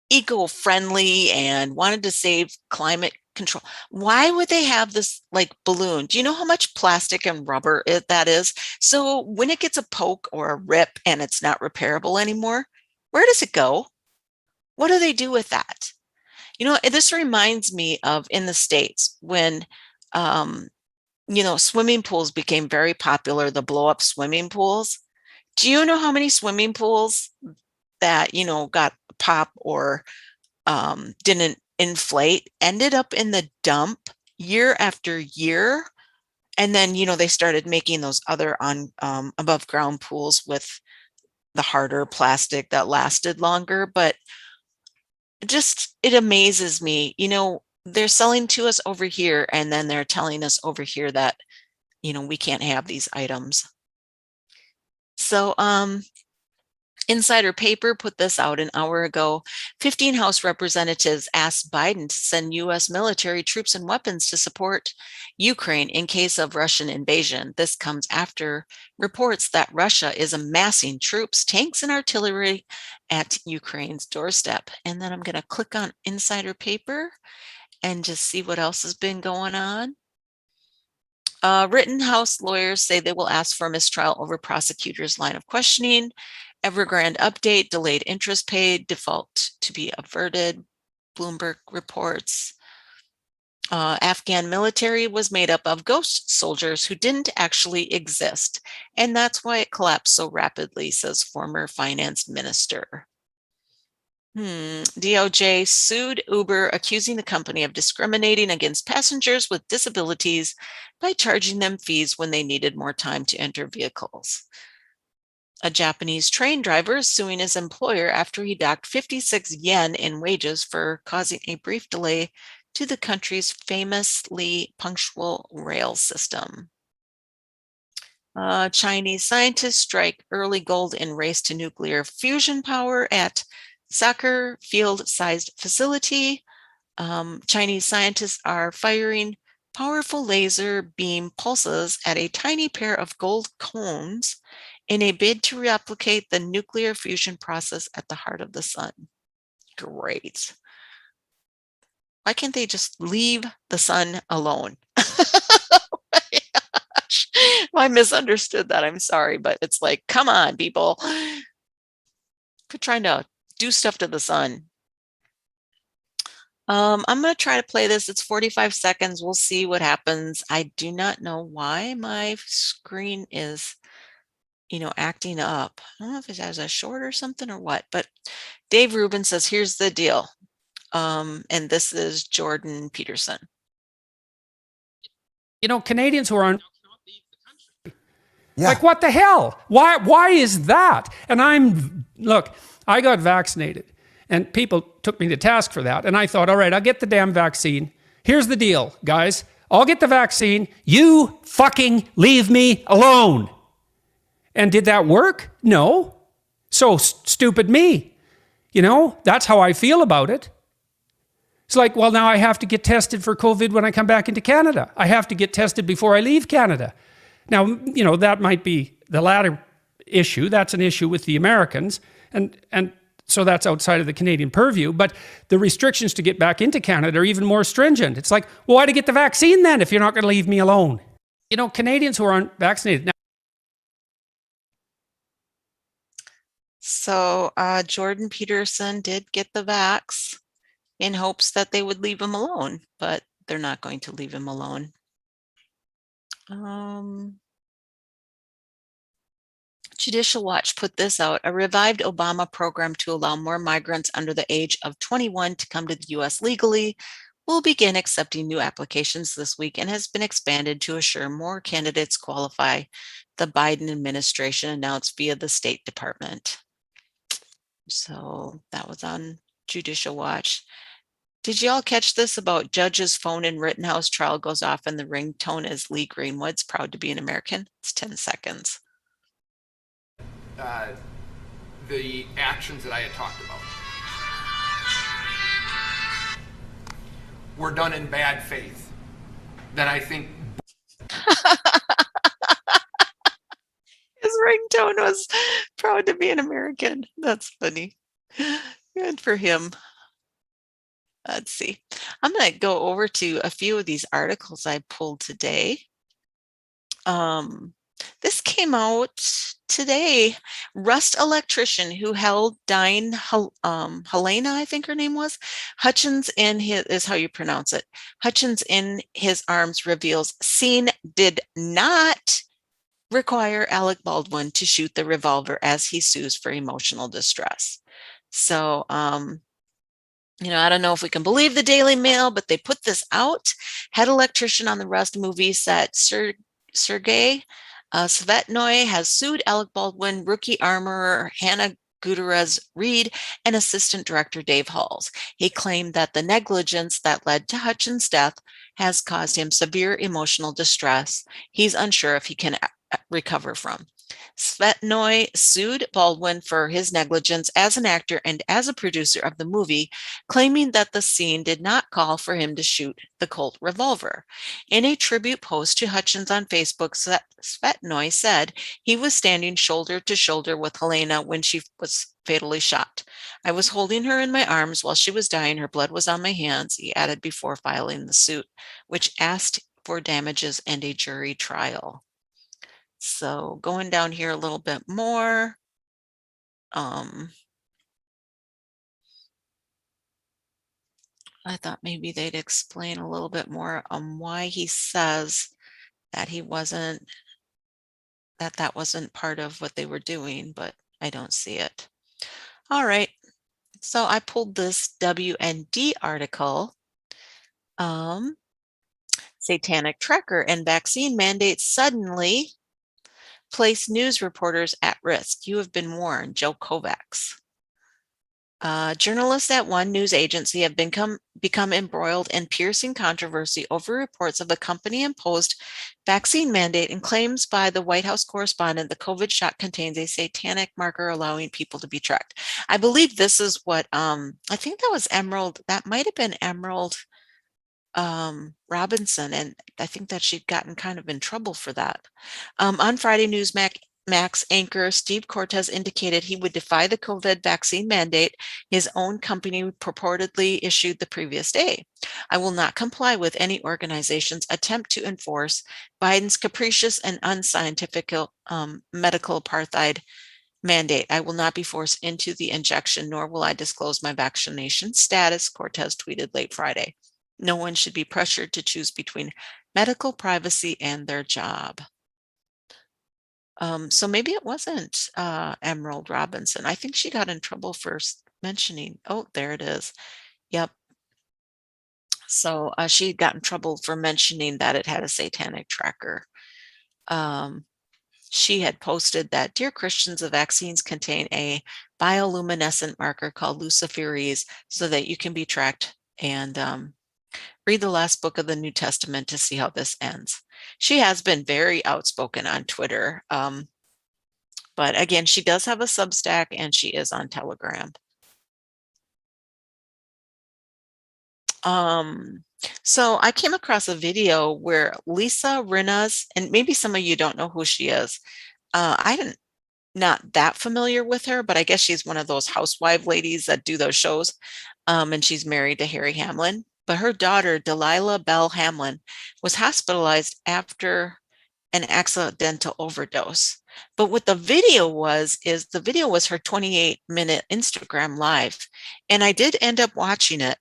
eco-friendly and wanted to save climate control? Why would they have this like balloon? Do you know how much plastic and rubber that is? So when it gets a poke or a rip and it's not repairable anymore, where does it go? What do they do with that? This reminds me of in the States when, swimming pools became very popular, the blow up swimming pools. Do you know how many swimming pools that, got pop or didn't inflate, ended up in the dump year after year? And then, they started making those other above ground pools with the harder plastic that lasted longer. But it amazes me, they're selling to us over here and then they're telling us over here that, we can't have these items. So, Insider Paper put this out an hour ago. 15 House representatives asked Biden to send U.S. military troops and weapons to support Ukraine in case of Russian invasion. This comes after reports that Russia is amassing troops, tanks, and artillery at Ukraine's doorstep. And then I'm going to click on Insider Paper and just see what else has been going on. Rittenhouse lawyers say they will ask for a mistrial over prosecutor's line of questioning. Evergrande update, delayed interest paid, default to be averted, Bloomberg reports. Afghan military was made up of ghost soldiers who didn't actually exist, and that's why it collapsed so rapidly, says former finance minister. DOJ sued Uber, accusing the company of discriminating against passengers with disabilities by charging them fees when they needed more time to enter vehicles. A Japanese train driver is suing his employer after he docked 56 yen in wages for causing a brief delay to the country's famously punctual rail system. Chinese scientists strike early gold in race to nuclear fusion power at soccer field-sized facility. Chinese scientists are firing powerful laser beam pulses at a tiny pair of gold cones in a bid to replicate the nuclear fusion process at the heart of the sun. Great. Why can't they just leave the sun alone? Well, I misunderstood that. I'm sorry, but it's like, come on, people. Quit trying to do stuff to the sun. I'm going to try to play this. It's 45 seconds. We'll see what happens. I do not know why my screen is, acting up. I don't know if it has a short or something or what, but Dave Rubin says, here's the deal. And this is Jordan Peterson. Canadians who are on. Yeah. Like, what the hell? Why is that? And look, I got vaccinated and people took me to task for that. And I thought, all right, I'll get the damn vaccine. Here's the deal, guys. I'll get the vaccine. You fucking leave me alone. And did that work? No. So stupid me. That's how I feel about it. It's like, well, now I have to get tested for COVID when I come back into Canada. I have to get tested before I leave Canada. Now, that might be the latter issue. That's an issue with the Americans. And so that's outside of the Canadian purview. But the restrictions to get back into Canada are even more stringent. It's like, well, why to get the vaccine then if you're not going to leave me alone? Canadians who aren't vaccinated. Now, so Jordan Peterson did get the vax in hopes that they would leave him alone, but they're not going to leave him alone. Judicial Watch put this out. A revived Obama program to allow more migrants under the age of 21 to come to the U.S. legally will begin accepting new applications this week and has been expanded to assure more candidates qualify, the Biden administration announced via the State Department. So that was on Judicial Watch. Did you all catch this about judge's phone in Rittenhouse trial goes off and the ringtone is Lee Greenwood's proud to be an American? It's 10 seconds. The actions that I had talked about were done in bad faith. That I think his ringtone was proud to be an American. That's funny. Good for him. Let's see. I'm going to go over to a few of these articles I pulled today. This came out today. Rust electrician who held dying Helena, I think her name was, Hutchins in his, is how you pronounce it. Hutchins in his arms reveals scene did not require Alec Baldwin to shoot the revolver as he sues for emotional distress. So, I don't know if we can believe the Daily Mail, but they put this out. Head electrician on the Rust movie set, Sergei Svetnoy, has sued Alec Baldwin, rookie armorer Hannah Gutierrez-Reed, and assistant director Dave Halls. He claimed that the negligence that led to Hutchins' death has caused him severe emotional distress he's unsure if he can recover from. Svetnoy sued Baldwin for his negligence as an actor and as a producer of the movie, claiming that the scene did not call for him to shoot the Colt revolver. In a tribute post to Hutchins on Facebook, Svetnoy said he was standing shoulder to shoulder with Helena when she was fatally shot. I was holding her in my arms while she was dying. Her blood was on my hands, he added before filing the suit, which asked for damages and a jury trial. So going down here a little bit more. I thought maybe they'd explain a little bit more on why he says that that wasn't part of what they were doing, but I don't see it. All right. So I pulled this WND article. Satanic Trekker and vaccine mandates suddenly place news reporters at risk. You have been warned, Joe Kovacs. Journalists at one news agency have become embroiled in piercing controversy over reports of a company-imposed vaccine mandate and claims by the White House correspondent the COVID shot contains a satanic marker allowing people to be tracked. I believe this is what, I think that was Emerald, that might have been Emerald Robinson, and I think that she'd gotten kind of in trouble for that. On Friday, Newsmax anchor Steve Cortez indicated he would defy the COVID vaccine mandate his own company purportedly issued the previous day. I will not comply with any organization's attempt to enforce Biden's capricious and unscientific medical apartheid mandate. I will not be forced into the injection, nor will I disclose my vaccination status, Cortez tweeted late Friday. No one should be pressured to choose between medical privacy and their job. So maybe it wasn't Emerald Robinson. I think she got in trouble for mentioning, oh, there it is. Yep. So she got in trouble for mentioning that it had a satanic tracker. She had posted that, dear Christians, the vaccines contain a bioluminescent marker called Luciferase so that you can be tracked, and read the last book of the New Testament to see how this ends. She has been very outspoken on Twitter. But again, she does have a Substack and she is on Telegram. So I came across a video where Lisa Rinna's, and maybe some of you don't know who she is. Not that familiar with her, but I guess she's one of those housewife ladies that do those shows. And she's married to Harry Hamlin. But her daughter, Delilah Bell Hamlin, was hospitalized after an accidental overdose. But what the video was, is the video was her 28-minute Instagram live. And I did end up watching it.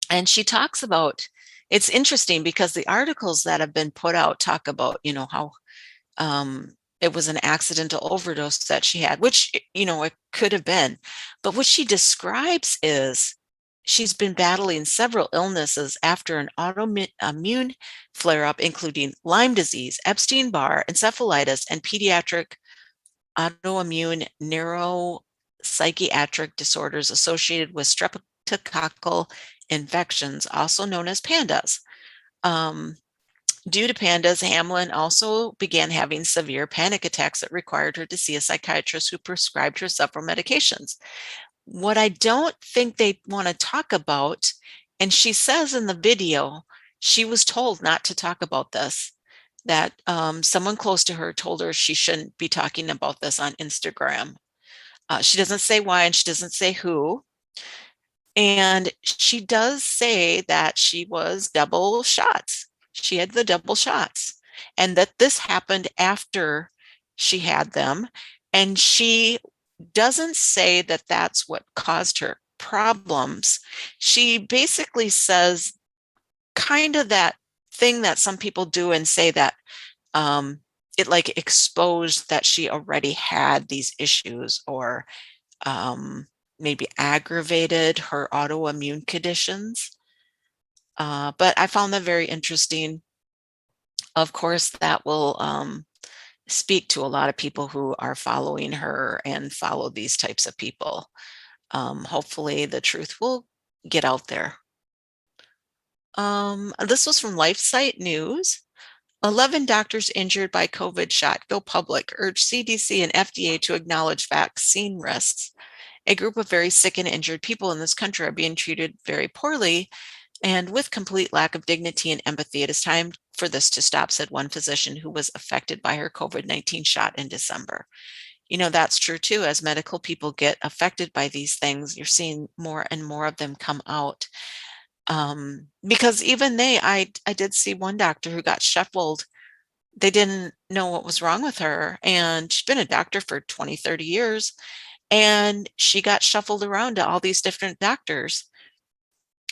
And she talks about, it's interesting because the articles that have been put out talk about, you know, how it was an accidental overdose that she had, which, you know, it could have been. But what she describes is she's been battling several illnesses after an autoimmune flare-up, including Lyme disease, Epstein-Barr, encephalitis, and pediatric autoimmune neuropsychiatric disorders associated with streptococcal infections, also known as PANDAS. Due to PANDAS, Hamlin also began having severe panic attacks that required her to see a psychiatrist who prescribed her several medications. What I don't think they want to talk about, and she says in the video, she was told not to talk about this, that someone close to her told her she shouldn't be talking about this on Instagram. She doesn't say why, and she doesn't say who. And she does say that she was double shots. She had the double shots, and that this happened after she had them. And she doesn't say that that's what caused her problems. She basically says kind of that thing that some people do and say that it like exposed that she already had these issues, or maybe aggravated her autoimmune conditions. But I found that very interesting. Of course, that will speak to a lot of people who are following her and follow these types of people. Hopefully the truth will get out there. This was from LifeSite News. 11 doctors injured by COVID shot go public, urge CDC and FDA to acknowledge vaccine risks. A group of very sick and injured people in this country are being treated very poorly and with complete lack of dignity and empathy. It is time for this to stop, said one physician who was affected by her COVID-19 shot in December. You know, that's true too. As medical people get affected by these things, you're seeing more and more of them come out. Because even I did see one doctor who got shuffled. They didn't know what was wrong with her. And she's been a doctor for 20, 30 years. And she got shuffled around to all these different doctors.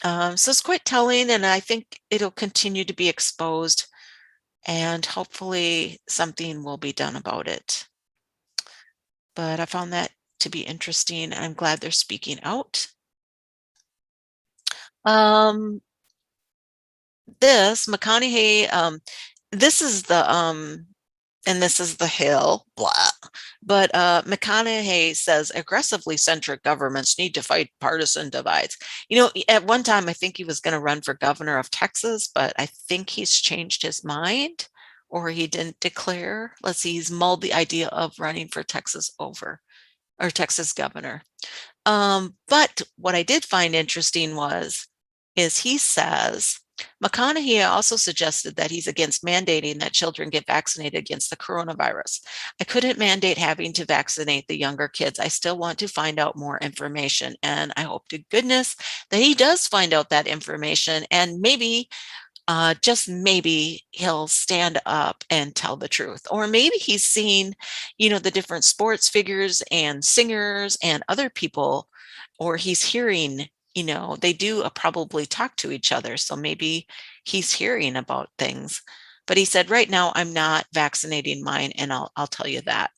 So it's quite telling, and I think it'll continue to be exposed, and hopefully something will be done about it. But I found that to be interesting. I'm glad they're speaking out. This McConaughey, this is the and this is the Hill, blah. But McConaughey says aggressively centric governments need to fight partisan divides. You know, at one time, I think he was going to run for governor of Texas, but I think he's changed his mind or he didn't declare. Let's see, he's mulled the idea of running for Texas over or Texas governor. But what I did find interesting is he says McConaughey also suggested that he's against mandating that children get vaccinated against the coronavirus. I couldn't mandate having to vaccinate the younger kids. I still want to find out more information. And I hope to goodness that he does find out that information and maybe just maybe he'll stand up and tell the truth. Or maybe he's seen, you know, the different sports figures and singers and other people, or he's hearing, you know, they do probably talk to each other. So maybe he's hearing about things. But he said, right now, I'm not vaccinating mine, and I'll tell you that.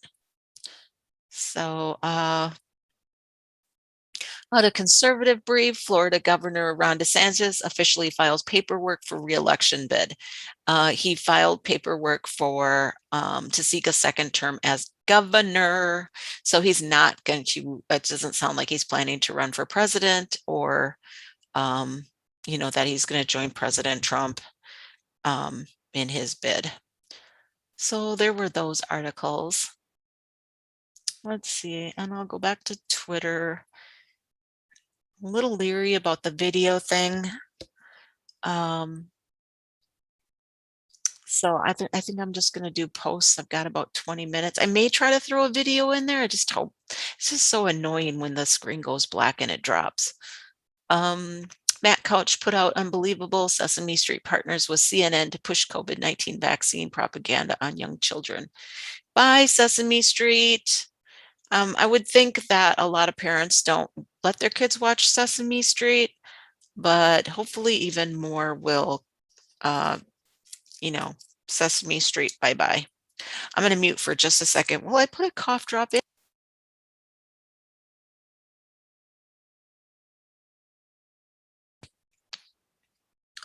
So on a conservative brief, Florida Governor Ron DeSantis officially files paperwork for re-election bid. He filed paperwork for to seek a second term as governor. So he's not going to, it doesn't sound like he's planning to run for president or, you know, that he's going to join President Trump in his bid. So there were those articles. Let's see, and I'll go back to Twitter. A little leery about the video thing. So I think I'm just going to do posts. I've got about 20 minutes. I may try to throw a video in there. I just hope it's just so annoying when the screen goes black and it drops. Matt Couch put out unbelievable Sesame Street partners with CNN to push COVID-19 vaccine propaganda on young children. Bye, Sesame Street. I would think that a lot of parents don't let their kids watch Sesame Street, but hopefully even more will, you know, Sesame Street, bye-bye. I'm going to mute for just a second. Will I put a cough drop in?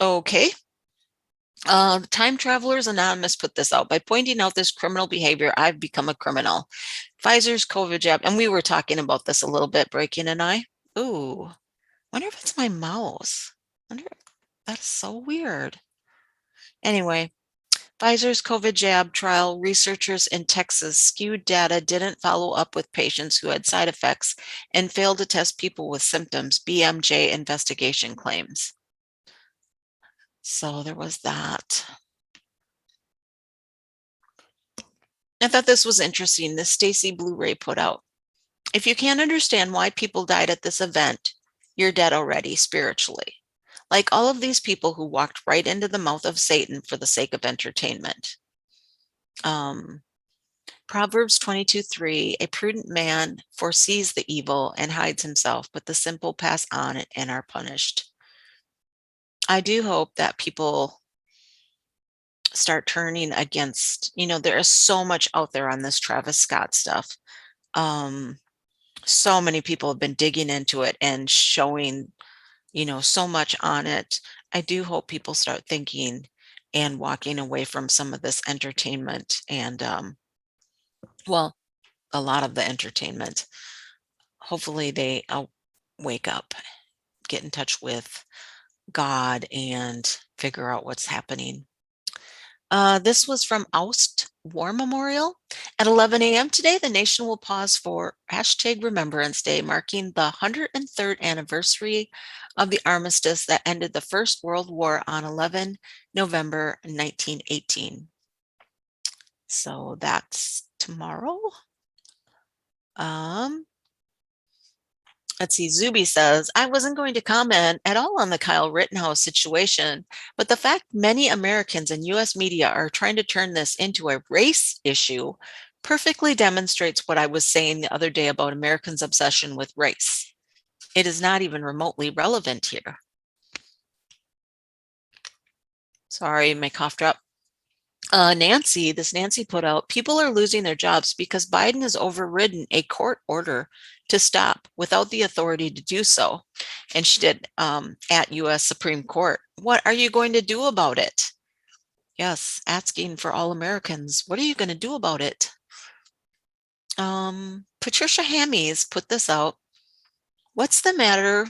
Okay. Time Travelers Anonymous put this out. By pointing out this criminal behavior, I've become a criminal. Pfizer's COVID jab, and we were talking about this a little bit, Breaking and I. Ooh, wonder if it's my mouse. That's so weird. Anyway, Pfizer's COVID jab trial, researchers in Texas skewed data, didn't follow up with patients who had side effects, and failed to test people with symptoms, BMJ investigation claims. So there was that. I thought this was interesting. This Stacy Blu-ray put out. If you can't understand why people died at this event, you're dead already spiritually. Like all of these people who walked right into the mouth of Satan for the sake of entertainment. Proverbs 22:3, a prudent man foresees the evil and hides himself, but the simple pass on it and are punished. I do hope that people start turning against, you know, there is so much out there on this Travis Scott stuff. So many people have been digging into it and showing, you know, so much on it. I do hope people start thinking and walking away from some of this entertainment and, well, a lot of the entertainment. Hopefully they wake up, get in touch with God and figure out what's happening. This was from Oust War Memorial. At 11 a.m. today, the nation will pause for #Remembrance Day, marking the 103rd anniversary of the armistice that ended the First World War on 11 November 1918. So that's tomorrow. Let's see, Zuby says, I wasn't going to comment at all on the Kyle Rittenhouse situation, but the fact many Americans and US media are trying to turn this into a race issue perfectly demonstrates what I was saying the other day about Americans' obsession with race. It is not even remotely relevant here. Sorry, my cough drop. Nancy put out, people are losing their jobs because Biden has overridden a court order to stop without the authority to do so. And she did at US Supreme Court. What are you going to do about it? Yes, asking for all Americans, what are you going to do about it? Patricia Hammies put this out. What's the matter?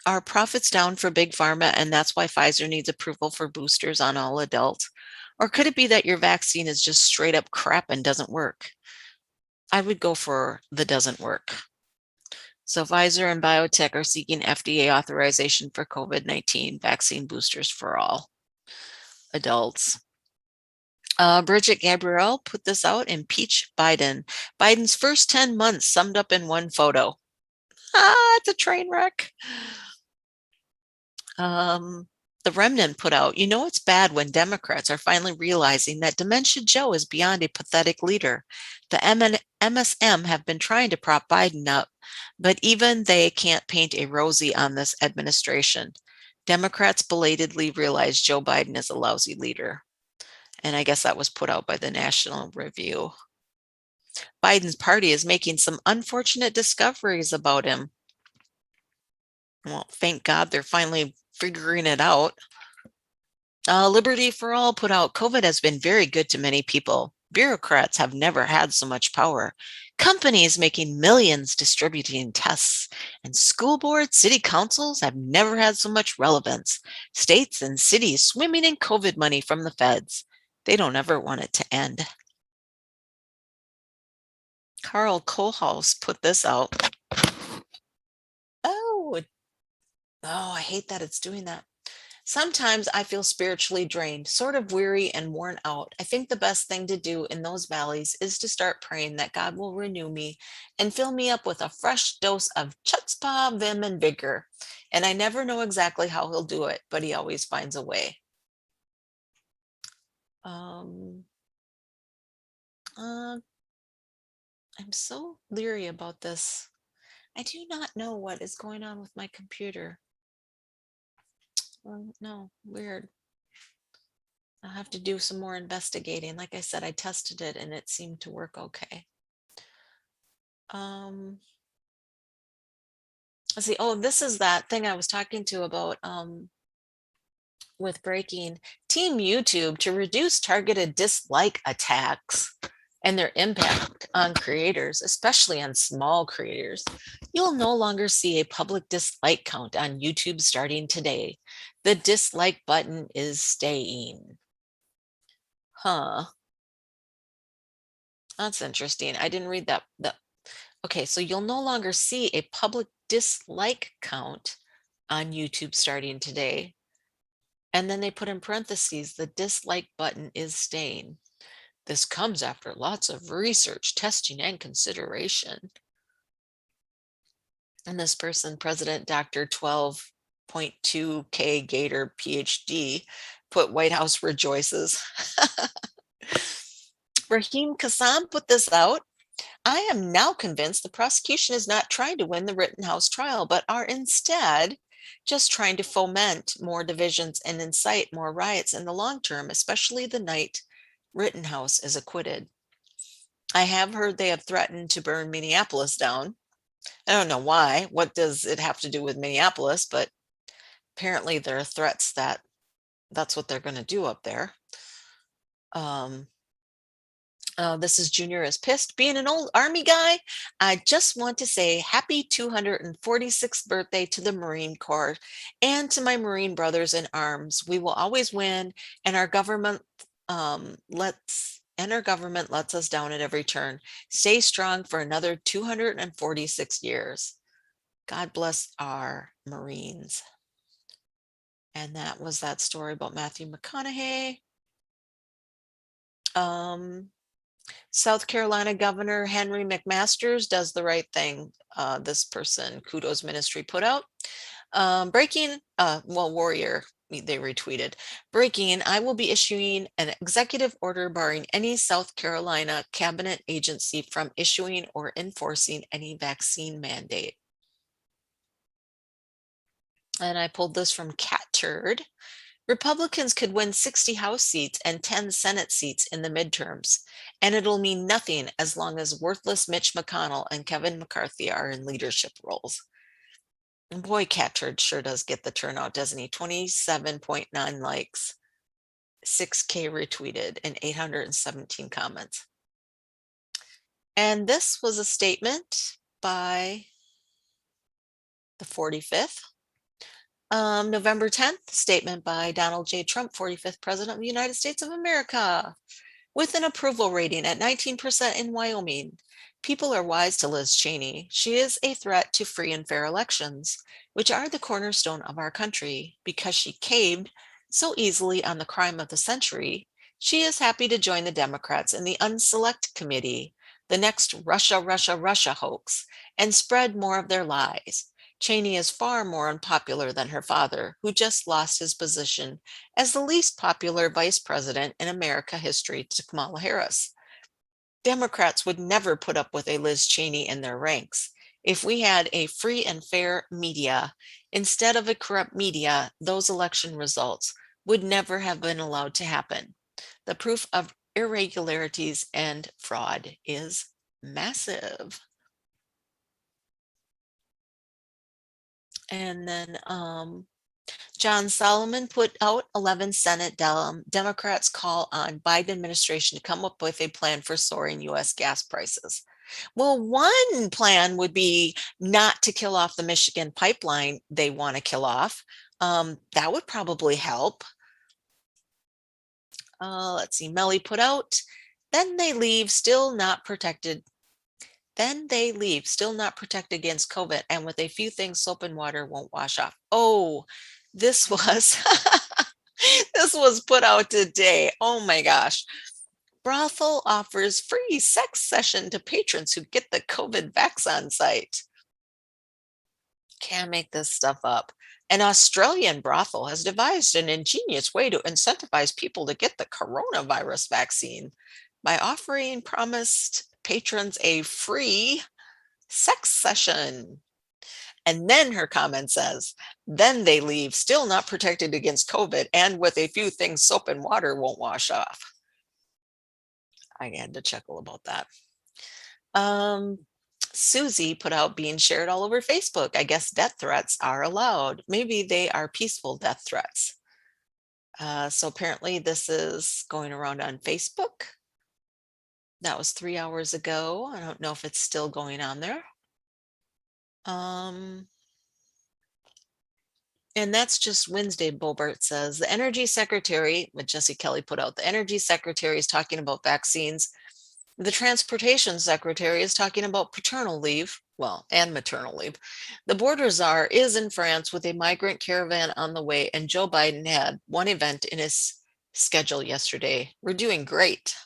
Are profits down for big pharma, and that's why Pfizer needs approval for boosters on all adults? Or could it be that your vaccine is just straight up crap and doesn't work? I would go for the doesn't work. So Pfizer and biotech are seeking FDA authorization for COVID-19 vaccine boosters for all adults. Bridget Gabrielle put this out. Impeach Biden. Biden's first 10 months summed up in one photo. It's a train wreck. The Remnant put out, it's bad when Democrats are finally realizing that Dementia Joe is beyond a pathetic leader. The MSM have been trying to prop Biden up, but even they can't paint a rosy on this administration. Democrats belatedly realize Joe Biden is a lousy leader. And I guess that was put out by the National Review. Biden's party is making some unfortunate discoveries about him. Well, thank God they're finally figuring it out. Liberty for All put out, COVID has been very good to many people. Bureaucrats have never had so much power. Companies making millions distributing tests, and school boards, city councils have never had so much relevance. States and cities swimming in COVID money from the feds. They don't ever want it to end. Carl Kohlhaas put this out. Oh, I hate that it's doing that. Sometimes I feel spiritually drained, sort of weary and worn out. I think the best thing to do in those valleys is to start praying that God will renew me and fill me up with a fresh dose of chutzpah, vim, and vigor. And I never know exactly how he'll do it, but he always finds a way. I'm so leery about this. I do not know what is going on with my computer. No, weird. I'll have to do some more investigating. Like I said, I tested it and it seemed to work okay. Let's see. Oh, this is that thing I was talking to about with breaking. Team YouTube to reduce targeted dislike attacks and their impact on creators, especially on small creators. You'll no longer see a public dislike count on YouTube starting today. The dislike button is staying. Huh. That's interesting. I didn't read that. Okay, so you'll no longer see a public dislike count on YouTube starting today. And then they put in parentheses, the dislike button is staying. This comes after lots of research, testing, and consideration. And this person, President Dr. 12.2K Gator PhD, put White House rejoices. Raheem Kassam put this out. I am now convinced the prosecution is not trying to win the Rittenhouse trial, but are instead just trying to foment more divisions and incite more riots in the long term, especially the night Rittenhouse is acquitted. I have heard they have threatened to burn Minneapolis down. I don't know why. What does it have to do with Minneapolis? But apparently there are threats that that's what they're going to do up there. This is Junior is pissed. Being an old Army guy, I just want to say happy 246th birthday to the Marine Corps and to my Marine brothers in arms. We will always win, and our government lets us down at every turn. Stay strong for another 246 years. God bless our Marines. And that was that story about Matthew McConaughey. South Carolina Governor Henry McMaster's does the right thing. This person, Kudos Ministry, put out. Warrior, they retweeted. Breaking, I will be issuing an executive order barring any South Carolina cabinet agency from issuing or enforcing any vaccine mandate. And I pulled this from Cat Turd. Republicans could win 60 House seats and 10 Senate seats in the midterms, and it'll mean nothing as long as worthless Mitch McConnell and Kevin McCarthy are in leadership roles. And boy, Cat Turd sure does get the turnout, doesn't he? 27.9 likes. 6K retweeted and 817 comments. And this was a statement by the 45th. November 10th, statement by Donald J. Trump, 45th President of the United States of America. With an approval rating at 19% in Wyoming, people are wise to Liz Cheney. She is a threat to free and fair elections, which are the cornerstone of our country. Because she caved so easily on the crime of the century, she is happy to join the Democrats in the Unselect Committee, the next Russia, Russia, Russia hoax, and spread more of their lies. Cheney is far more unpopular than her father, who just lost his position as the least popular vice president in America history to Kamala Harris. Democrats would never put up with a Liz Cheney in their ranks. If we had a free and fair media instead of a corrupt media, those election results would never have been allowed to happen. The proof of irregularities and fraud is massive. And then John Solomon put out 11 Senate Democrats call on Biden administration to come up with a plan for soaring U.S. gas prices. Well, one plan would be not to kill off the Michigan pipeline they want to kill off. That would probably help. Let's see, Melly put out, then they leave still not protected against COVID, and with a few things, soap and water won't wash off. Oh, this was this was put out today. Oh my gosh. Brothel offers free sex session to patrons who get the COVID vax on site. Can't make this stuff up. An Australian brothel has devised an ingenious way to incentivize people to get the coronavirus vaccine by offering promised patrons a free sex session. And then her comment says, then they leave still not protected against COVID, and with a few things soap and water won't wash off. I had to chuckle about that. Susie put out being shared all over Facebook. I guess death threats are allowed. Maybe they are peaceful death threats. So apparently this is going around on Facebook. That was 3 hours ago. I don't know if it's still going on there. And that's just Wednesday, Bobert says. The Energy Secretary, what Jesse Kelly put out, the Energy Secretary is talking about vaccines. The Transportation Secretary is talking about paternal leave, well, and maternal leave. The border czar is in France with a migrant caravan on the way, and Joe Biden had one event in his schedule yesterday. We're doing great.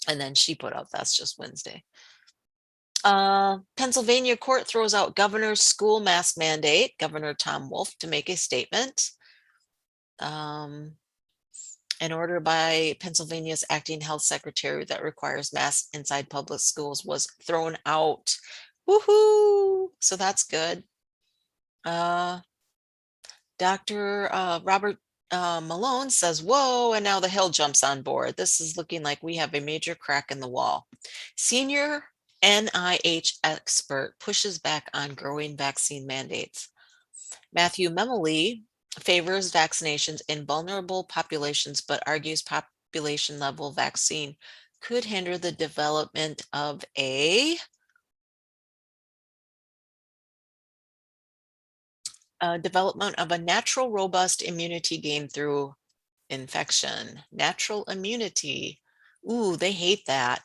And then she put out, that's just Wednesday. Pennsylvania court throws out governor's school mask mandate, Governor Tom Wolf, to make a statement. An order by Pennsylvania's acting health secretary that requires masks inside public schools was thrown out. Woohoo! So that's good. Dr. Robert Malone says, whoa, and now the Hill jumps on board. This is looking like we have a major crack in the wall. Senior NIH expert pushes back on growing vaccine mandates. Matthew Memoli favors vaccinations in vulnerable populations, but argues population level vaccine could hinder the development of a natural robust immunity gained through infection. Natural immunity. Ooh, they hate that.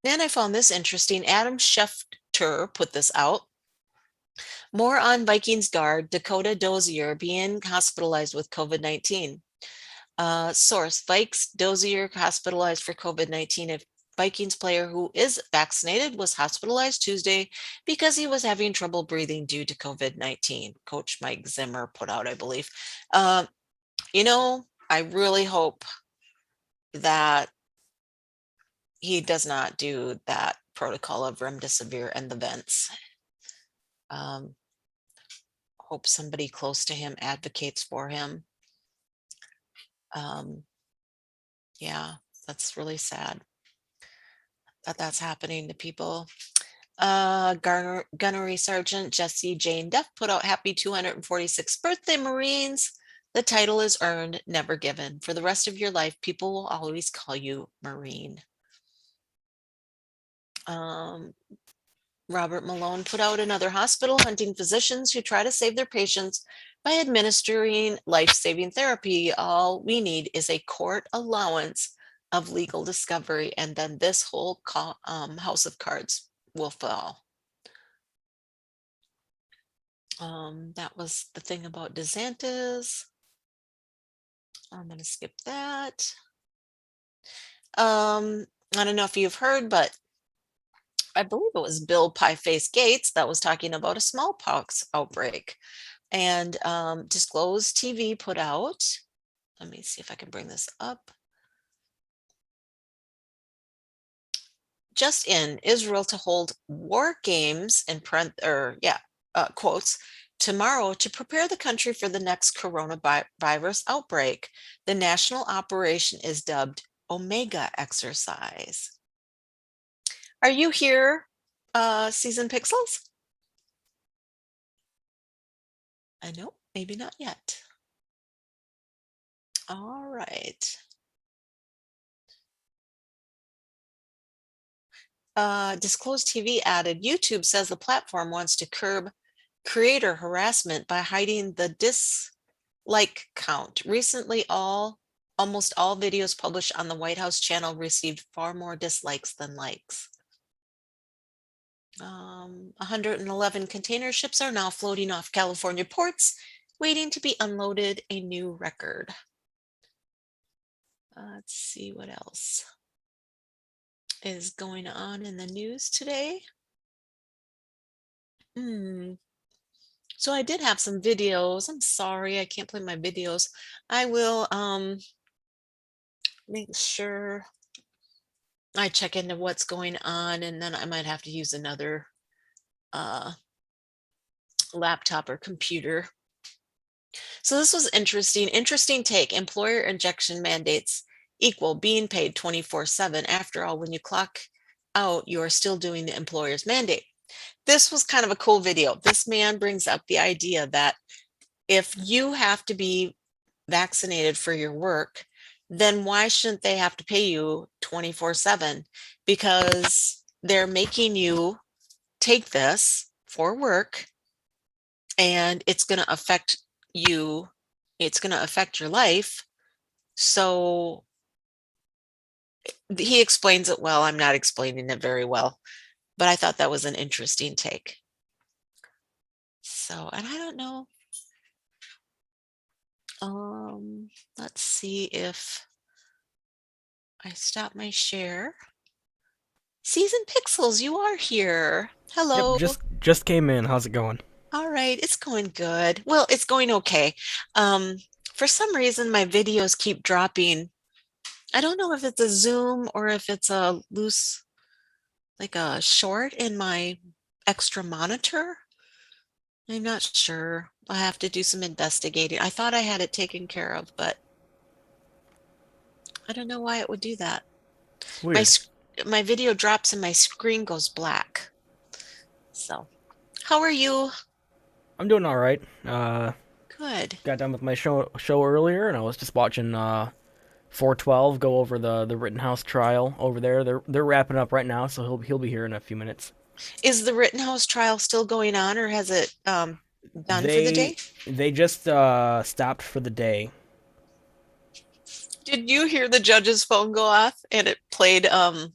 Then I found this interesting. Adam Schefter put this out. More on Vikings guard Dakota Dozier being hospitalized with COVID-19. Source, Vikes Dozier hospitalized for COVID-19. A Vikings player who is vaccinated was hospitalized Tuesday because he was having trouble breathing due to COVID-19. Coach Mike Zimmer put out, I believe. You know, I really hope that he does not do that protocol of remdesivir and the vents. Hope somebody close to him advocates for him. Yeah, that's really sad that that's happening to people. Gunnery Sergeant Jesse Jane Duff put out happy 246th birthday, Marines. The title is earned, never given. For the rest of your life, people will always call you Marine. Robert Malone put out another hospital hunting physicians who try to save their patients by administering life-saving therapy. All we need is a court allowance of legal discovery, and then this whole house of cards will fall. That was the thing about DeSantis. I'm going to skip that. I don't know if you've heard, but I believe it was Bill Pieface Gates that was talking about a smallpox outbreak. And Disclosed TV put out, let me see if I can bring this up. Just in, Israel to hold war games in quotes tomorrow to prepare the country for the next coronavirus outbreak. The national operation is dubbed Omega Exercise. Are you here, Season Pixels? I know, maybe not yet. All right. Disclosed TV added, YouTube says the platform wants to curb creator harassment by hiding the dislike count. Recently, almost all videos published on the White House channel received far more dislikes than likes. 111 container ships are now floating off California ports, waiting to be unloaded, a new record. Let's see what else is going on in the news today. So I did have some videos. I'm sorry, I can't play my videos. I will make sure I check into what's going on, and then I might have to use another laptop or computer. So this was interesting take. Employer injection mandates equal being paid 24/7. After all, when you clock out, you are still doing the employer's mandate. This was kind of a cool video. This man brings up the idea that if you have to be vaccinated for your work, then why shouldn't they have to pay you 24/7? Because they're making you take this for work, and it's going to affect you. It's going to affect your life. So he explains it well. I'm not explaining it very well, but I thought that was an interesting take. So, and I don't know. Let's see if I stop my share. Season Pixels, you are here. Hello. Yep, just came in. How's it going? All right, it's going good. Well, it's going okay. For some reason, my videos keep dropping. I don't know if it's a zoom or if it's a loose, like a short in my extra monitor. I'm not sure. I have to do some investigating. I thought I had it taken care of, but I don't know why it would do that. Weird. My video drops and my screen goes black. So, how are you? I'm doing all right. Good. Got done with my show earlier, and I was just watching 412 go over the Rittenhouse trial over there. They're wrapping up right now, so he'll be here in a few minutes. Is the Rittenhouse trial still going on, or has it done for the day? They just stopped for the day. Did you hear the judge's phone go off and it played Proud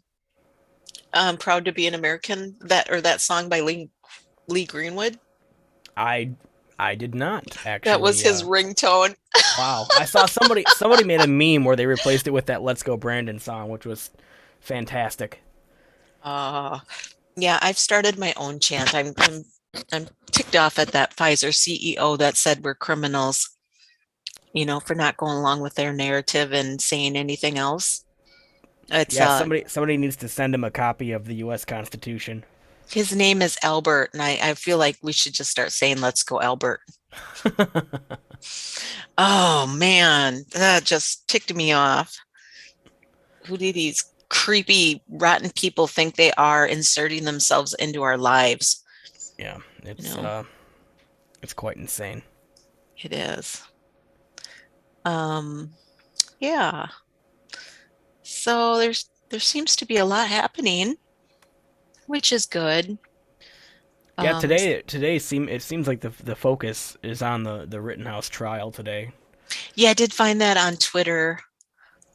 to Be an American, that song by Lee Greenwood? I did not, actually. That was his ringtone. Wow. I saw somebody made a meme where they replaced it with that Let's Go Brandon song, which was fantastic. Yeah, I've started my own chant. I'm ticked off at that Pfizer CEO that said we're criminals, for not going along with their narrative and saying anything else. Somebody needs to send him a copy of the U.S. Constitution. His name is Albert, and I feel like we should just start saying, let's go, Albert. Oh, man, that just ticked me off. Who do these creepy, rotten people think they are, inserting themselves into our lives? Yeah, it's quite insane. It is. Yeah. So there seems to be a lot happening, which is good. Yeah, Um, it seems like the focus is on the Rittenhouse trial today. yeah, I did find that on Twitter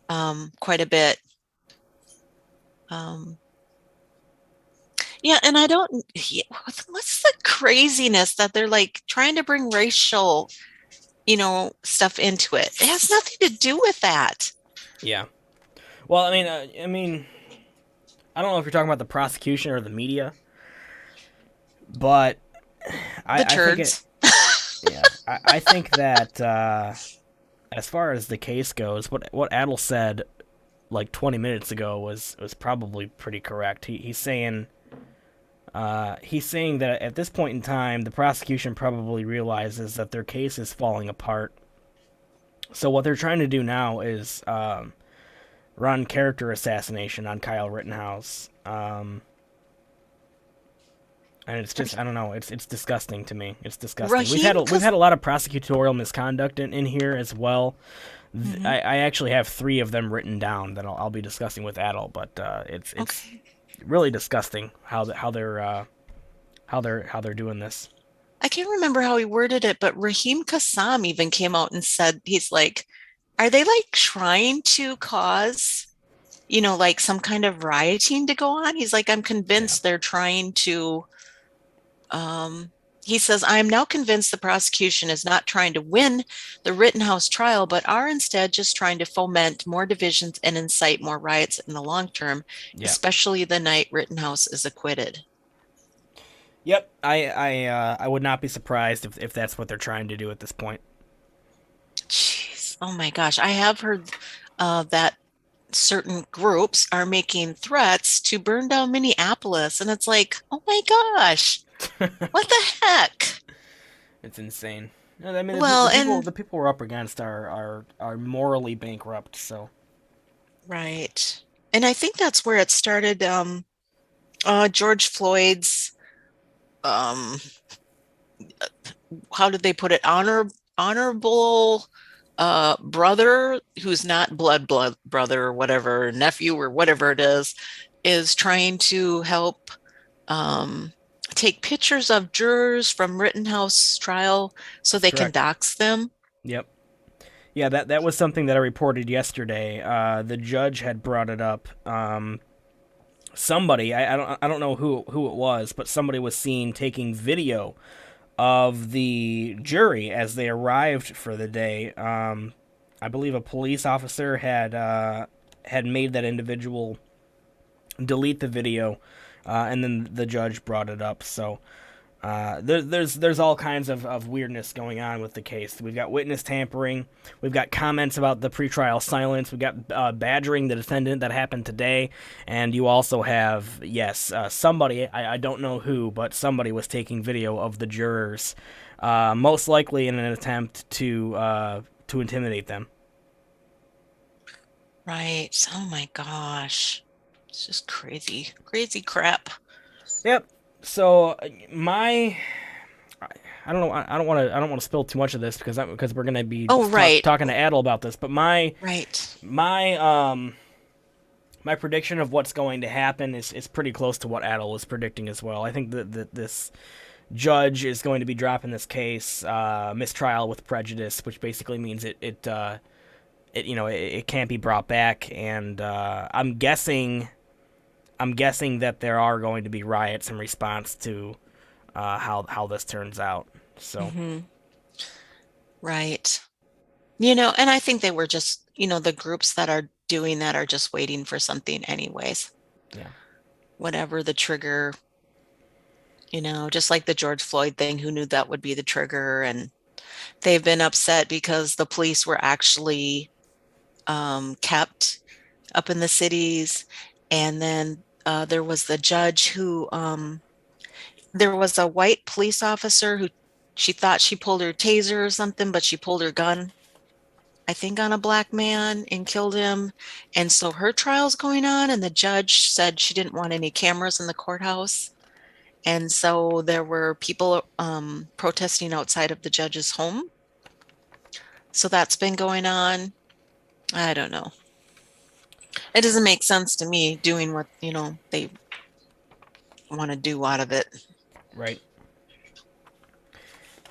quite a bit. Yeah, and I don't. Yeah, what's the craziness that they're like trying to bring racial, stuff into it? It has nothing to do with that. Yeah. Well, I mean, I don't know if you're talking about the prosecution or the media, but The I think it. turds. Yeah, I think that as far as the case goes, what Adel said like 20 minutes ago was probably pretty correct. He's saying that at this point in time, the prosecution probably realizes that their case is falling apart. So what they're trying to do now is run character assassination on Kyle Rittenhouse. And it's just, I don't know, it's disgusting to me. It's disgusting. We've had a lot of prosecutorial misconduct in here as well. Mm-hmm. I actually have 3 of them written down that I'll be discussing with Adel, but it's really disgusting how they're doing this. I can't remember how he worded it, but Raheem Kassam even came out and said, he's like, are they like trying to cause, like some kind of rioting to go on? He's like, I'm convinced they're trying to, he says, I am now convinced the prosecution is not trying to win the Rittenhouse trial, but are instead just trying to foment more divisions and incite more riots in the long term, especially the night Rittenhouse is acquitted. Yep, I would not be surprised if that's what they're trying to do at this point. Jeez, oh my gosh, I have heard that certain groups are making threats to burn down Minneapolis, and it's like, oh my gosh, what the heck? It's insane. I mean, the people we're up against are morally bankrupt. So, right, and I think that's where it started. George Floyd's, how did they put it? Honorable brother, who's not blood brother or whatever, nephew or whatever it is trying to help take pictures of jurors from Rittenhouse trial so they can dox them. Yep. Yeah, that was something that I reported yesterday. The judge had brought it up. Somebody, I don't know who it was, but somebody was seen taking video of the jury as they arrived for the day. I believe a police officer had made that individual delete the video, and then the judge brought it up. So there's all kinds of weirdness going on with the case. We've got witness tampering. We've got comments about the pretrial silence. We've got badgering the defendant that happened today. And you also have, somebody, I don't know who, but somebody was taking video of the jurors, most likely in an attempt to intimidate them. Right. Oh my gosh. It's just crazy crap. Yep. So I don't know. I don't want to spill too much of this because we're gonna be talking to Adel about this. But my prediction of what's going to happen is pretty close to what Adel was predicting as well. I think that this judge is going to be dropping this case, mistrial with prejudice, which basically means it can't be brought back. And I'm guessing that there are going to be riots in response to how this turns out. So, right. And I think they were just, the groups that are doing that are just waiting for something anyways. Yeah. Whatever the trigger, just like the George Floyd thing, who knew that would be the trigger. And they've been upset because the police were actually kept up in the cities. And then there was the judge who, there was a white police officer who she thought she pulled her taser or something, but she pulled her gun, I think, on a black man and killed him. And so her trial's going on, and the judge said she didn't want any cameras in the courthouse. And so there were people protesting outside of the judge's home. So that's been going on. I don't know. It doesn't make sense to me doing what, they want to do out of it. Right.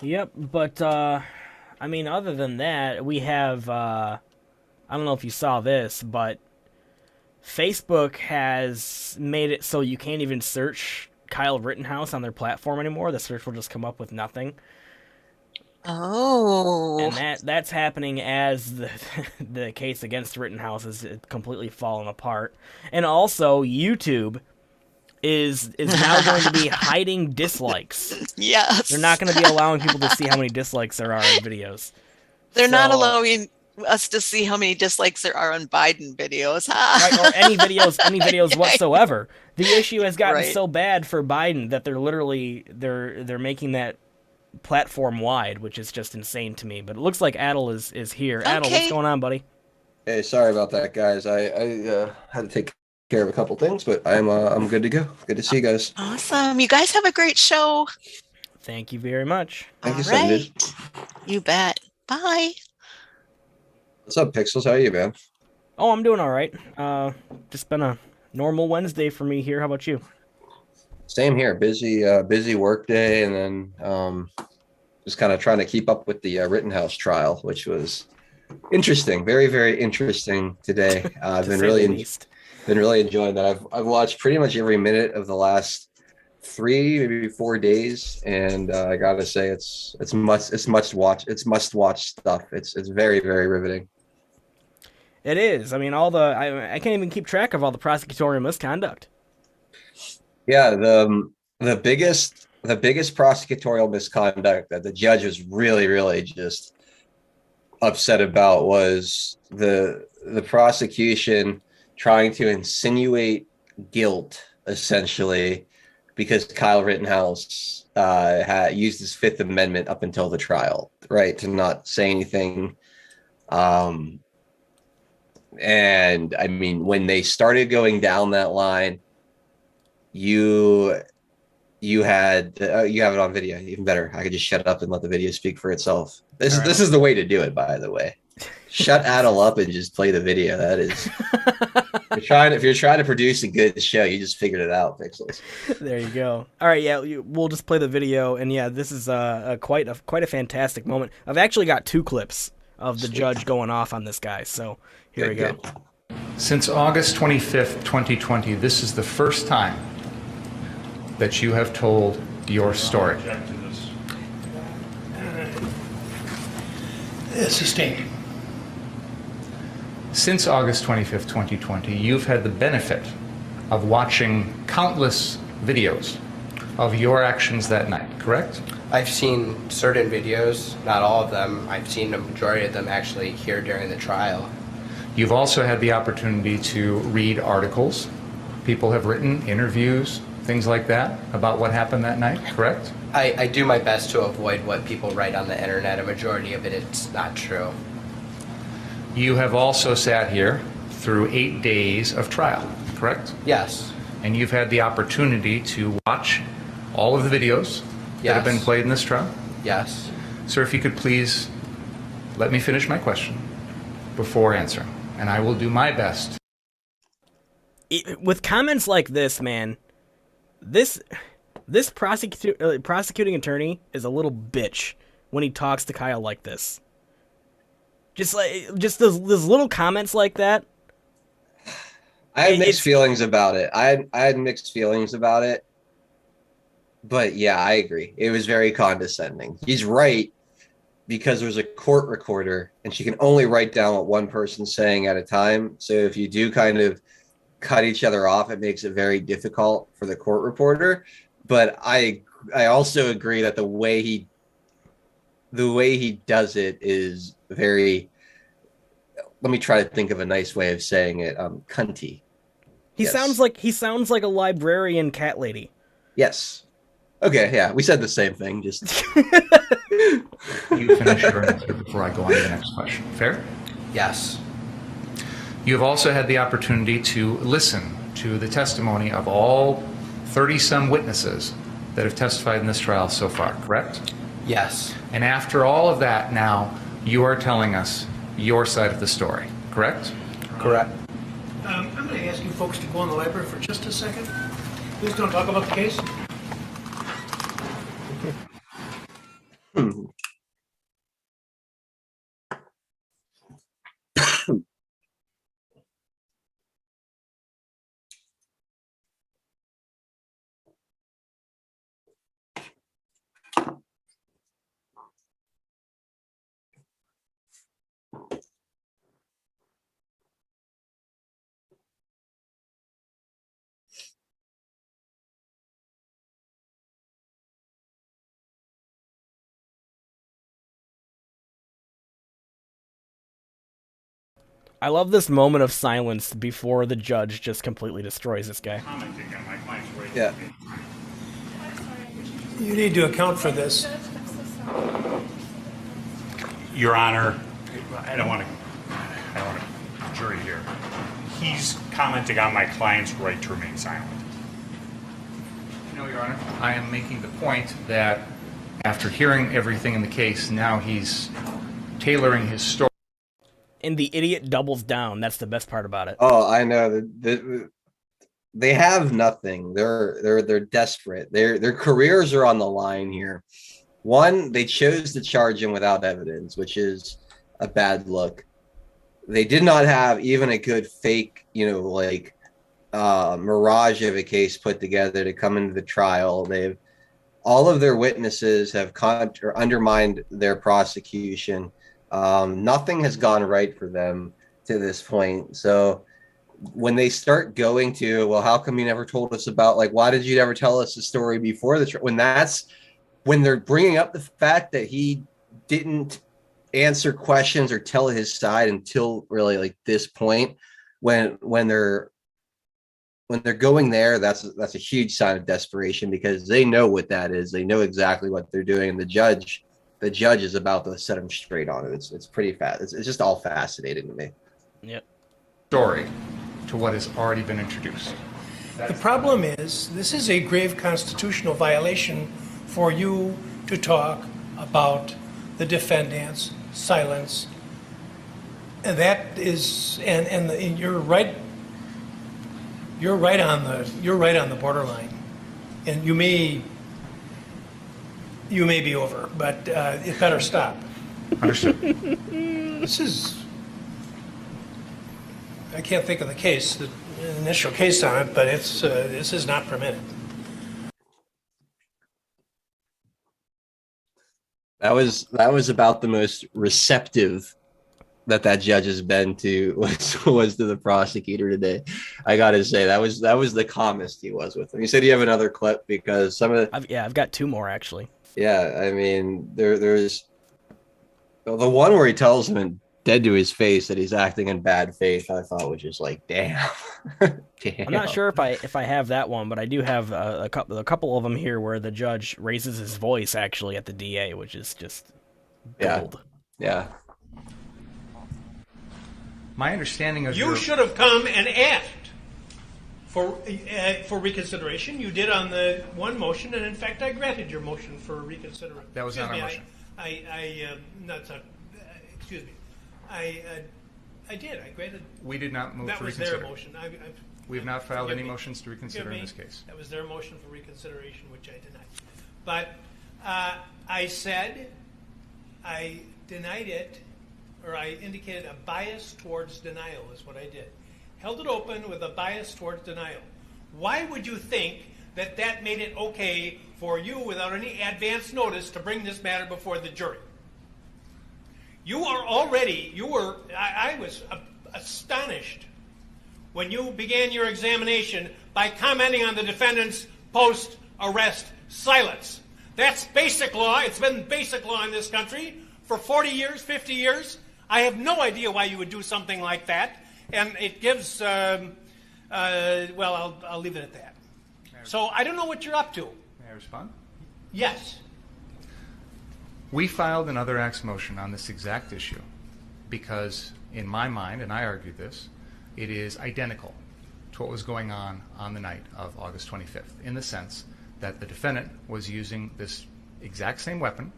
Yep, but I mean, other than that, we have I don't know if you saw this, but Facebook has made it so you can't even search Kyle Rittenhouse on their platform anymore. The search will just come up with nothing. Oh. And that's happening as the case against Rittenhouse is completely falling apart. And also, YouTube is now going to be hiding dislikes. Yes. They're not going to be allowing people to see how many dislikes there are in videos. They're not allowing us to see how many dislikes there are on Biden videos. Right, or any videos whatsoever. The issue has gotten Right. so bad for Biden that they're making that platform wide, which is just insane to me. But it looks like Adel is here. Adel, what's going on, buddy? Hey, sorry about that, guys. I had to take care of a couple things, but I'm good to go. Good to see you guys. Awesome. You guys have a great show. Thank you very much. Thank you, All right. Cindy. You bet. Bye. What's up, Pixels? How are you, man? Oh, I'm doing all right. Just been a normal Wednesday for me here. How about you? Same here. Busy work day, and then just kind of trying to keep up with the Rittenhouse trial, which was interesting. Very, very interesting today. I've been really enjoying that. I've watched pretty much every minute of the last 3, maybe 4 days, and I gotta say it's must watch stuff. It's very, very riveting. It is. I mean, I can't even keep track of all the prosecutorial misconduct. Yeah, the biggest prosecutorial misconduct that the judge was really just upset about was the prosecution trying to insinuate guilt, essentially, because Kyle Rittenhouse had used his Fifth Amendment up until the trial, right, to not say anything. And I mean, when they started going down that line, you have it on video. Even better. I could just shut up and let the video speak for itself. This is the way to do it, by the way. Shut Adel up and just play the video. That is, if you're trying to produce a good show, you just figured it out, Pixels. There you go. All right, yeah, we'll just play the video, and yeah, this is quite a fantastic moment. I've actually got 2 clips of the judge going off on this guy. So here we go. Since August 25th, 2020, this is the first time that you have told your story. Sustained. Since August 25th, 2020, you've had the benefit of watching countless videos of your actions that night, correct? I've seen certain videos, not all of them. I've seen the majority of them actually here during the trial. You've also had the opportunity to read articles. People have written interviews, things like that, about what happened that night, correct? I do my best to avoid what people write on the internet. A majority of it's not true. You have also sat here through 8 days of trial, correct? Yes. And you've had the opportunity to watch all of the videos that have been played in this trial? Yes. Sir, if you could please let me finish my question before answering, and I will do my best. With comments like this, man, this prosecuting attorney is a little bitch when he talks to Kyle like this. Just those little comments like that. I had mixed feelings about it. I had mixed feelings about it. But yeah, I agree. It was very condescending. He's right, because there's a court recorder and she can only write down what one person's saying at a time. So if you do kind of cut each other off, it makes it very difficult for the court reporter. But I also agree that the way he does it is very, let me try to think of a nice way of saying it, cunty. He sounds like a librarian cat lady. Yes. Okay, yeah, we said the same thing, just You finish your answer before I go on to the next question. Fair? Yes. You have also had the opportunity to listen to the testimony of all 30-some witnesses that have testified in this trial so far, correct? Yes. And after all of that now, You are telling us your side of the story, correct? Correct. I'm going to ask you folks to go in the library for just a second. Please don't talk about the case. I love this moment of silence before the judge just completely destroys this guy. Yeah. You need to account for this. Your Honor, I don't want a jury here. He's commenting on my client's right to remain silent. No, Your Honor. I am making the point that after hearing everything in the case, now he's tailoring his story. And the idiot doubles down. That's the best part about it. Oh, I know. They have nothing. They're desperate. Their careers are on the line here. One, they chose to charge him without evidence, which is a bad look. They did not have even a good fake, mirage of a case put together to come into the trial. All of their witnesses have undermined their prosecution. Nothing has gone right for them to this point. So when they start going to, well, how come you never told us about, why did you never tell us the story before the trial? When they're bringing up the fact that he didn't answer questions or tell his side until really this point, when they're going there, that's a huge sign of desperation, because they know what that is. They know exactly what they're doing, and the judge is about to set them straight on it. It's pretty fast. It's just all fascinating to me. Yep. Story to what has already been introduced. The problem is, this is a grave constitutional violation for you to talk about the defendant's silence. And that is, and you're right. You're right on the borderline, and you may be over, but it better stop. Understood. I can't think of the initial case on it, but this is not permitted. That was about the most receptive that judge has been to was to the prosecutor today. I gotta say that was the calmest he was with him. You said you have another clip, because some of the I've got two more actually. Yeah, I mean there's the one where he tells him dead to his face that he's acting in bad faith. I thought was just damn. I'm not sure if I have that one, but I do have a couple of them here where the judge raises his voice actually at the DA, which is just gold. Yeah. My understanding of You should have come and asked for reconsideration. You did on the one motion, and in fact, I granted your motion for reconsideration. That was not a motion. Excuse me. I did. I granted. We did not move that to was reconsider. their motion. We have not filed any motions to reconsider in this case. That was their motion for reconsideration, which I denied. But I said I denied it, or I indicated a bias towards denial is what I did. Held it open with a bias towards denial. Why would you think that made it okay for you, without any advance notice, to bring this matter before the jury? I was astonished when you began your examination by commenting on the defendant's post-arrest silence. That's basic law. It's been basic law in this country for 40 years, 50 years. I have no idea why you would do something like that. And it gives, I'll leave it at that. So I don't know what you're up to. May I respond? Yes. We filed an other acts motion on this exact issue because, in my mind, and I argued this, it is identical to what was going on the night of August 25th, in the sense that the defendant was using this exact same weapon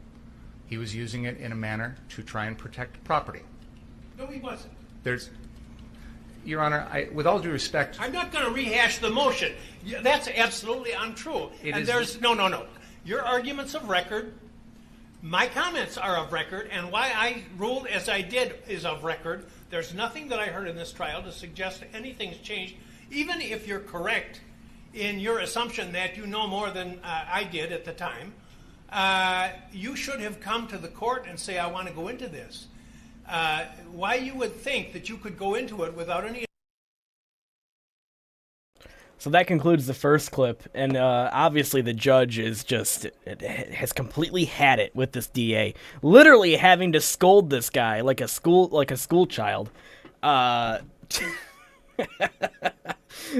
He was using it in a manner to try and protect property. No, he wasn't. Your Honor, with all due respect, I'm not going to rehash the motion. That's absolutely untrue. No. Your arguments of record, my comments are of record, and why I ruled as I did is of record. There's nothing that I heard in this trial to suggest anything's changed, even if you're correct in your assumption that you know more than I did at the time. You should have come to the court and say, I want to go into this. Why you would think that you could go into it without any... So that concludes the first clip, and obviously the judge is has completely had it with this DA, literally having to scold this guy like a school child.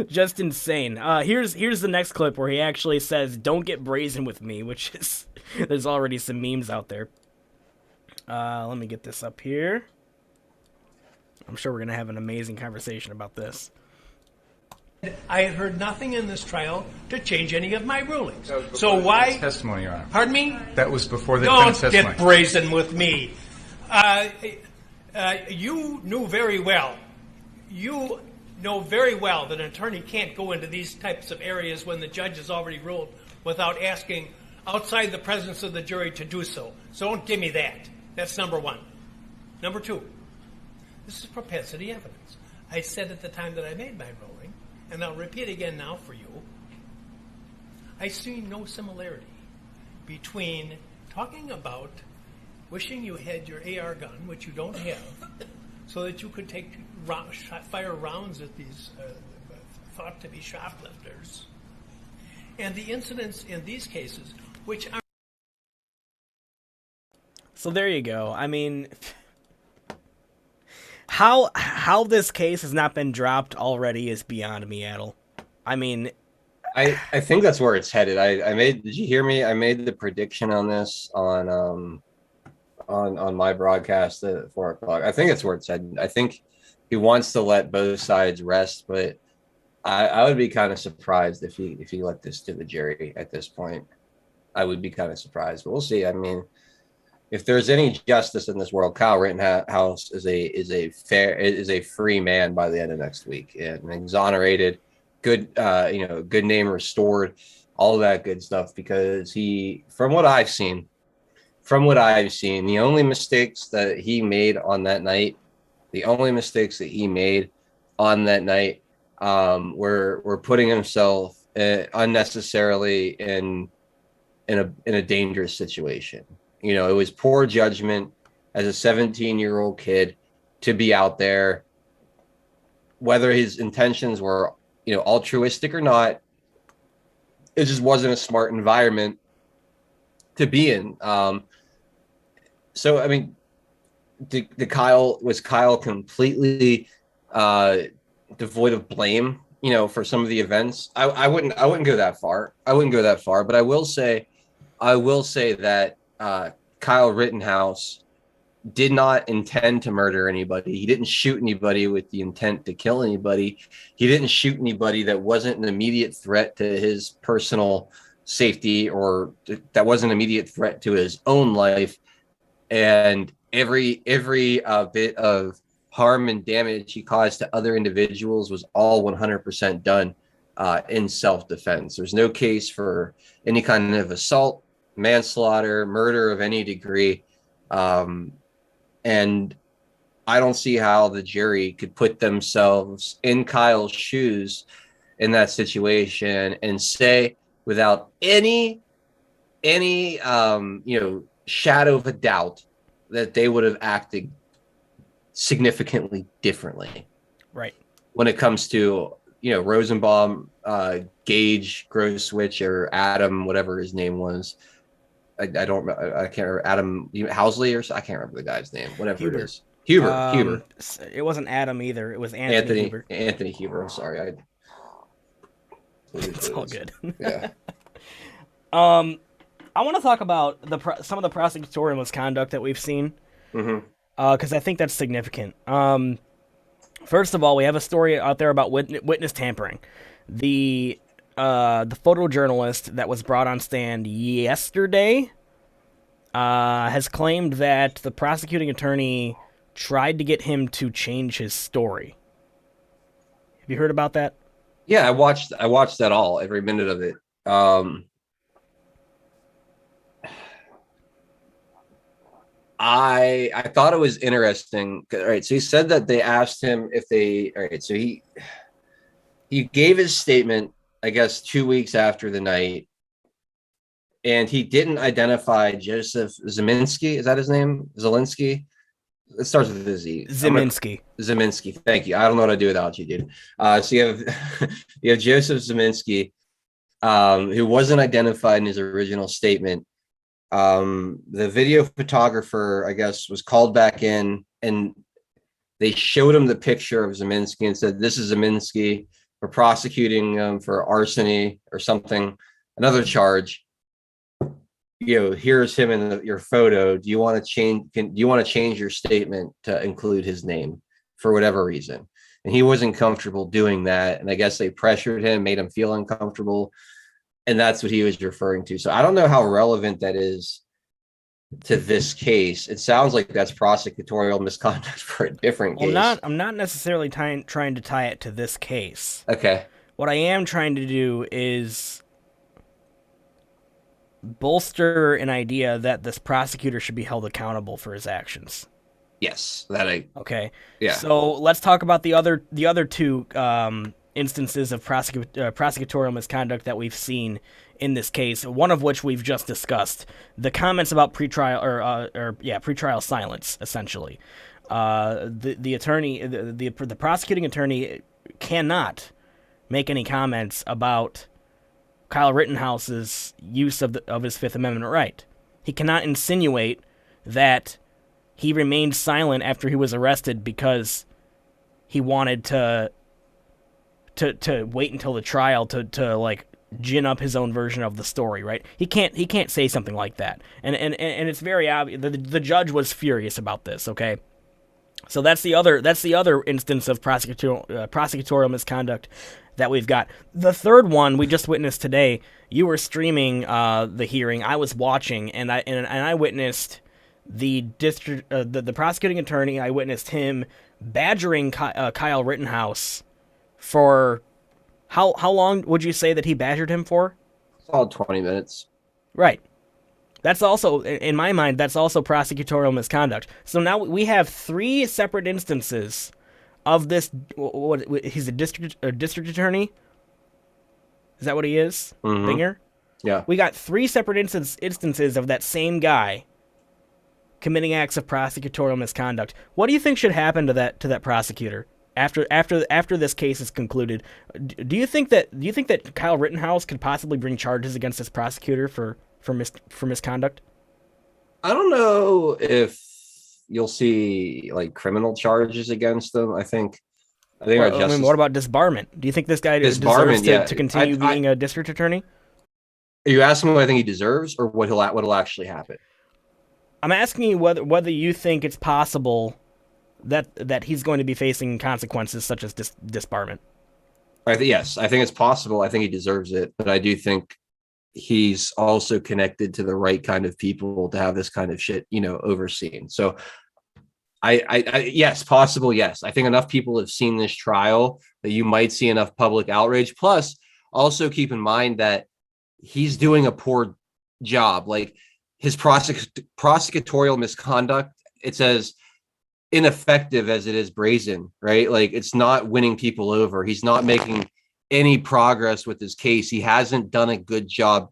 Just insane. Here's the next clip where he actually says, "Don't get brazen with me," which is there's already some memes out there. Let me get this up here. I'm sure we're gonna have an amazing conversation about this. I had heard nothing in this trial to change any of my rulings. So why... testimony, Your Honor. Pardon me? That was before the defense testimony. Don't get brazen with me. You knew very well. You know very well that an attorney can't go into these types of areas when the judge has already ruled without asking outside the presence of the jury to do so. So don't give me that. That's number one. Number two, this is propensity evidence. I said at the time that I made my ruling, and I'll repeat again now for you, I see no similarity between talking about wishing you had your AR gun, which you don't have, so that you could fire rounds at these thought to be shoplifters, and the incidents in these cases, which are... So there you go. I mean, how this case has not been dropped already is beyond me, Adel. I mean, I think that's where it's headed. Did you hear me? I made the prediction on this on my broadcast at 4 o'clock. I think it's where it's headed. I think he wants to let both sides rest, but I would be kind of surprised if he let this to the jury at this point. I would be kind of surprised, but we'll see. I mean, if there's any justice in this world, Kyle Rittenhouse is a free man by the end of next week, and exonerated, good name restored, all of that good stuff. Because from what I've seen, the only mistakes that he made on that night, were putting himself unnecessarily in a dangerous situation. You know, it was poor judgment as a 17-year-old kid to be out there, whether his intentions were, altruistic or not. It just wasn't a smart environment to be in. So, I mean, was Kyle completely devoid of blame, for some of the events? I wouldn't go that far. But I will say that Kyle Rittenhouse did not intend to murder anybody. He didn't shoot anybody with the intent to kill anybody. He didn't shoot anybody that wasn't an immediate threat to his personal safety, or that wasn't an immediate threat to his own life. And every bit of harm and damage he caused to other individuals was all 100% done in self-defense. There's no case for any kind of assault, manslaughter, murder of any degree. And I don't see how the jury could put themselves in Kyle's shoes in that situation and say without any shadow of a doubt that they would have acted significantly differently. Right. When it comes to, Rosenbaum, Gage, Groswich, or Adam, whatever his name was. I can't remember, Adam Housley, or I can't remember the guy's name, whatever it is. Huber. It wasn't Adam either. It was Anthony Huber. Anthony Huber. I'm sorry. It's all good. Yeah. I want to talk about some of the prosecutorial misconduct that we've seen, because I think that's significant. First of all, we have a story out there about witness tampering. The photojournalist that was brought on stand yesterday has claimed that the prosecuting attorney tried to get him to change his story. Have you heard about that? Yeah, I watched that all, every minute of it. I thought it was interesting. All right, so he said that they asked him if they. All right, so he gave his statement, I guess, 2 weeks after the night, and he didn't identify Joseph Zeminski. Is that his name? Zelensky. It starts with a Z. Zeminski. Zeminski. Thank you. I don't know what to do without you, dude. So you have you have Joseph Zeminski, who wasn't identified in his original statement. The video photographer, I guess, was called back in, and they showed him the picture of Zeminski and said, "This is Zeminski. We're prosecuting him for arson or something, another charge. Here's him in your photo. Do you want to change? Do you want to change your statement to include his name for whatever reason?" And he wasn't comfortable doing that. And I guess they pressured him, made him feel uncomfortable. And that's what he was referring to. So I don't know how relevant that is to this case. It sounds like that's prosecutorial misconduct for a different case. I'm not necessarily trying to tie it to this case. Okay. What I am trying to do is bolster an idea that this prosecutor should be held accountable for his actions. Yes, okay. Yeah. So let's talk about the other two instances of prosecutorial misconduct that we've seen in this case. One of which we've just discussed: the comments about pretrial silence. Essentially, the attorney, the prosecuting attorney, cannot make any comments about Kyle Rittenhouse's use of his Fifth Amendment right. He cannot insinuate that he remained silent after he was arrested because he wanted to wait until the trial to like gin up his own version of the story, right? He can't say something like that. And it's very obvious. The judge was furious about this, okay? So that's the other instance of prosecutorial misconduct that we've got. The third one we just witnessed today. You were streaming the hearing. I was watching, and I witnessed the prosecuting attorney. I witnessed him badgering Kyle Rittenhouse for how long would you say that he badgered him for? All 20 minutes. Right. That's also, in my mind, that's also prosecutorial misconduct. So now we have three separate instances of this. He's a district attorney. Is that what he is? Mm-hmm. Binger? Yeah. We got three separate instances of that same guy committing acts of prosecutorial misconduct. What do you think should happen to that prosecutor after this case is concluded? Do you think that Kyle Rittenhouse could possibly bring charges against this prosecutor for misconduct? I don't know if you'll see like criminal charges against them. I think what about disbarment? Do you think this guy deserves to continue being a district attorney? Are you asking what I think he deserves, or what'll actually happen? I'm asking you whether you think it's possible that he's going to be facing consequences such as disbarment. Yes, I think it's possible. I think he deserves it, but I do think he's also connected to the right kind of people to have this kind of shit, overseen. So yes, possible. Yes. I think enough people have seen this trial that you might see enough public outrage. Plus, also keep in mind that he's doing a poor job. Like his prosecutorial misconduct, it's as ineffective as it is brazen, right? Like it's not winning people over. He's not making any progress with his case. He hasn't done a good job,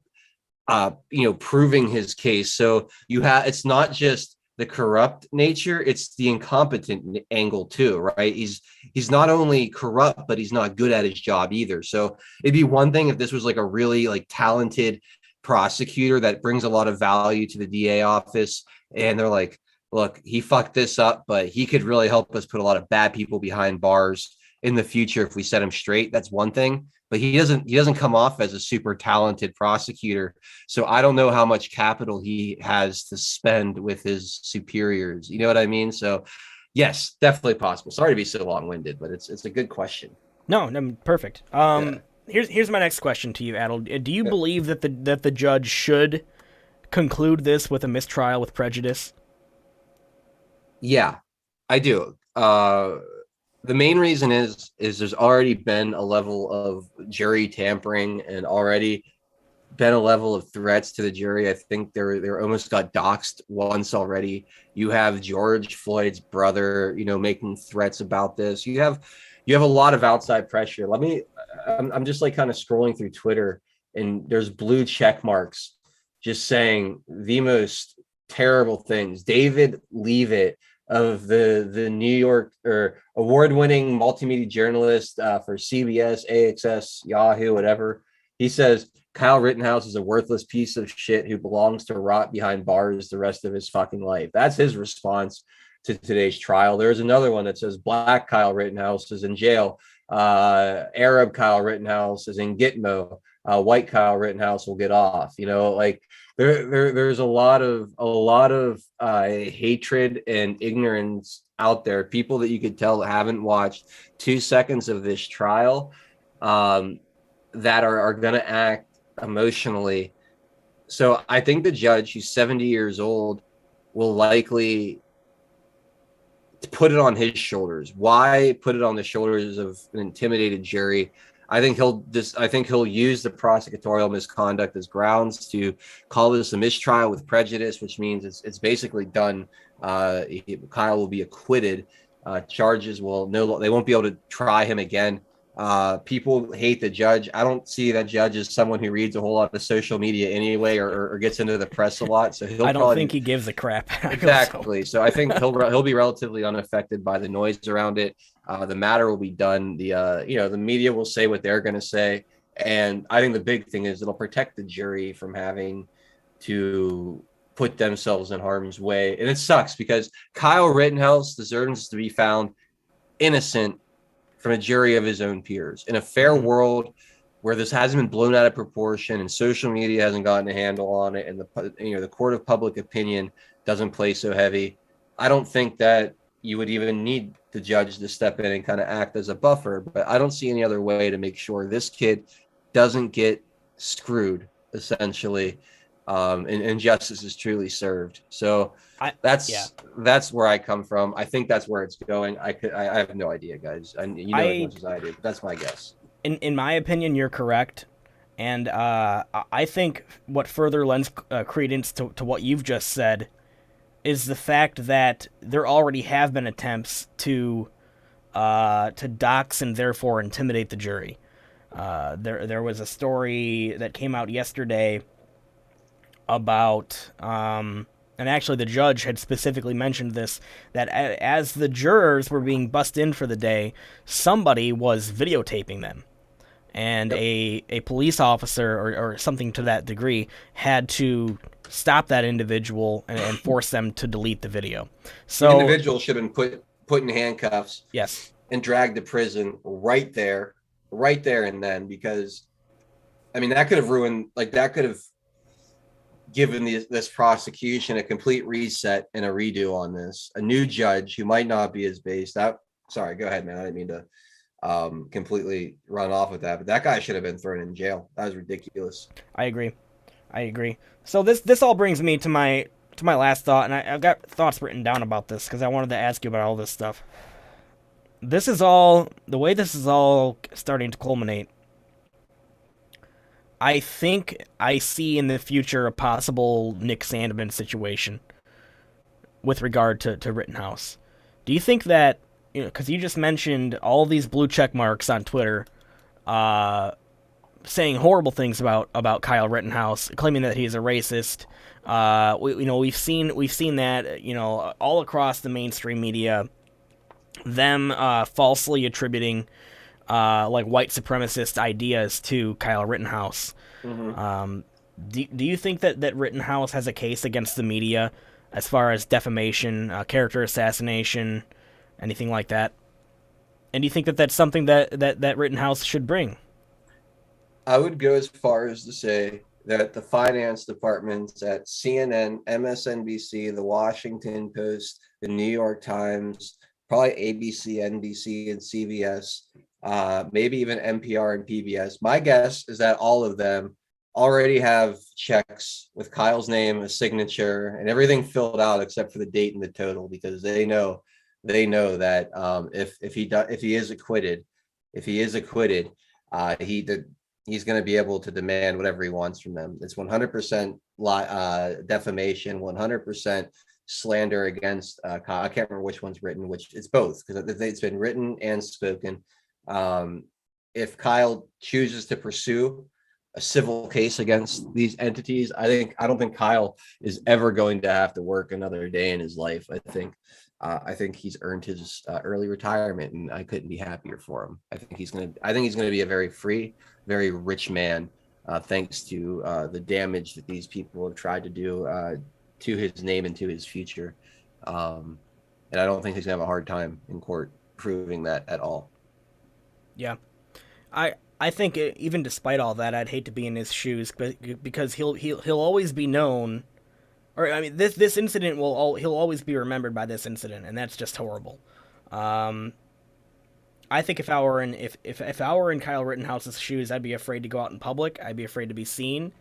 proving his case. So it's not just the corrupt nature, it's the incompetent angle too, right? He's not only corrupt, but he's not good at his job either. So it'd be one thing if this was like a really like talented prosecutor that brings a lot of value to the DA office, and they're like, look, he fucked this up, but he could really help us put a lot of bad people behind bars in the future if we set him straight. That's one thing. But he doesn't come off as a super talented prosecutor. So I don't know how much capital he has to spend with his superiors. You know what I mean? So yes, definitely possible. Sorry to be so long-winded, but it's a good question. No, perfect. Here's my next question to you, Adel. Do you believe that the judge should conclude this with a mistrial with prejudice? Yeah, I do. The main reason is there's already been a level of jury tampering and already been a level of threats to the jury. I think they're almost got doxxed once already. You have George Floyd's brother, making threats about this. You have a lot of outside pressure. I'm just like kind of scrolling through Twitter, and there's blue check marks just saying the most terrible things. David Leavitt of the New York or award-winning multimedia journalist for CBS, AXS, Yahoo, whatever. He says Kyle Rittenhouse is a worthless piece of shit who belongs to rot behind bars the rest of his fucking life. That's his response to today's trial. There's another one that says Black Kyle Rittenhouse is in jail. Arab Kyle Rittenhouse is in Gitmo. White Kyle Rittenhouse will get off. There's a lot of hatred and ignorance out there. People that you could tell that haven't watched 2 seconds of this trial, that are going to act emotionally. So I think the judge, who's 70 years old, will likely put it on his shoulders. Why put it on the shoulders of an intimidated jury? I think he'll use the prosecutorial misconduct as grounds to call this a mistrial with prejudice, which means it's basically done. Kyle will be acquitted. Charges they won't be able to try him again. People hate the judge. I don't see that judge as someone who reads a whole lot of social media anyway, or gets into the press a lot. So I don't think he gives a crap. Exactly. So I think he'll be relatively unaffected by the noise around it. The matter will be done. The media will say what they're going to say, and I think the big thing is it'll protect the jury from having to put themselves in harm's way. And it sucks because Kyle Rittenhouse deserves to be found innocent from a jury of his own peers. In a fair world where this hasn't been blown out of proportion and social media hasn't gotten a handle on it, and the court of public opinion doesn't play so heavy, I don't think that you would even need the judge to step in and kind of act as a buffer. But I don't see any other way to make sure this kid doesn't get screwed, essentially, and justice is truly served. So that's where I come from. I think that's where it's going. I have no idea, guys. And as much as I do, but that's my guess. In my opinion, you're correct, and I think what further lends credence to what you've just said is the fact that there already have been attempts to dox and therefore intimidate the jury. There was a story that came out yesterday about, and actually the judge had specifically mentioned this, that as the jurors were being bussed in for the day, somebody was videotaping them. And a police officer or something to that degree had to stop that individual and force them to delete the video. So the individual should have been put in handcuffs. Yes. And dragged to prison right there and then, because that could have ruined, that could have given this prosecution a complete reset and a redo on this. A new judge who might not be as based. Sorry, go ahead, man. I didn't mean to completely run off with that, but that guy should have been thrown in jail. That was ridiculous. I agree. So this all brings me to my last thought, and I've got thoughts written down about this because I wanted to ask you about all this stuff. The way this is all starting to culminate, I think I see in the future a possible Nick Sandmann situation with regard to Rittenhouse. Do you think that, because you just mentioned all these blue check marks on Twitter, saying horrible things about Kyle Rittenhouse, claiming that he's a racist. We've seen that all across the mainstream media, them falsely attributing white supremacist ideas to Kyle Rittenhouse. Mm-hmm. Do you think that Rittenhouse has a case against the media as far as defamation, character assassination, anything like that? And do you think that that's something that Rittenhouse should bring? I would go as far as to say that the finance departments at CNN, MSNBC, the Washington Post, the New York Times, probably ABC, NBC, and CBS, maybe even NPR and PBS. My guess is that all of them already have checks with Kyle's name, a signature, and everything filled out except for the date and the total, because they know that if he is acquitted, he's going to be able to demand whatever he wants from them. It's 100% defamation, 100% slander against Kyle. I can't remember which one's written, which it's both, because it's been written and spoken. If Kyle chooses to pursue a civil case against these entities, I don't think Kyle is ever going to have to work another day in his life. I think he's earned his early retirement, and I couldn't be happier for him. I think he's gonna be a very free, very rich man, thanks to the damage that these people have tried to do to his name and to his future. And I don't think he's gonna have a hard time in court proving that at all. Yeah, I think even despite all that, I'd hate to be in his shoes, because he'll always be known. Or I mean, this incident he'll always be remembered by this incident, and that's just horrible. I think if I were in Kyle Rittenhouse's shoes, I'd be afraid to go out in public. I'd be afraid to be seen,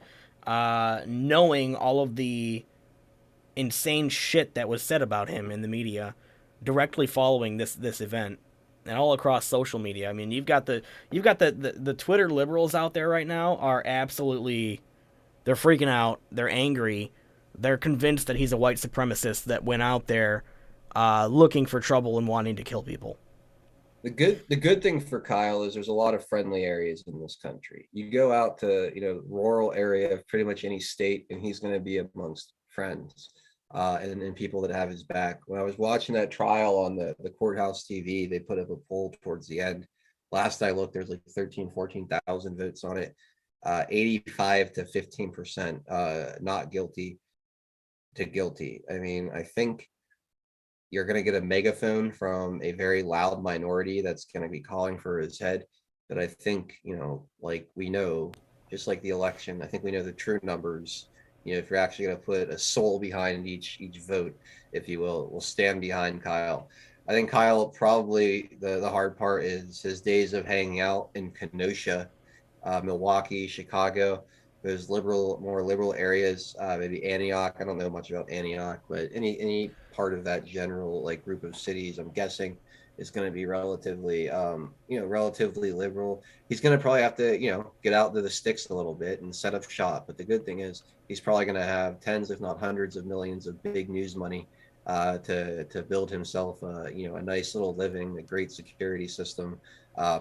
knowing all of the insane shit that was said about him in the media, directly following this event, and all across social media. I mean, you've got the Twitter liberals out there right now are absolutely, they're freaking out, they're angry. They're convinced that he's a white supremacist that went out there looking for trouble and wanting to kill people. The good thing for Kyle is there's a lot of friendly areas in this country. You go out to rural area of pretty much any state, and he's going to be amongst friends and people that have his back. When I was watching that trial on the courthouse TV, they put up a poll towards the end. Last I looked, there's like 14,000 votes on it. 85 to 15% not guilty to guilty. I mean, I think you're going to get a megaphone from a very loud minority that's going to be calling for his head. But I think, like we know, just like the election, I think we know the true numbers. If you're actually going to put a soul behind each vote, if you will stand behind Kyle. I think Kyle, probably the hard part is his days of hanging out in Kenosha, Milwaukee, Chicago, those more liberal areas, maybe Antioch. I don't know much about Antioch, but any part of that general group of cities, I'm guessing, is going to be relatively liberal. He's going to probably have to get out to the sticks a little bit and set up shop. But the good thing is he's probably going to have tens, if not hundreds of millions of big news money to build himself a nice little living, a great security system,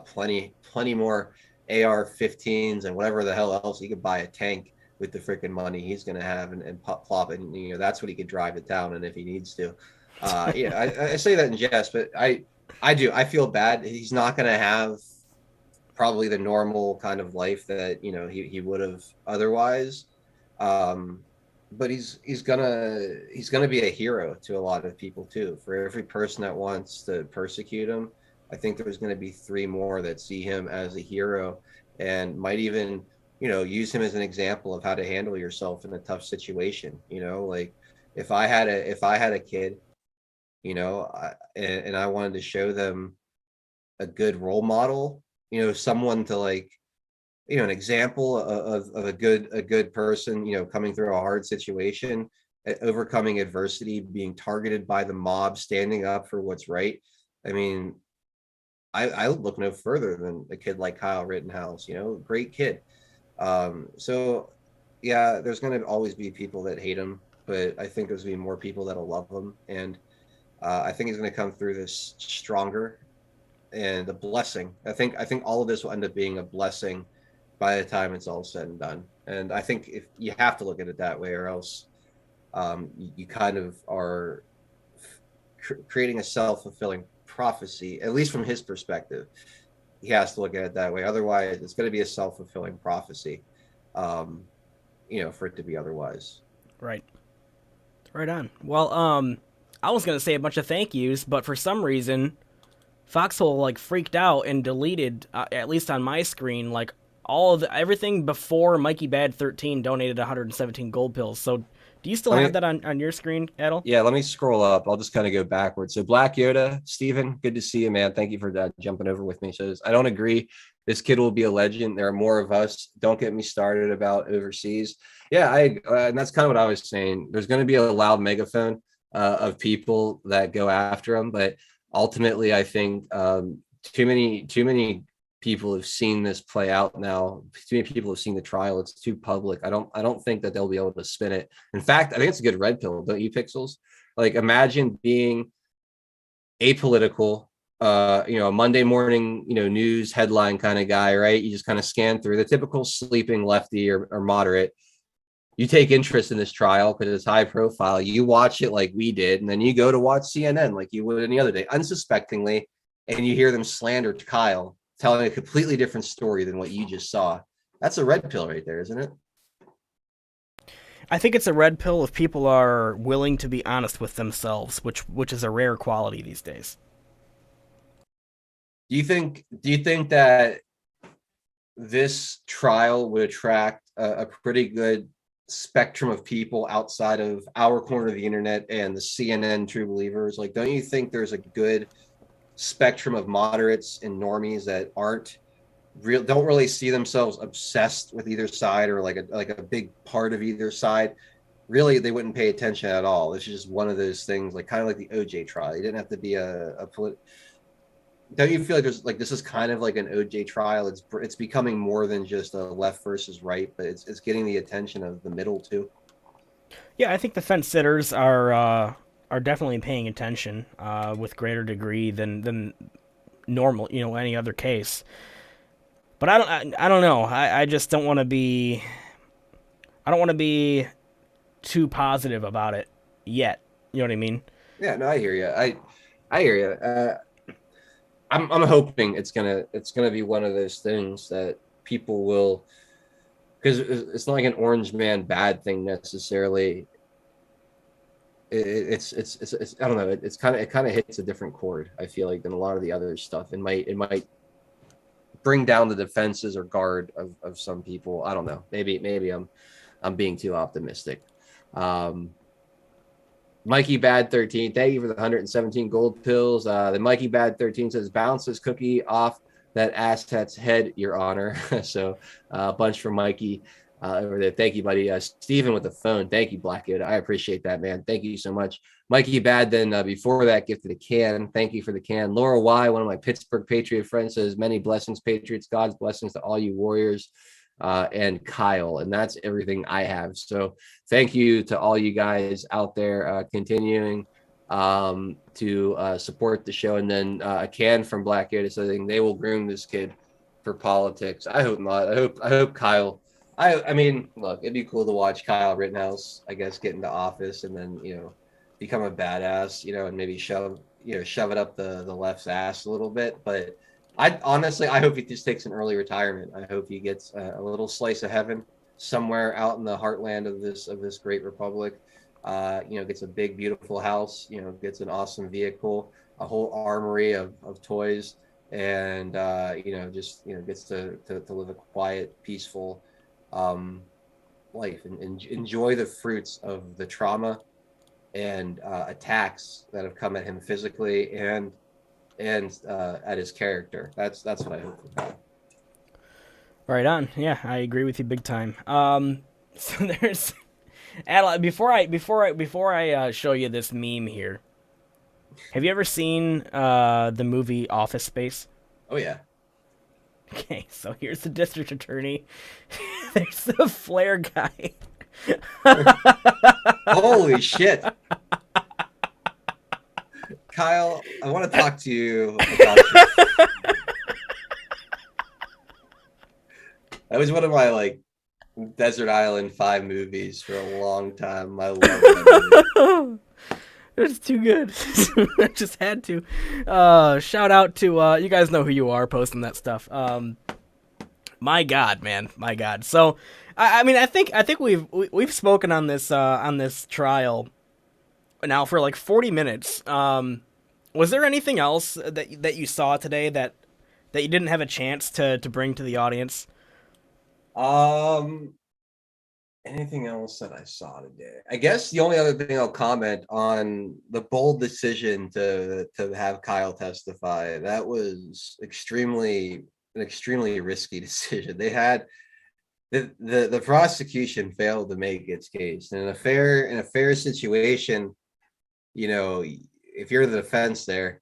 plenty more AR-15s and whatever the hell else. He could buy a tank with the freaking money he's going to have and plop it. And, that's what he could drive to town. And if he needs to, I say that in jest, but I feel bad. He's not going to have probably the normal kind of life that, he would have otherwise. But he's gonna be a hero to a lot of people too. For every person that wants to persecute him, I think there's going to be 3 more that see him as a hero and might even, use him as an example of how to handle yourself in a tough situation. Like if I had a kid, and I wanted to show them a good role model, someone to an example of a good person, coming through a hard situation, overcoming adversity, being targeted by the mob, standing up for what's right. I mean, I look no further than a kid like Kyle Rittenhouse, great kid. So yeah, there's going to always be people that hate him, but I think there's going to be more people that'll love him. And I think he's going to come through this stronger and a blessing. I think all of this will end up being a blessing by the time it's all said and done. And I think if you have to look at it that way, or else you kind of are creating a self-fulfilling prophecy, at least from his perspective. He has to look at it that way. Otherwise, it's going to be a self-fulfilling prophecy, for it to be otherwise. Right. Right on. Well, I was going to say a bunch of thank yous, but for some reason, Foxhole freaked out and deleted, at least on my screen, all of everything before Mikey Bad 13 donated 117 gold pills. So Do you still Let me- have that on your screen, Edel? Yeah, let me scroll up. I'll just kind of go backwards. So Black Yoda, Steven, good to see you, man. Thank you for jumping over with me. Says, I don't agree. This kid will be a legend. There are more of us. Don't get me started about overseas. Yeah, and that's kind of what I was saying. There's going to be a loud megaphone of people that go after him, but ultimately, I think too many people have seen this play out now. Too many people have seen the trial. It's too public. I don't think that they'll be able to spin it. In fact, I think it's a good red pill, don't you, Pixels? Like, imagine being apolitical, a Monday morning, news headline kind of guy, right? You just kind of scan through the typical sleeping lefty or moderate. You take interest in this trial because it's high profile. You watch it like we did, and then you go to watch CNN like you would any other day, unsuspectingly, and you hear them slander Kyle, telling a completely different story than what you just saw. That's a red pill right there, isn't it? I think it's a red pill if people are willing to be honest with themselves, which is a rare quality these days. Do you think that this trial would attract a pretty good spectrum of people outside of our corner of the internet and the CNN true believers? Like, don't you think there's a good spectrum of moderates and normies that don't really see themselves obsessed with either side, or like a big part of either side? Really, they wouldn't pay attention at all. It's just one of those things, like kind of like the OJ trial. You didn't have to be don't you feel like this is kind of like an OJ trial? It's becoming more than just a left versus right, but it's getting the attention of the middle too. Yeah, I think the fence sitters are definitely paying attention with greater degree than normal, any other case. But I don't know. I just don't want to be. I don't want to be too positive about it yet. You know what I mean? Yeah, no, I hear you. I hear you. I'm hoping it's gonna be one of those things that people will, because it's not like an orange man bad thing necessarily. It's I don't know. It kind of hits a different chord, I feel like, than a lot of the other stuff. It might bring down the defenses or guard of some people. I don't know. Maybe I'm being too optimistic. Mikey Bad 13, thank you for the 117 gold pills. The Mikey Bad 13 says, bounce this cookie off that asset's head, Your Honor. So a bunch for Mikey over there. Thank you, buddy. Steven with the phone. Thank you, Black Yoda. I appreciate that, man. Thank you so much. Mikey Bad, then before that, gifted a can. Thank you for the can. Laura Y, one of my Pittsburgh Patriot friends, says, many blessings, Patriots. God's blessings to all you Warriors. And Kyle, and that's everything I have. So thank you to all you guys out there continuing to support the show. And then a can from Black Yoda saying they will groom this kid for politics. I hope not. I hope Kyle. I mean, look, it'd be cool to watch Kyle Rittenhouse, I guess, get into office and then become a badass, and maybe shove it up the left's ass a little bit, but. I hope he just takes an early retirement. I hope he gets a little slice of heaven somewhere out in the heartland of this great republic. Gets a big, beautiful house. Gets an awesome vehicle, a whole armory of toys, and gets to live a quiet, peaceful life and enjoy the fruits of the trauma and attacks that have come at him physically and at his character. That's what I hope for. Right on. Yeah, I agree with you big time. So there's before I show you this meme here. Have you ever seen the movie Office Space? Oh yeah. Okay, so here's the district attorney. There's the flare guy. Holy shit. Kyle, I want to talk to you about that was one of my Desert Island 5 movies for a long time. I love that movie. It's too good. I just had to. Shout out to you guys know who you are posting that stuff. My God, man, my God. So, I mean, I think we've spoken on this trial now for like 40 minutes. Was there anything else that you saw today that you didn't have a chance to bring to the audience? Anything else that I saw today? I guess the only other thing I'll comment on the bold decision to have Kyle testify. That was an extremely risky decision. They had the prosecution failed to make its case. In a fair situation, you know, if you're the defense there,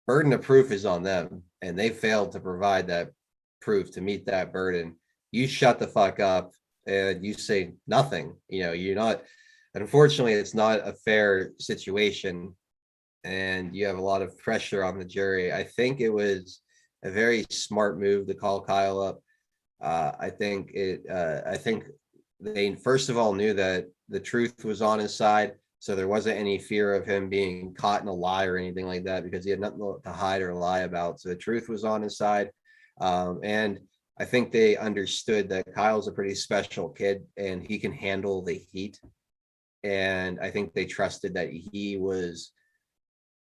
burden of proof is on them, and they failed to provide that proof to meet that burden. You shut the fuck up and you say nothing. You know, you're not, unfortunately, it's not a fair situation, and you have a lot of pressure on the jury. I think it was a very smart move to call Kyle up. I think they first of all knew that the truth was on his side, so there wasn't any fear of him being caught in a lie or anything like that, because he had nothing to hide or lie about. So the truth was on his side, and I think they understood that Kyle's a pretty special kid and he can handle the heat. And I think they trusted that he was,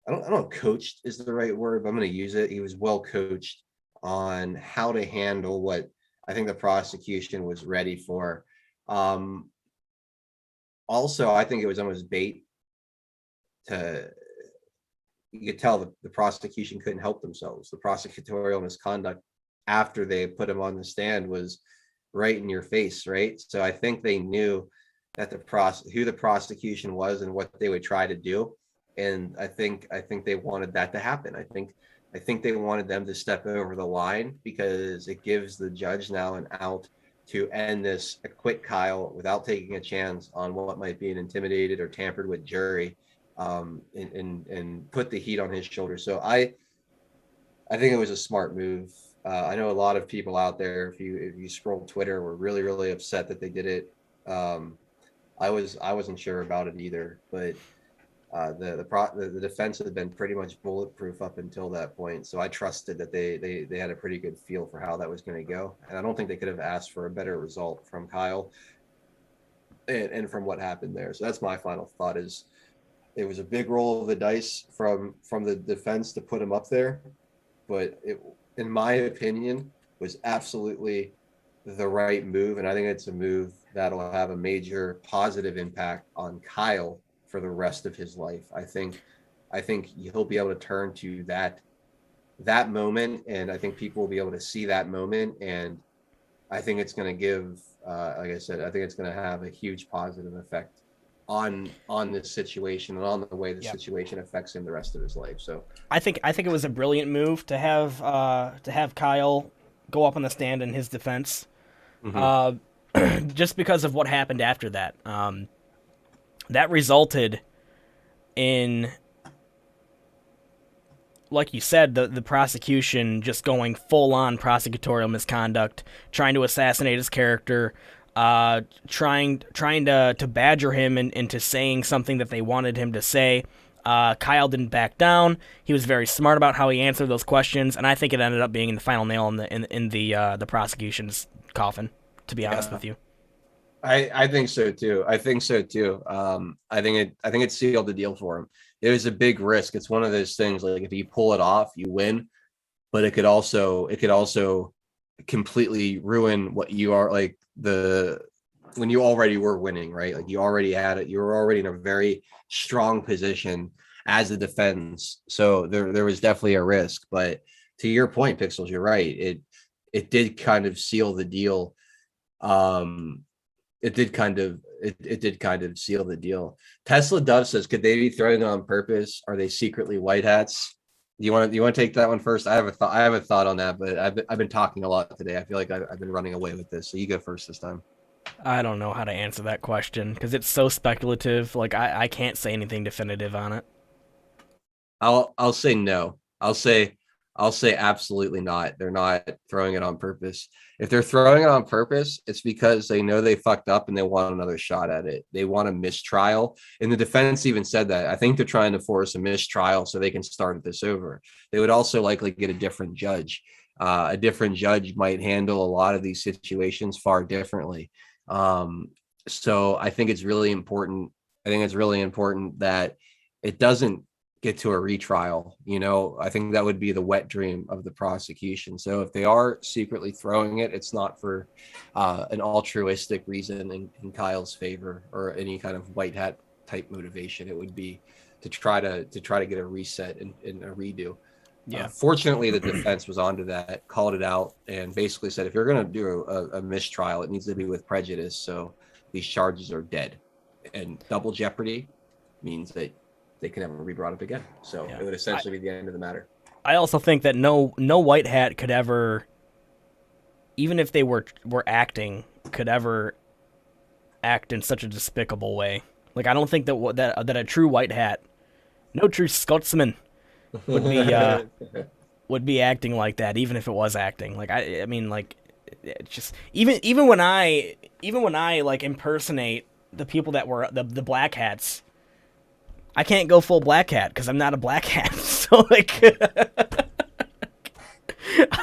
I don't know if coached is the right word, but I'm going to use it. He was well coached on how to handle what I think the prosecution was ready for. Also, I think it was almost bait to, you could tell the prosecution couldn't help themselves. The prosecutorial misconduct after they put him on the stand was right in your face, right? So I think they knew that who the prosecution was and what they would try to do. And I think they wanted that to happen. I think they wanted them to step over the line, because it gives the judge now an out to end this, acquit Kyle without taking a chance on what might be an intimidated or tampered with jury, and put the heat on his shoulders. So I think it was a smart move. I know a lot of people out there, if you scroll Twitter, were really, really upset that they did it. I wasn't sure about it either, but the defense had been pretty much bulletproof up until that point. So I trusted that they had a pretty good feel for how that was going to go. And I don't think they could have asked for a better result from Kyle and from what happened there. So that's my final thought, is it was a big roll of the dice from the defense to put him up there, but it, in my opinion, was absolutely the right move. And I think it's a move that'll have a major positive impact on Kyle for the rest of his life. I think he'll be able to turn to that moment, and I think people will be able to see that moment. And I think it's going to give, like I said, I think it's going to have a huge positive effect on this situation and on the way the situation affects him the rest of his life. So I think it was a brilliant move to have Kyle go up on the stand in his defense, just because of what happened after that. That resulted in, like you said, the prosecution just going full on prosecutorial misconduct, trying to assassinate his character, trying to badger him into saying something that they wanted him to say. Kyle didn't back down. He was very smart about how he answered those questions, and I think it ended up being the final nail in the prosecution's coffin, to be honest with you. I think so too. I think it sealed the deal for him. It was a big risk. It's one of those things, like if you pull it off, you win, but it could also completely ruin what you are, like when you already were winning, right? Like you already had it. You were already in a very strong position as a defense. So there was definitely a risk. But to your point, Pixels, you're right. It did kind of seal the deal. It did kind of seal the deal. Tesla Dove says, could they be throwing it on purpose? Are they secretly white hats? Do you want to take that one first? I have a thought on that, but I've been talking a lot today. I feel like I've been running away with this. So you go first this time. I don't know how to answer that question because it's so speculative. Like I can't say anything definitive on it. I'll say no. I'll say absolutely not. They're not throwing it on purpose. If they're throwing it on purpose, it's because they know they fucked up and they want another shot at it. They want a mistrial. And the defense even said that. I think they're trying to force a mistrial so they can start this over. They would also likely get a different judge. A different judge might handle a lot of these situations far differently. So I think it's really important. I think it's really important that it doesn't get to a retrial. I think that would be the wet dream of the prosecution. So if they are secretly throwing it, it's not for an altruistic reason in Kyle's favor or any kind of white hat type motivation. It would be to try to get a reset and a redo. Yeah. Fortunately, the defense was onto that, called it out, and basically said, if you're going to do a mistrial, it needs to be with prejudice. So these charges are dead, and double jeopardy means that they can never be brought up again. So it would essentially be the end of the matter. I also think that no white hat could ever, even if they were acting, could ever act in such a despicable way. Like, I don't think that a true white hat, no true Scotsman, would be acting like that, even if it was acting. Like, I mean, like, it's just even when I like impersonate the people that were the black hats, I can't go full black hat because I'm not a black hat. So, like, I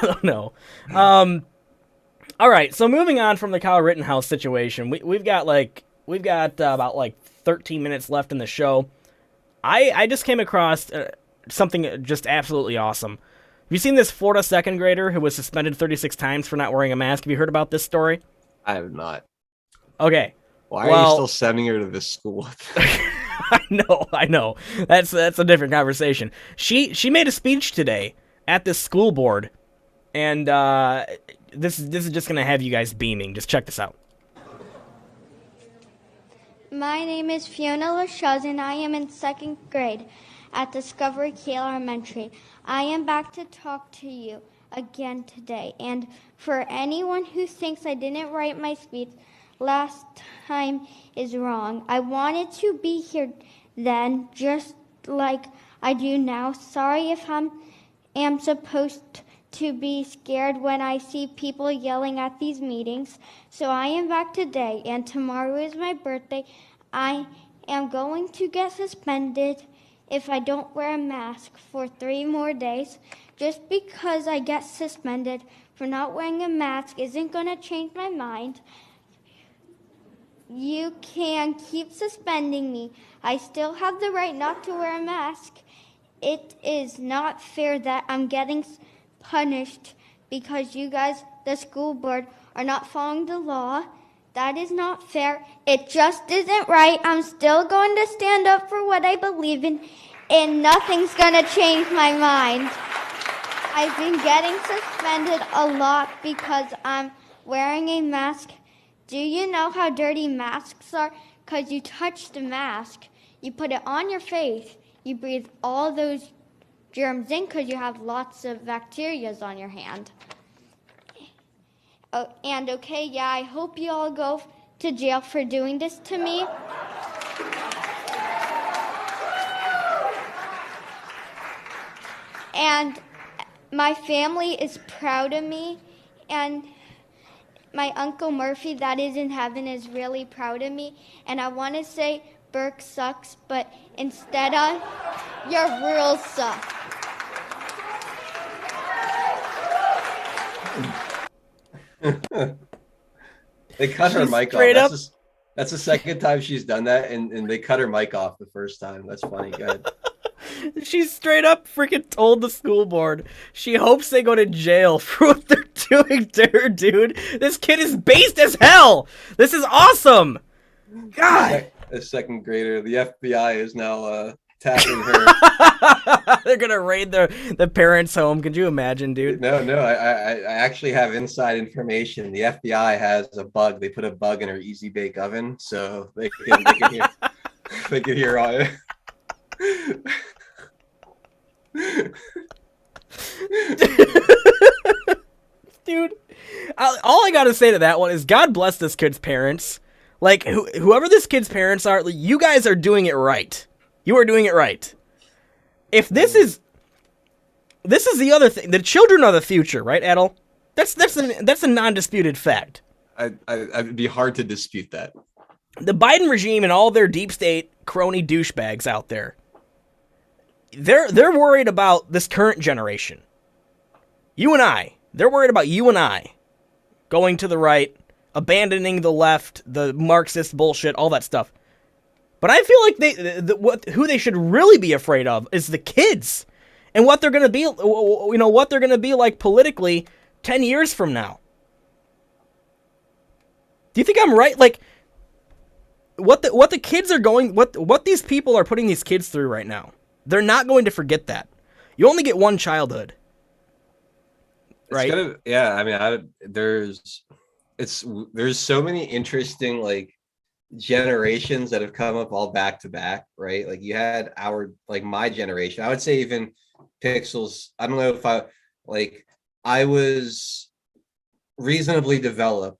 don't know. All right, so moving on from the Kyle Rittenhouse situation, we've got about 13 minutes left in the show. I just came across something just absolutely awesome. Have you seen this Florida second grader who was suspended 36 times for not wearing a mask? Have you heard about this story? I have not. Okay. Why are you still sending her to this school? I know. That's a different conversation. She made a speech today at this school board, and this is just gonna have you guys beaming. Just check this out. My name is Fiona Lachuz, and I am in second grade at Discovery Kale Elementary. I am back to talk to you again today. And for anyone who thinks I didn't write my speech last time is wrong. I wanted to be here then, just like I do now. Sorry if I am supposed to be scared when I see people yelling at these meetings. So I am back today, and tomorrow is my birthday. I am going to get suspended if I don't wear a mask for 3 more days. Just because I get suspended for not wearing a mask isn't going to change my mind. You can keep suspending me. I still have the right not to wear a mask. It is not fair that I'm getting punished because you guys, the school board, are not following the law. That is not fair. It just isn't right. I'm still going to stand up for what I believe in, and nothing's going to change my mind. I've been getting suspended a lot because I'm wearing a mask. Do you know how dirty masks are? Because you touch the mask, you put it on your face, you breathe all those germs in because you have lots of bacteria on your hand. Oh, and okay, yeah, I hope you all go to jail for doing this to me. And my family is proud of me, and my Uncle Murphy, that is in heaven, is really proud of me. And I want to say Burke sucks, but instead of, your rules suck. They cut her She's mic straight off. up- That's the second time she's done that, and they cut her mic off the first time. That's funny. Go ahead. She straight up freaking told the school board she hopes they go to jail for what they're doing to her, dude. This kid is based as hell. This is awesome. God. A second grader. The FBI is now tapping her. They're gonna raid the parents' home. Could you imagine, dude? No. I actually have inside information. The FBI has a bug. They put a bug in her Easy Bake Oven, so they can hear. They can hear all it. Dude, all I gotta say to that one is God bless this kid's parents. Like, whoever this kid's parents are, you guys are doing it right. You are doing it right. If this is the other thing. The children are the future, right, Adel? That's a non-disputed fact. It'd be hard to dispute that. The Biden regime and all their deep state crony douchebags out there, they're worried about this current generation. You and I. They're worried about you and I going to the right, abandoning the left, the Marxist bullshit, all that stuff. But I feel like who they should really be afraid of is the kids, and what they're gonna be, what they're gonna be like politically 10 years from now. Do you think I'm right? Like, what the kids are going, what these people are putting these kids through right now, they're not going to forget that. You only get one childhood, right? I mean, there's so many interesting like generations that have come up all back to back, right? Like you had my generation. I would say even Pixels. I don't know if I was reasonably developed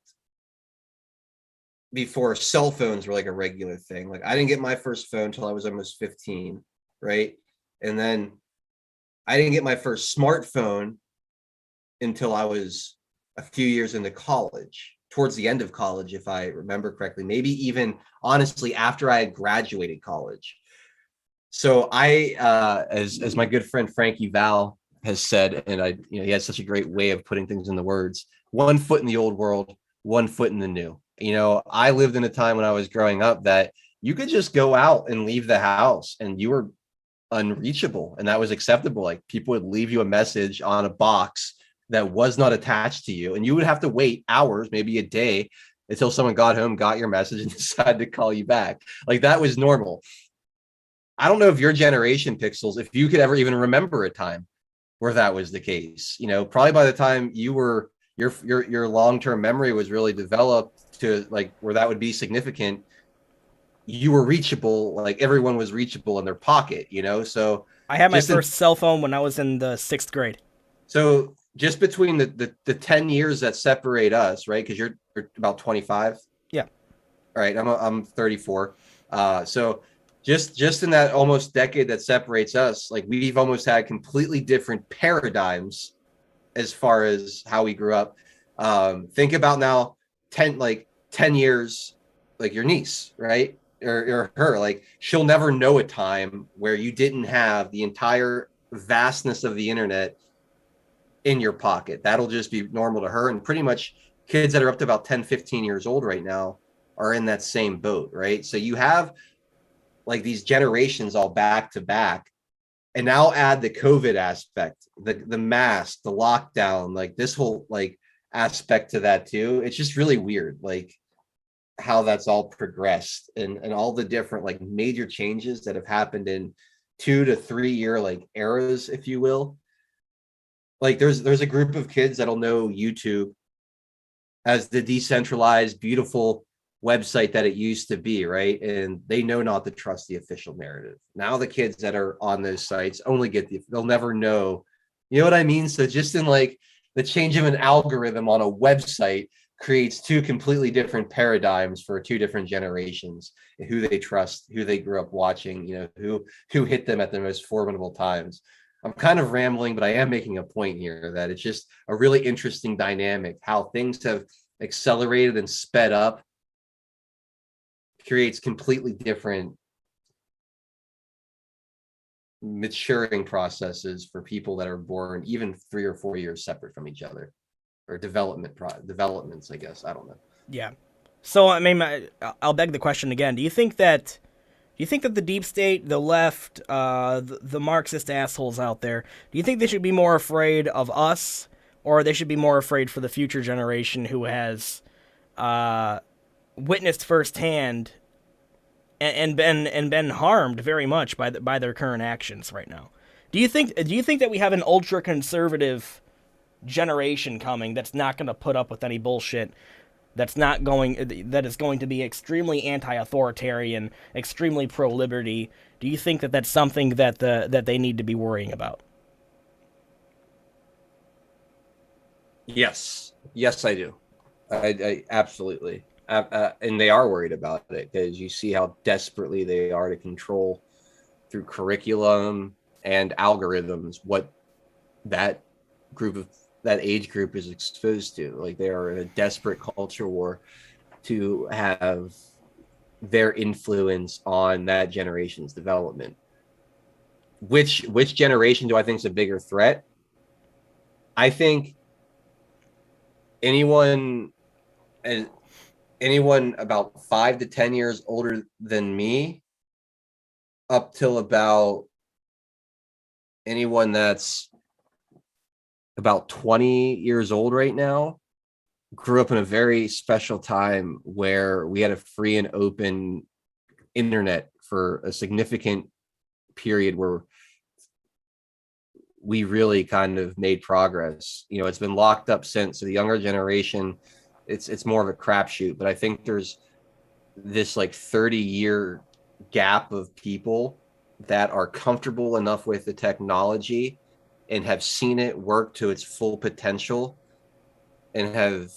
before cell phones were like a regular thing. Like I didn't get my first phone until I was almost 15, right? And then I didn't get my first smartphone until I was a few years into college, towards the end of college, if I remember correctly, maybe even honestly after I had graduated college. So I, as my good friend Frankie Val has said, and he has such a great way of putting things into words: 1 foot in the old world, 1 foot in the new. I lived in a time when I was growing up that you could just go out and leave the house and you were unreachable, and that was acceptable. Like people would leave you a message on a box that was not attached to you, and you would have to wait hours, maybe a day, until someone got home, got your message, and decided to call you back. Like that was normal. I don't know if your generation, Pixels, if you could ever even remember a time where that was the case. Probably by the time you were your long-term memory was really developed to like where that would be significant, you were reachable, like everyone was reachable in their pocket, so I had my first cell phone when I was in the 6th grade. So just between the 10 years that separate us, right? Because you're about 25. Yeah. All right. I'm 34. So just in that almost decade that separates us, like we've almost had completely different paradigms as far as how we grew up. Think about now 10 years, like your niece, right? Or her, like she'll never know a time where you didn't have the entire vastness of the internet in your pocket. That'll just be normal to her. And pretty much kids that are up to about 10, 15 years old right now are in that same boat, right? So you have like these generations all back to back. And now add the COVID aspect, the mask, the lockdown, like this whole like aspect to that too. It's just really weird, like how that's all progressed and all the different like major changes that have happened in 2 to 3 year like eras, if you will. Like there's a group of kids that'll know YouTube as the decentralized, beautiful website that it used to be, right? And they know not to trust the official narrative. Now the kids that are on those sites only they'll never know, you know what I mean? So just in like the change of an algorithm on a website creates 2 completely different paradigms for 2 different generations, who they trust, who they grew up watching, who hit them at the most formidable times. I'm kind of rambling, but I am making a point here that it's just a really interesting dynamic, how things have accelerated and sped up creates completely different maturing processes for people that are born even 3 or 4 years separate from each other, or developments, I guess. I don't know. Yeah. So I mean, I'll beg the question again. Do you think that the deep state, the left, the Marxist assholes out there, do you think they should be more afraid of us, or they should be more afraid for the future generation who has witnessed firsthand and been harmed very much by their current actions right now? Do you think that we have an ultra conservative generation coming that's not going to put up with any bullshit, that is going to be extremely anti-authoritarian, extremely pro-liberty? Do you think that that's something that they need to be worrying about? Yes, I do. I absolutely. And they are worried about it because you see how desperately they are to control through curriculum and algorithms what that age group is exposed to. Like they are in a desperate culture war to have their influence on that generation's development. Which generation do I think is a bigger threat? I think anyone about 5 to 10 years older than me up till about anyone that's about 20 years old right now grew up in a very special time where we had a free and open internet for a significant period where we really kind of made progress. You know, it's been locked up since. So the younger generation, it's more of a crapshoot. But I think there's this like 30-year gap of people that are comfortable enough with the technology and have seen it work to its full potential and have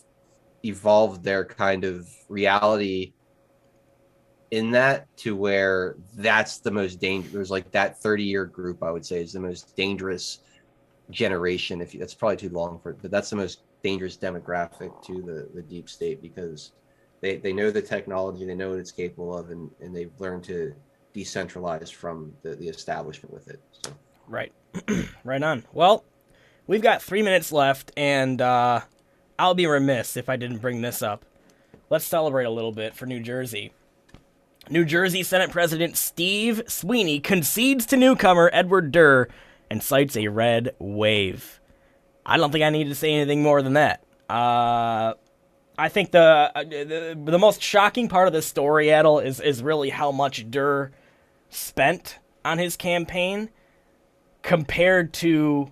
evolved their kind of reality in that to where that's the most dangerous. Like that 30-year group, I would say, is the most dangerous generation. If that's probably too long for it, but that's the most dangerous demographic to the deep state, because they know the technology, they know what it's capable of, and they've learned to decentralize from the establishment with it. So. Right. Right on. Well, we've got 3 minutes left, and I'll be remiss if I didn't bring this up. Let's celebrate a little bit for New Jersey. New Jersey Senate President Steve Sweeney concedes to newcomer Edward Durr and cites a red wave. I don't think I need to say anything more than that. I think the most shocking part of this story, Adel, is really how much Durr spent on his campaign compared to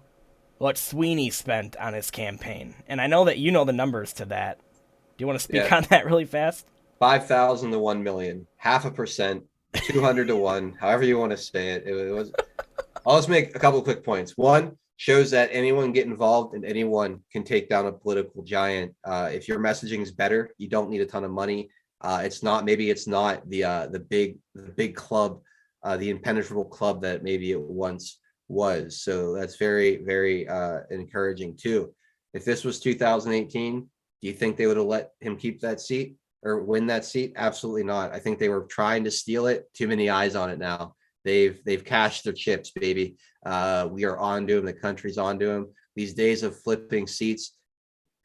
what Sweeney spent on his campaign. And I know that you know the numbers to that. Do you want to speak on that really fast? 5,000 to 1 million, 0.5%, 200 to 1, however you want to say it. It was. I'll just make a couple of quick points. One, shows that anyone get involved and anyone can take down a political giant. If your messaging is better, you don't need a ton of money. It's not the big club, the impenetrable club that maybe it once was. So that's very, very encouraging too. If this was 2018, do you think they would have let him keep that seat or win that seat? Absolutely not. I think they were trying to steal it. Too many eyes on it now. They've cashed their chips, baby. We are on to him. The country's on to him. These days of flipping seats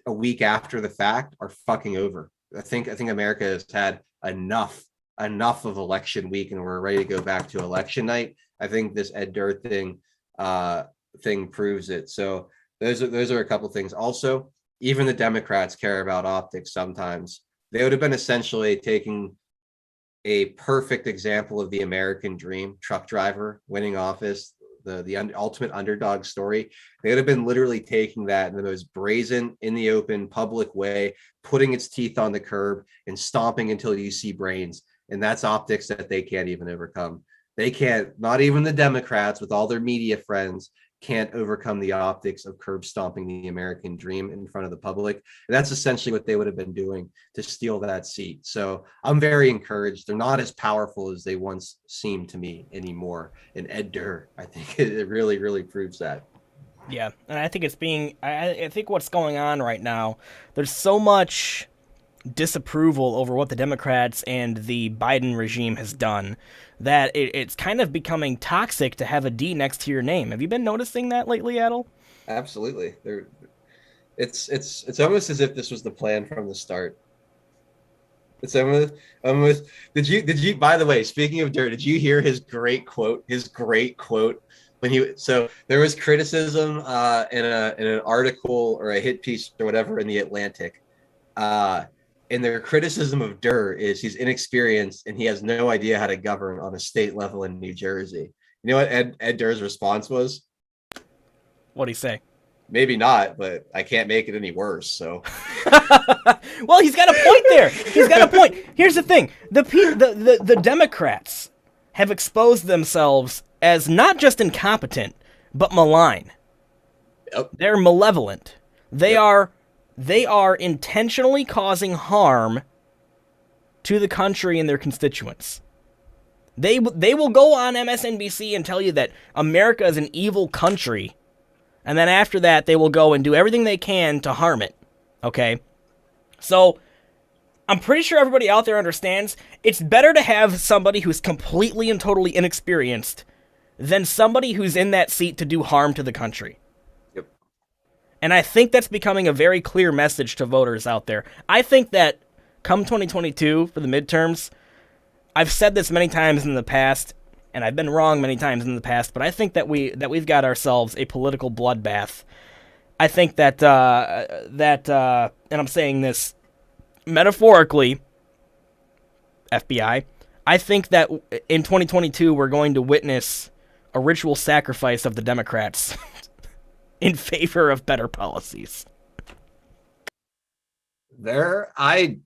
a week after the fact are fucking over. I think America has had enough of election week, and we're ready to go back to election night. I think this Ed Durr thing proves it. So those are a couple things. Also, even the Democrats care about optics sometimes. They would have been essentially taking a perfect example of the American dream, truck driver winning office, the ultimate underdog story. They would have been literally taking that in the most brazen, in the open, public way, putting its teeth on the curb and stomping until you see brains. And that's optics that they can't even overcome. They can't, not even the Democrats with all their media friends, can't overcome the optics of curb stomping the American dream in front of the public. And that's essentially what they would have been doing to steal that seat. So I'm very encouraged. They're not as powerful as they once seemed to me anymore. And Ed Durr, I think it really, really proves that. Yeah, and I think I think what's going on right now, there's so much disapproval over what the Democrats and the Biden regime has done that it's kind of becoming toxic to have a D next to your name. Have you been noticing that lately, Adel? Absolutely. It's almost as if this was the plan from the start. It's almost did you by the way, speaking of Durr, did you hear his great quote when so there was criticism in an article or a hit piece or whatever in the Atlantic, and their criticism of Durr is he's inexperienced and he has no idea how to govern on a state level in New Jersey. You know what Ed Durr's response was? What'd he say? Maybe not, but I can't make it any worse. So, well, he's got a point there. He's got a point. Here's the thing: the Democrats have exposed themselves as not just incompetent, but malign. Yep. They're malevolent. They are intentionally causing harm to the country and their constituents. They will go on MSNBC and tell you that America is an evil country, and then after that they will go and do everything they can to harm it. Okay? So I'm pretty sure everybody out there understands it's better to have somebody who's completely and totally inexperienced than somebody who's in that seat to do harm to the country. Yep. And I think that's becoming a very clear message to voters out there. I think that come 2022 for the midterms, I've said this many times in the past, and I've been wrong many times in the past, but I think that we've got ourselves a political bloodbath. I think that and I'm saying this metaphorically, FBI, I think that in 2022 we're going to witness a ritual sacrifice of the Democrats in favor of better policies. I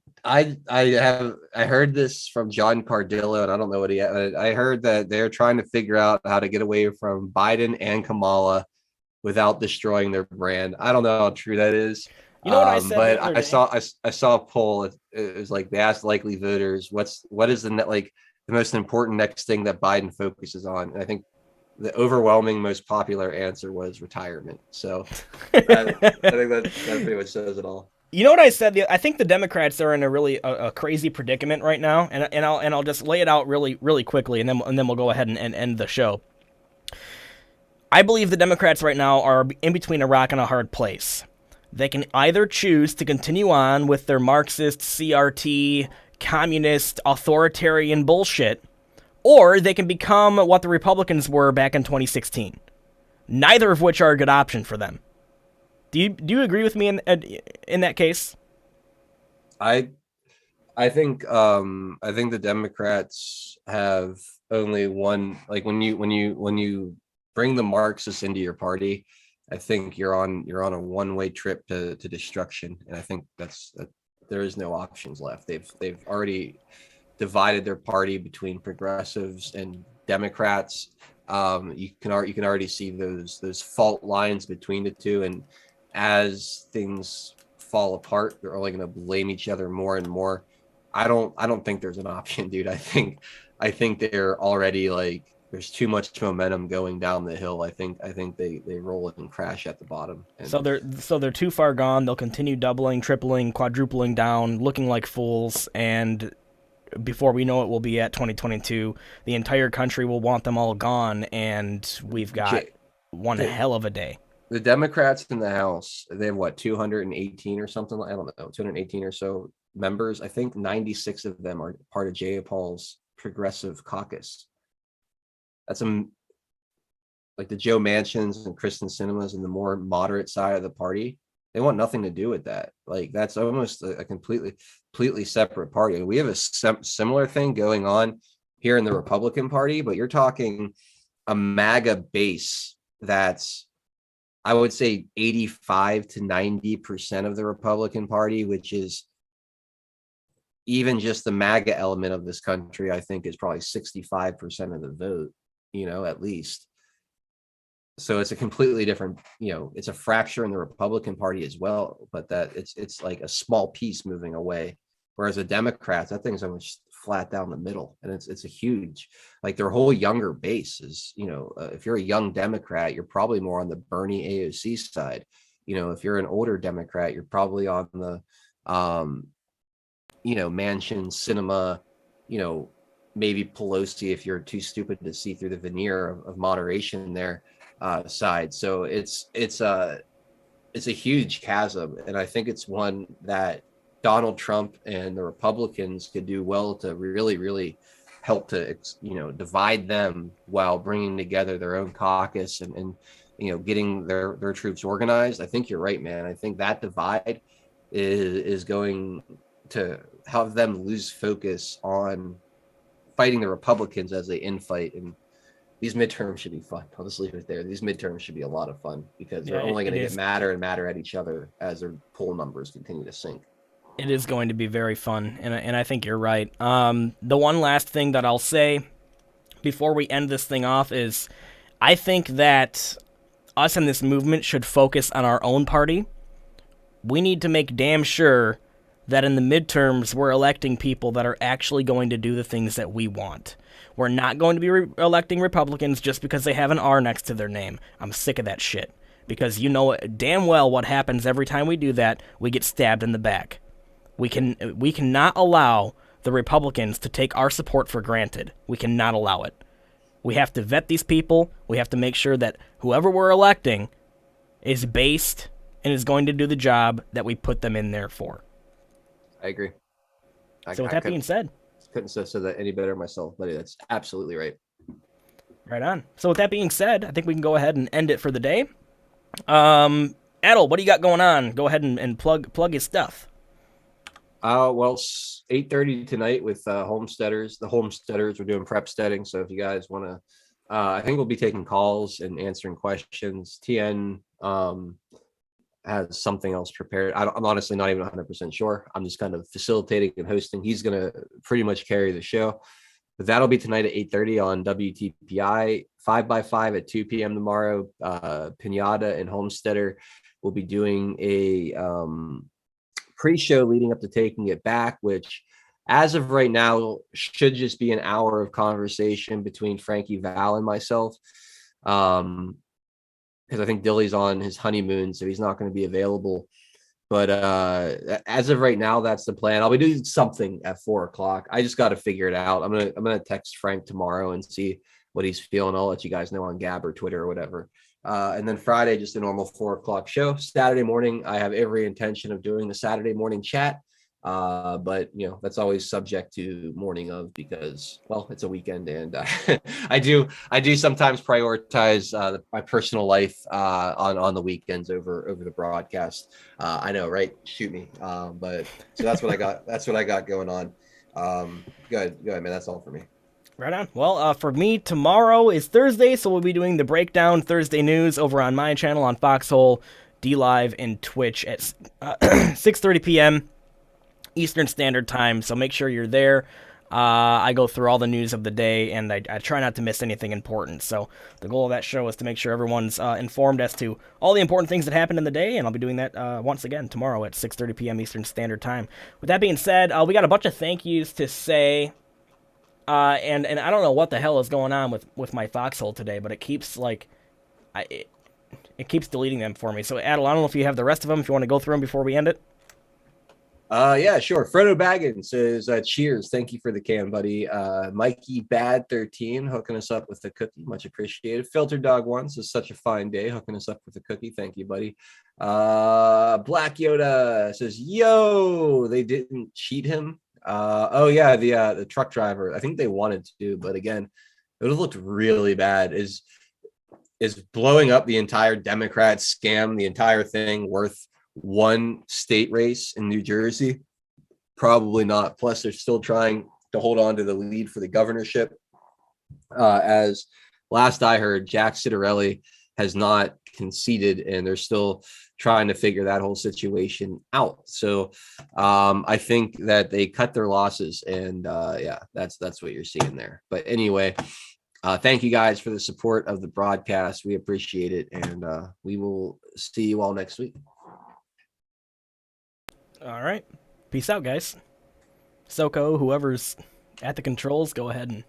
heard this from John Cardillo, and I don't know what I heard that they're trying to figure out how to get away from Biden and Kamala without destroying their brand. I don't know how true that is. You know what I said but the other I day? saw a poll. It was like they asked likely voters what is the most important next thing that Biden focuses on, and I think the overwhelming most popular answer was retirement. So I think that pretty much says it all. You know what I said? I think the Democrats are in a really a crazy predicament right now, and I'll just lay it out really quickly, and then we'll go ahead and end the show. I believe the Democrats right now are in between a rock and a hard place. They can either choose to continue on with their Marxist, CRT, communist, authoritarian bullshit, or they can become what the Republicans were back in 2016. Neither of which are a good option for them. Do you agree with me in that case? I think the Democrats have only one, like when you bring the Marxists into your party, I think you're on a one-way trip to destruction, and I think there is no options left. They've already divided their party between progressives and Democrats. You can already see those fault lines between the two, and as things fall apart, they're only going to blame each other more and more. I don't think there's an option, dude. I think they're already like, there's too much momentum going down the hill. I think they roll and crash at the bottom. And so they're too far gone. They'll continue doubling, tripling, quadrupling down, looking like fools, and before we know it, we'll be at 2022. The entire country will want them all gone, and we've got one hell of a day. The Democrats in the House, they have what, 218 or something? I don't know, 218 or so members. I think 96 of them are part of Jay Paul's Progressive Caucus. That's like the Joe Manchins and Kristen Sinemas and the more moderate side of the party. They want nothing to do with that. Like, that's almost a completely separate party. And we have a similar thing going on here in the Republican Party, but you're talking a MAGA base that's, I would say, 85 to 90% of the Republican Party, which is even just the MAGA element of this country, I think is probably 65% of the vote, at least. So it's a completely different, it's a fracture in the Republican Party as well, but that it's like a small piece moving away. Whereas the Democrats, that thing's almost flat down the middle, and it's a huge, like, their whole younger base is, if you're a young Democrat, you're probably more on the Bernie AOC side. If you're an older Democrat, you're probably on the, Manchin, Sinema, maybe Pelosi, if you're too stupid to see through the veneer of moderation there, side. So it's a huge chasm, and I think it's one that Donald Trump and the Republicans could do well to really, really help to, divide them while bringing together their own caucus and getting their troops organized. I think you're right, man. I think that divide is going to have them lose focus on fighting the Republicans as they infight. And these midterms should be fun. I'll just leave it there. These midterms should be a lot of fun because they're only going to get madder and madder at each other as their poll numbers continue to sink. It is going to be very fun, and I think you're right. The one last thing that I'll say before we end this thing off is I think that us in this movement should focus on our own party. We need to make damn sure that in the midterms we're electing people that are actually going to do the things that we want. We're not going to be electing Republicans just because they have an R next to their name. I'm sick of that shit. Because you know damn well what happens every time we do that. We get stabbed in the back. We cannot allow the Republicans to take our support for granted. We cannot allow it. We have to vet these people. We have to make sure that whoever we're electing is based and is going to do the job that we put them in there for. I agree. So with that being said, couldn't have said that any better myself, but that's absolutely right. Right on. So with that being said, I think we can go ahead and end it for the day. Adel, what do you got going on? Go ahead and plug his stuff. Well, it's 8:30 tonight with homesteaders. The homesteaders, we're doing prep steading. So if you guys want to, I think we'll be taking calls and answering questions. TN has something else prepared. I'm honestly not even 100% sure. I'm just kind of facilitating and hosting. He's going to pretty much carry the show. But that'll be tonight at 8:30 on WTPI. 5x5 at 2 p.m. tomorrow. Pinata and Homesteader will be doing a pre-show leading up to Taking It Back, which as of right now should just be an hour of conversation between Frankie Val and myself. Because I think Dilly's on his honeymoon, so he's not going to be available. But as of right now, that's the plan. I'll be doing something at 4:00. I just got to figure it out. I'm gonna text Frank tomorrow and see what he's feeling. I'll let you guys know on Gab or Twitter or whatever. And then Friday, just a normal 4:00 show. Saturday morning, I have every intention of doing the Saturday morning chat. But that's always subject to morning of, because, well, it's a weekend, and I do sometimes prioritize my personal life on the weekends over the broadcast. I know, right? Shoot me. But so that's what I got. That's what I got going on. Go ahead, man. That's all for me. Right on. Well, for me, tomorrow is Thursday, so we'll be doing the Breakdown Thursday News over on my channel on Foxhole, DLive, and Twitch at 6:30 p.m. Eastern Standard Time, so make sure you're there. I go through all the news of the day, and I try not to miss anything important. So the goal of that show is to make sure everyone's informed as to all the important things that happen in the day, and I'll be doing that once again tomorrow at 6:30 p.m. Eastern Standard Time. With that being said, we got a bunch of thank yous to say, and I don't know what the hell is going on with my Foxhole today, but it keeps it keeps deleting them for me. So Adel, I don't know if you have the rest of them, if you want to go through them before we end it. Yeah, sure. Frodo Baggins says, cheers. Thank you for the can, buddy. Mikey Bad 13 hooking us up with a cookie. Much appreciated. Filter Dog 1 says, such a fine day, hooking us up with a cookie. Thank you, buddy. Black Yoda says, yo, they didn't cheat him. Oh yeah, the truck driver. I think they wanted to, but again, it would have looked really bad. Is blowing up the entire Democrat scam, the entire thing, worth one state race in New Jersey? Probably not. Plus, they're still trying to hold on to the lead for the governorship. As last I heard, Jack Citarelli has not conceded, and they're still trying to figure that whole situation out. So I think that they cut their losses, and yeah, that's what you're seeing there. But anyway, thank you guys for the support of the broadcast. We appreciate it, and we will see you all next week. All right. Peace out, guys. Soko, whoever's at the controls, go ahead and